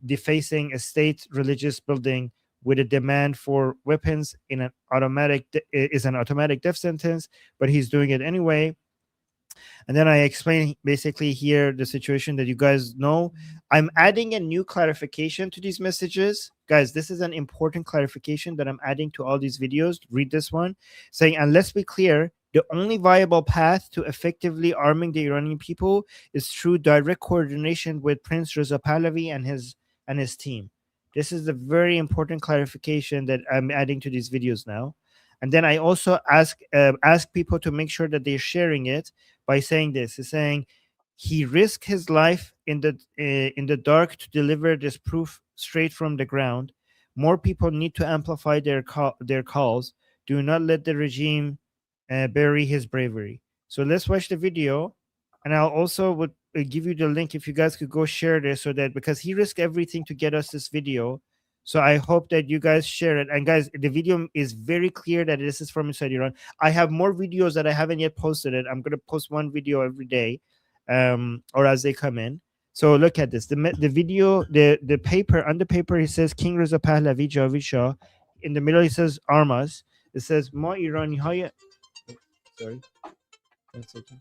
defacing a state religious building with a demand for weapons in an automatic death sentence, but he's doing it anyway. And then I explain basically here the situation that you guys know. I'm adding a new clarification to these messages. Guys, this is an important clarification that I'm adding to all these videos. Read this one, saying, and let's be clear, the only viable path to effectively arming the Iranian people is through direct coordination with Prince Reza Pahlavi and his team. This is a very important clarification that I'm adding to these videos now. And then I also ask people to make sure that they're sharing it by saying this. He's saying he risked his life in the dark to deliver this proof straight from the ground. More people need to amplify their calls. Do not let the regime bury his bravery. So let's watch the video, and I'll also would give you the link if you guys could go share this, so that because he risked everything to get us this video. So I hope that you guys share it. And guys, the video is very clear that this is from inside Iran. I have more videos that I haven't yet posted it. I'm going to post one video every day, or as they come in. So look at this. The video, the paper, on the paper, it says King Reza Pahlavi, Javid Shah. In the middle, it says Armas. It says Ma Irani Haya. Sorry. That's okay.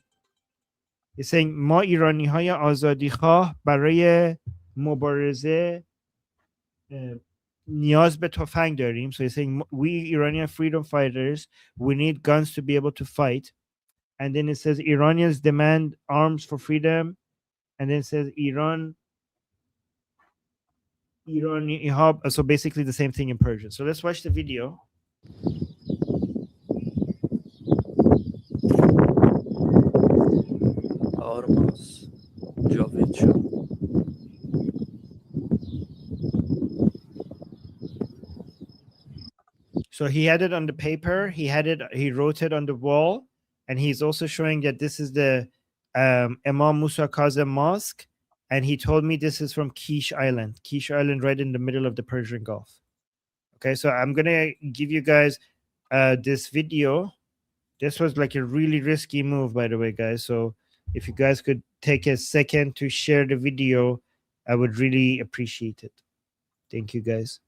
It's saying Ma Irani Haya Azadi Khah Baraye Mubareze نیاز به تفنگ داریم. So he's saying we Iranian freedom fighters, we need guns to be able to fight. And then it says Iranians demand arms for freedom. And then it says Iran Ihab. So basically the same thing in Persian. So let's watch the video. Armas Javid Shah. So he had it on the paper, he wrote it on the wall, and he's also showing that this is the Imam Musa Kazem Mosque, and he told me this is from Kish Island right in the middle of the Persian Gulf. Okay, so I'm gonna give you guys this video. This was like a really risky move, by the way, guys. So if you guys could take a second to share the video, I would really appreciate it. Thank you, guys.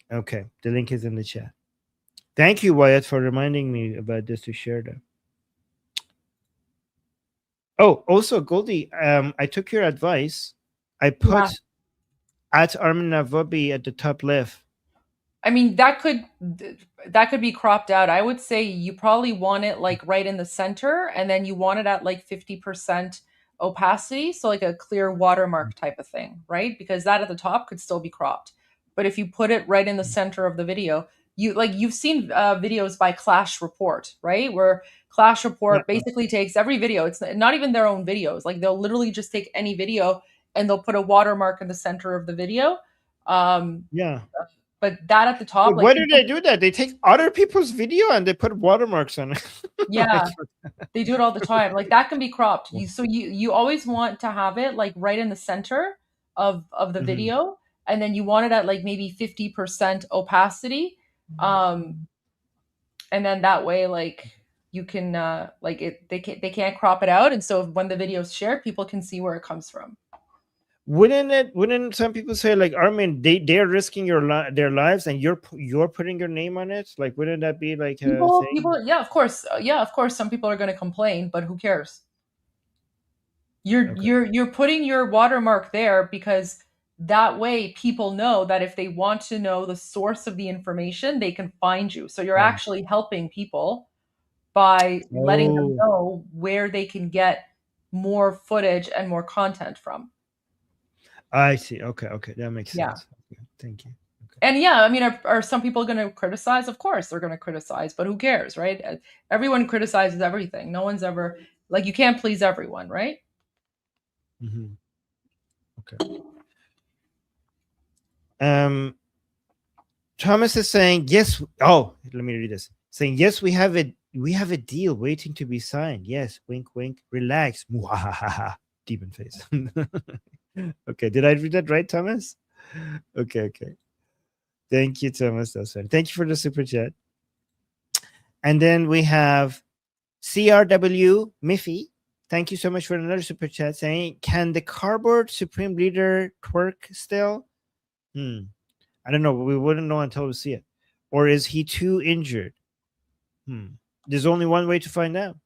Okay, the link is in the chat. Thank you, Wyatt, for reminding me about this to share them. Oh, also, Goldie, I took your advice. I put at Armin NAVABI at the top left. I mean, that could be cropped out. I would say you probably want it like right in the center, and then you want it at like 50% opacity, so like a clear watermark type of thing, right? Because that at the top could still be cropped. But if you put it right in the center of the video, you've seen videos by Clash Report, right? Where Clash Report basically takes every video. It's not even their own videos. Like they'll literally just take any video and they'll put a watermark in the center of the video. Yeah. But that at the top. Wait, why do they do that? They take other people's video and they put watermarks on it. Yeah, they do it all the time. Like that can be cropped. So you always want to have it like right in the center of the video. And then you want it at like maybe 50% opacity. And then that way, like you can they can't crop it out. And so when the video is shared, people can see where it comes from. Wouldn't some people say like, Armin, they're risking their lives and you're putting your name on it? Like, wouldn't that be like people, yeah, of course. Yeah, of course some people are going to complain, but who cares? You're putting your watermark there because that way people know that if they want to know the source of the information, they can find you. So you're actually helping people by letting them know where they can get more footage and more content from. I see. Okay. That makes sense. Yeah. Thank you. And yeah, I mean, are some people going to criticize? Of course, they're going to criticize, but who cares, right? Everyone criticizes everything. No one's ever like you can't please everyone, right? Mm-hmm. Okay. Thomas is saying yes. Oh, let me read this. Saying yes, we have a deal waiting to be signed. Yes, wink, wink. Relax. Demon face. Okay, did I read that right, Thomas? Okay. Thank you, Thomas. That's fine. Thank you for the super chat. And then we have CRW Miffy. Thank you so much for another super chat saying, can the cardboard Supreme Leader twerk still? I don't know. We wouldn't know until we see it. Or is he too injured? There's only one way to find out.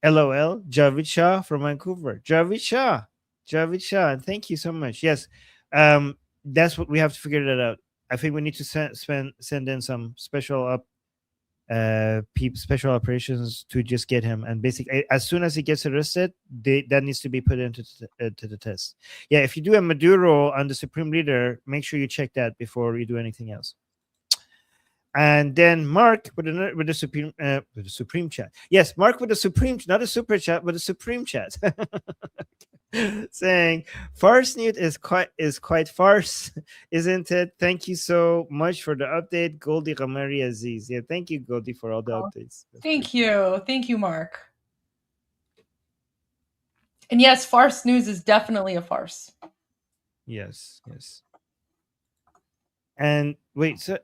LOL, Javid Shah from Vancouver. Javid Shah. Thank you so much. Yes, that's what we have to figure that out. I think we need to send in some special special operations to just get him. And basically, as soon as he gets arrested, that needs to be put into to the test. Yeah, if you do a Maduro on the Supreme Leader, make sure you check that before you do anything else. And then Mark with the Supreme chat. Yes, Mark with the Supreme, not a super chat, but a Supreme chat. Saying farce news is quite farce, isn't it? Thank you so much for the update, Goldie, Ghamari, Aziz. Yeah, thank you, Goldie, for all the updates. Thank you, Mark. And yes, farce news is definitely a farce. Yes. And wait, so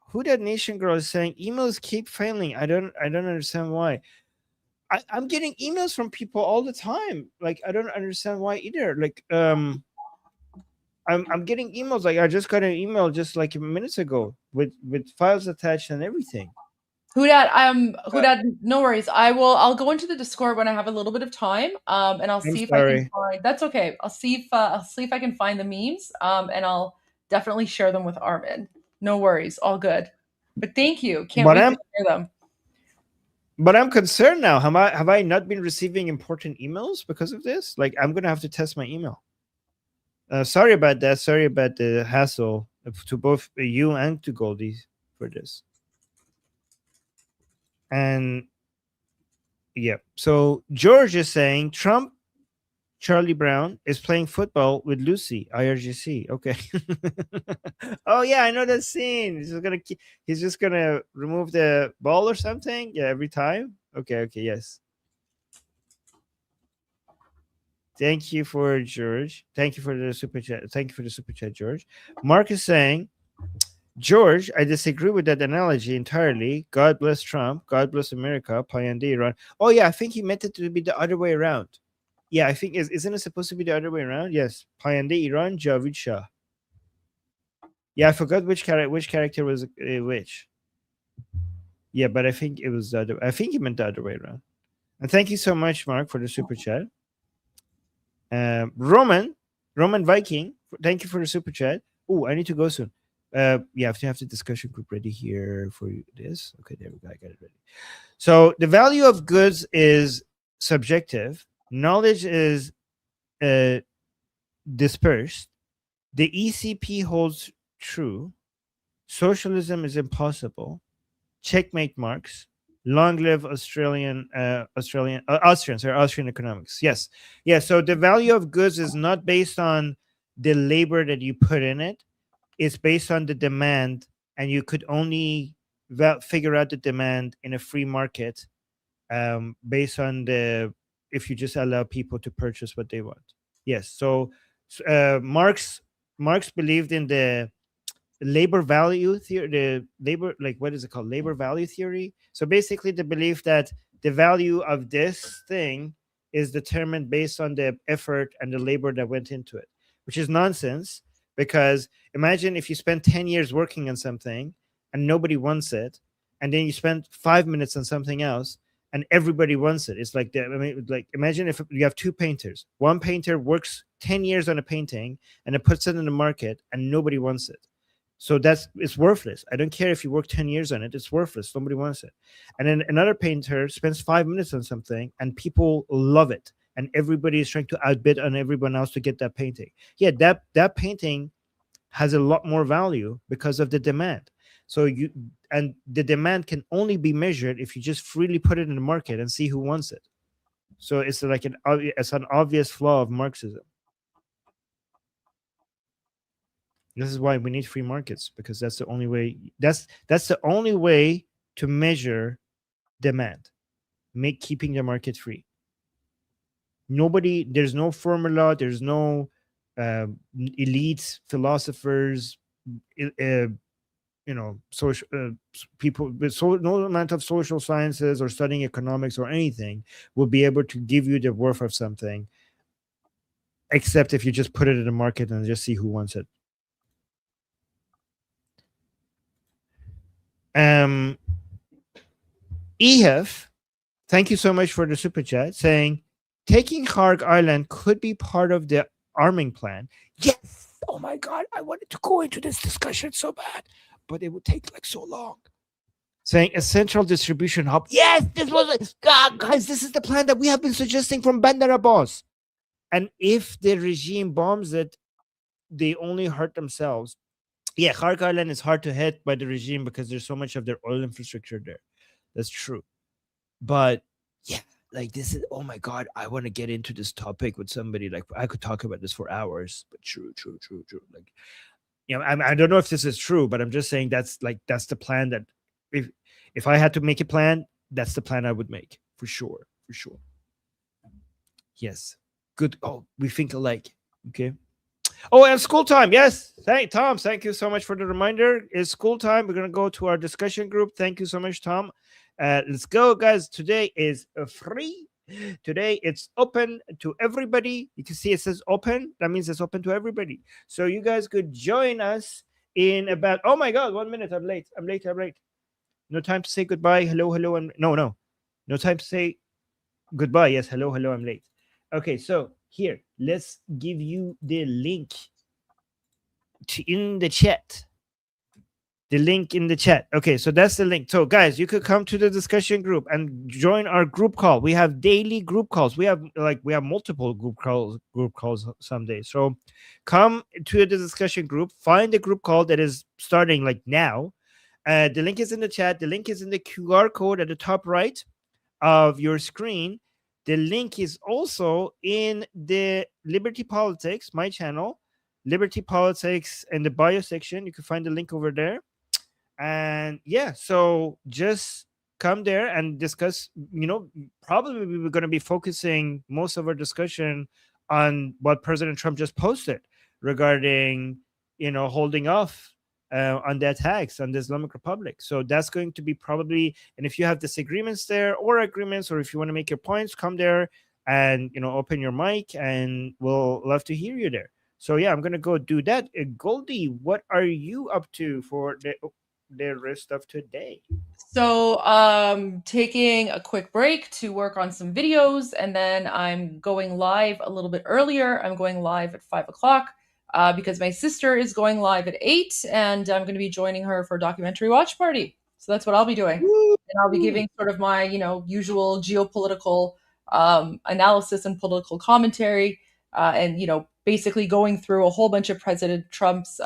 who that nation girl is saying emails keep failing? I don't understand why. I'm getting emails from people all the time. Like, I don't understand why either. Like, I'm getting emails. Like, I just got an email just like minutes ago with files attached and everything. Hudat, no worries. I'll go into the Discord when I have a little bit of time. And I'll see if I can find. That's okay. I'll see if I can find the memes. And I'll definitely share them with Armin. No worries. All good. But thank you. Can't wait to share them. But I'm concerned now. Have I not been receiving important emails because of this? Like, I'm gonna have to test my email. Sorry about that. Sorry about the hassle to both you and to Goldie for this. And yeah, so George is saying Trump, Charlie Brown is playing football with Lucy, IRGC. Okay. Oh yeah, I know that scene. He's just gonna remove the ball or something. Yeah, every time. Okay, yes. Thank you for George. Thank you for the super chat. Thank you for the super chat, George. Mark is saying, George, I disagree with that analogy entirely. God bless Trump. God bless America. Payande Iran. Oh yeah, I think he meant it to be the other way around. Yeah, I think isn't it supposed to be the other way around? Yes, Payande Iran, Javid Shah. Yeah, I forgot which character was which. Yeah, but I think it was the other. I think he meant the other way around. And thank you so much, Mark, for the super chat. Roman Viking, thank you for the super chat. Oh, I need to go soon. Yeah, I have to have the discussion group ready here for this. Okay, there we go. I got it ready. So the value of goods is subjective. Knowledge is dispersed. The ECP holds true. Socialism is impossible. Checkmate marks. Long live Austrian economics. Yes. Yeah. So the value of goods is not based on the labor that you put in it. It's based on the demand, and you could only figure out the demand in a free market based on if you just allow people to purchase what they want. Yes. So Marx believed in the labor value theory, what is it called? Labor value theory. So basically the belief that the value of this thing is determined based on the effort and the labor that went into it, which is nonsense. Because imagine if you spend 10 years working on something and nobody wants it, and then you spend 5 minutes on something else and everybody wants it. It's like imagine if you have two painters. One painter works 10 years on a painting and it puts it in the market and nobody wants it. So it's worthless. I don't care if you work 10 years on it. It's worthless. Nobody wants it. And then another painter spends 5 minutes on something and people love it. And everybody is trying to outbid on everyone else to get that painting. Yeah, that painting has a lot more value because of the demand. So and the demand can only be measured if you just freely put it in the market and see who wants it. So it's like an obvious flaw of Marxism. This is why we need free markets, because that's the only way. That's the only way to measure demand. Keeping the market free. There's no formula. There's no elites, philosophers, social people with no amount of social sciences or studying economics or anything will be able to give you the worth of something, except if you just put it in the market and just see who wants it. EHF, thank you so much for the super chat, saying taking Kharg Island could be part of the arming plan. Yes. Oh my God, I wanted to go into this discussion so bad, but it would take like so long. Saying a central distribution hub. Yes, guys, this is the plan that we have been suggesting from Bandar Abbas. And if the regime bombs it, they only hurt themselves. Yeah, Kharg Island is hard to hit by the regime because there's so much of their oil infrastructure there. That's true. But yeah, like this is, oh my God, I want to get into this topic with somebody. Like I could talk about this for hours, but true. Like, I don't know if this is true, but I'm just saying that's the plan that if I had to make a plan, that's the plan I would make for sure. Yes. Good. Oh, we think alike. Okay. Oh, and school time. Yes. Tom, thank you so much for the reminder. It's school time. We're going to go to our discussion group. Thank you so much, Tom. Let's go, guys. Today is free. Today it's open to everybody. You can see it says open. That means it's open to everybody. So you guys could join us in about, oh my God, 1 minute. I'm late. No time to say goodbye. Hello. No time to say goodbye. Yes. Hello. I'm late. Okay. So here, let's give you the link in the chat. The link in the chat. Okay, so that's the link. So guys, you could come to the discussion group and join our group call. We have daily group calls. We have multiple group calls some days. So come to the discussion group, find the group call that is starting like now. The link is in the chat. The link is in the QR code at the top right of your screen. The link is also in the Liberty Politics, my channel, Liberty Politics, in the bio section. You can find the link over there. And yeah, so just come there and discuss. Probably we're going to be focusing most of our discussion on what President Trump just posted regarding, holding off on the attacks on the Islamic Republic. So that's going to be probably, and if you have disagreements there or agreements, or if you want to make your points, come there and, open your mic, and we'll love to hear you there. So yeah, I'm going to go do that. Goldie, what are you up to for the rest of today? So taking a quick break to work on some videos, and then I'm going live a little bit earlier. I'm going live at 5 o'clock because my sister is going live at 8, and I'm going to be joining her for a documentary watch party. So that's what I'll be doing. And I'll be giving sort of my, usual geopolitical analysis and political commentary, and, basically going through a whole bunch of President Trump's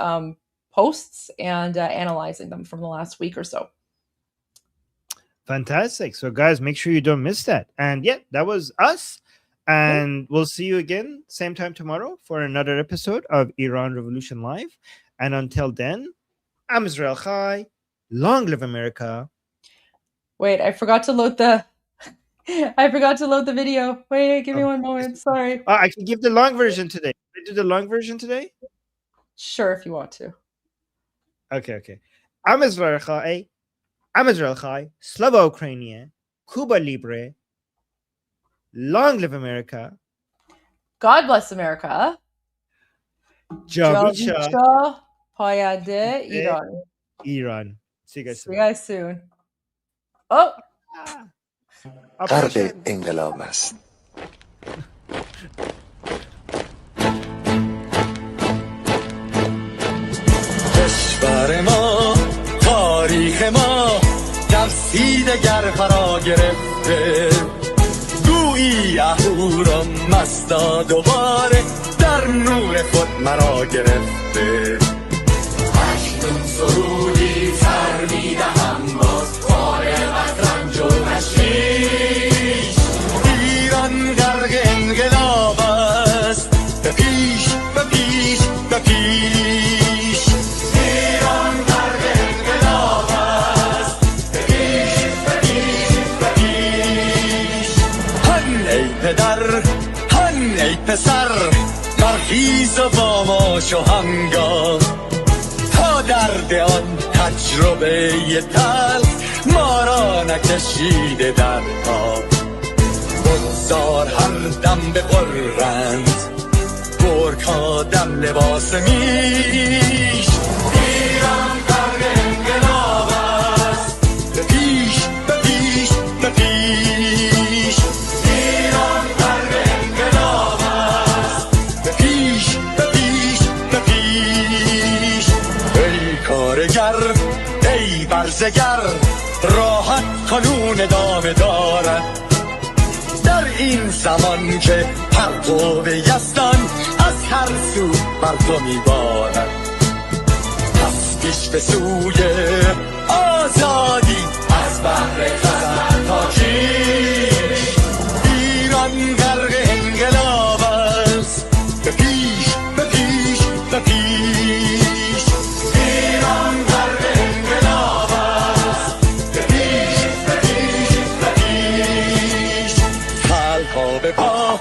posts and analyzing them from the last week or so. Fantastic. So guys, make sure you don't miss that. And yeah, that was us. And we'll see you again same time tomorrow for another episode of Iran Revolution Live. And until then, I'm Israel Chai. Long live America. Wait, I forgot to load the video. Wait, give me 1 moment. Sorry. I can give the long version today. Can I do the long version today? Sure, if you want to. Okay. I'm Israel Chai. Slava Ukrainian. Cuba Libre. Long live America. God bless America. Javisha Payade Iran. See you guys soon. Oh. غرب انقلاب است. کشور ما، تاریخ ما، تفسیر گر فرا گرفته، گویی اهورا مستا دوباره در نور خود مرا گرفته. براتون سرودی تر میدهم باز فارغ رنج و تشویش ایران غرق انقلاب است به پیش به پیش به پیش ایران غرق انقلاب است به پیش به پیش به پیش هن ای پدر هن ای پسر برخیز و با ما شهنگام تا درد آن تجربه تلخ ما را نکشیده در آب بگذار هر دم بغرند گرگ‌ها دم لباس میش ایران غرق انقلاب است به پیش به پیش به پیش ایران غرق انقلاب است به پیش به پیش به پیش ای کارگر ای برزگر راحت کنون ادامه دارد در این زمان که پرتو یزدان از هر سو بر تو میبارد پس پیش به سوی آزادی از بحر خزر تا کیش ایران غرق انقلاب است به پیش به پیش به پیش ایران غرق انقلاب است به پیش به پیش به پیش خلقا به پا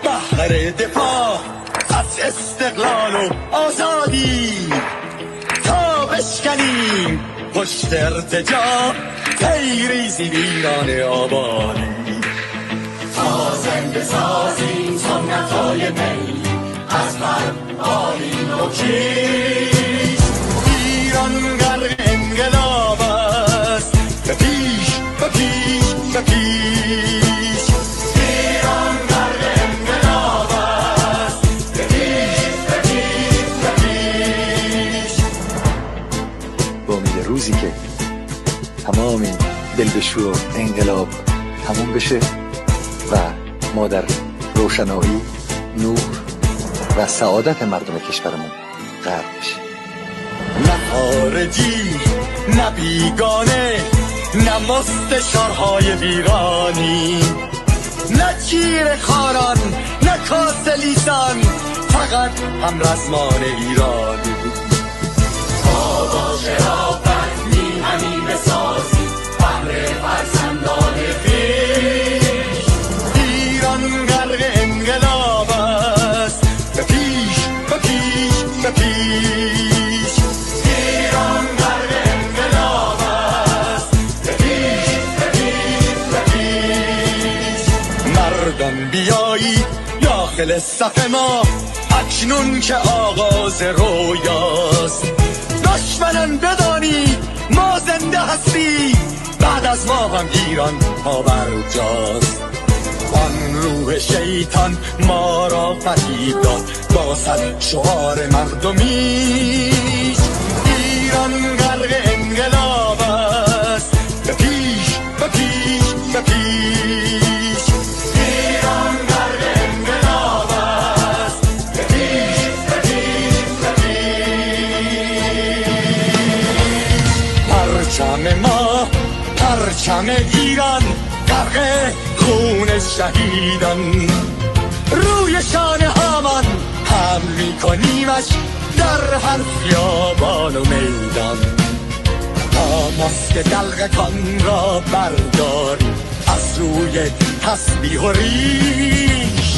بهر دفاع از استقلال و آزادی تا بشکنیم پشت ارتجاع تیریزی ویران آبادی تا زنده سازیم سنتای می از من آلین و کیش ایران غرق انقلاب است به پیش به پیش به پیش ایران غرق انقلاب است به پیش به پیش به پیش با امید روزی که تمام این دلبشو انقلاب تموم بشه و ما در روشنایی نور و سعادت مردم کشورمون غرق بشیم نه خارجی نه بیگانه نه مستشارهای ویرانی نه چیر خاران نه کاسلیسان فقط هم رزمان ایرانی با شرافت میهنی بسازی بهر فرزندان خویش ایران غرق انقلاب است به پیش به پیش به پیش ایران غرق انقلاب است به پیش به پیش به پیش مردم بیایی داخل صف ما اکنون که آغاز رویاست دشمنان بدانی ما زنده هستی بعد از ما هم ایران پابرجاست آن روح شیطان ما را فریب داد با صد شعار مردمیش ایران غرق انقلاب است به پیش به پیش به پیش ایران غرق انقلاب است به پیش به پیش به پیش پرچم ما پرچم ایران غرق خون شهیدان روی شانه هامان حمل میکنیمش در هر خیابان و میدان تا ماسک دلقکان را برداریم از روی تسبیح و ریش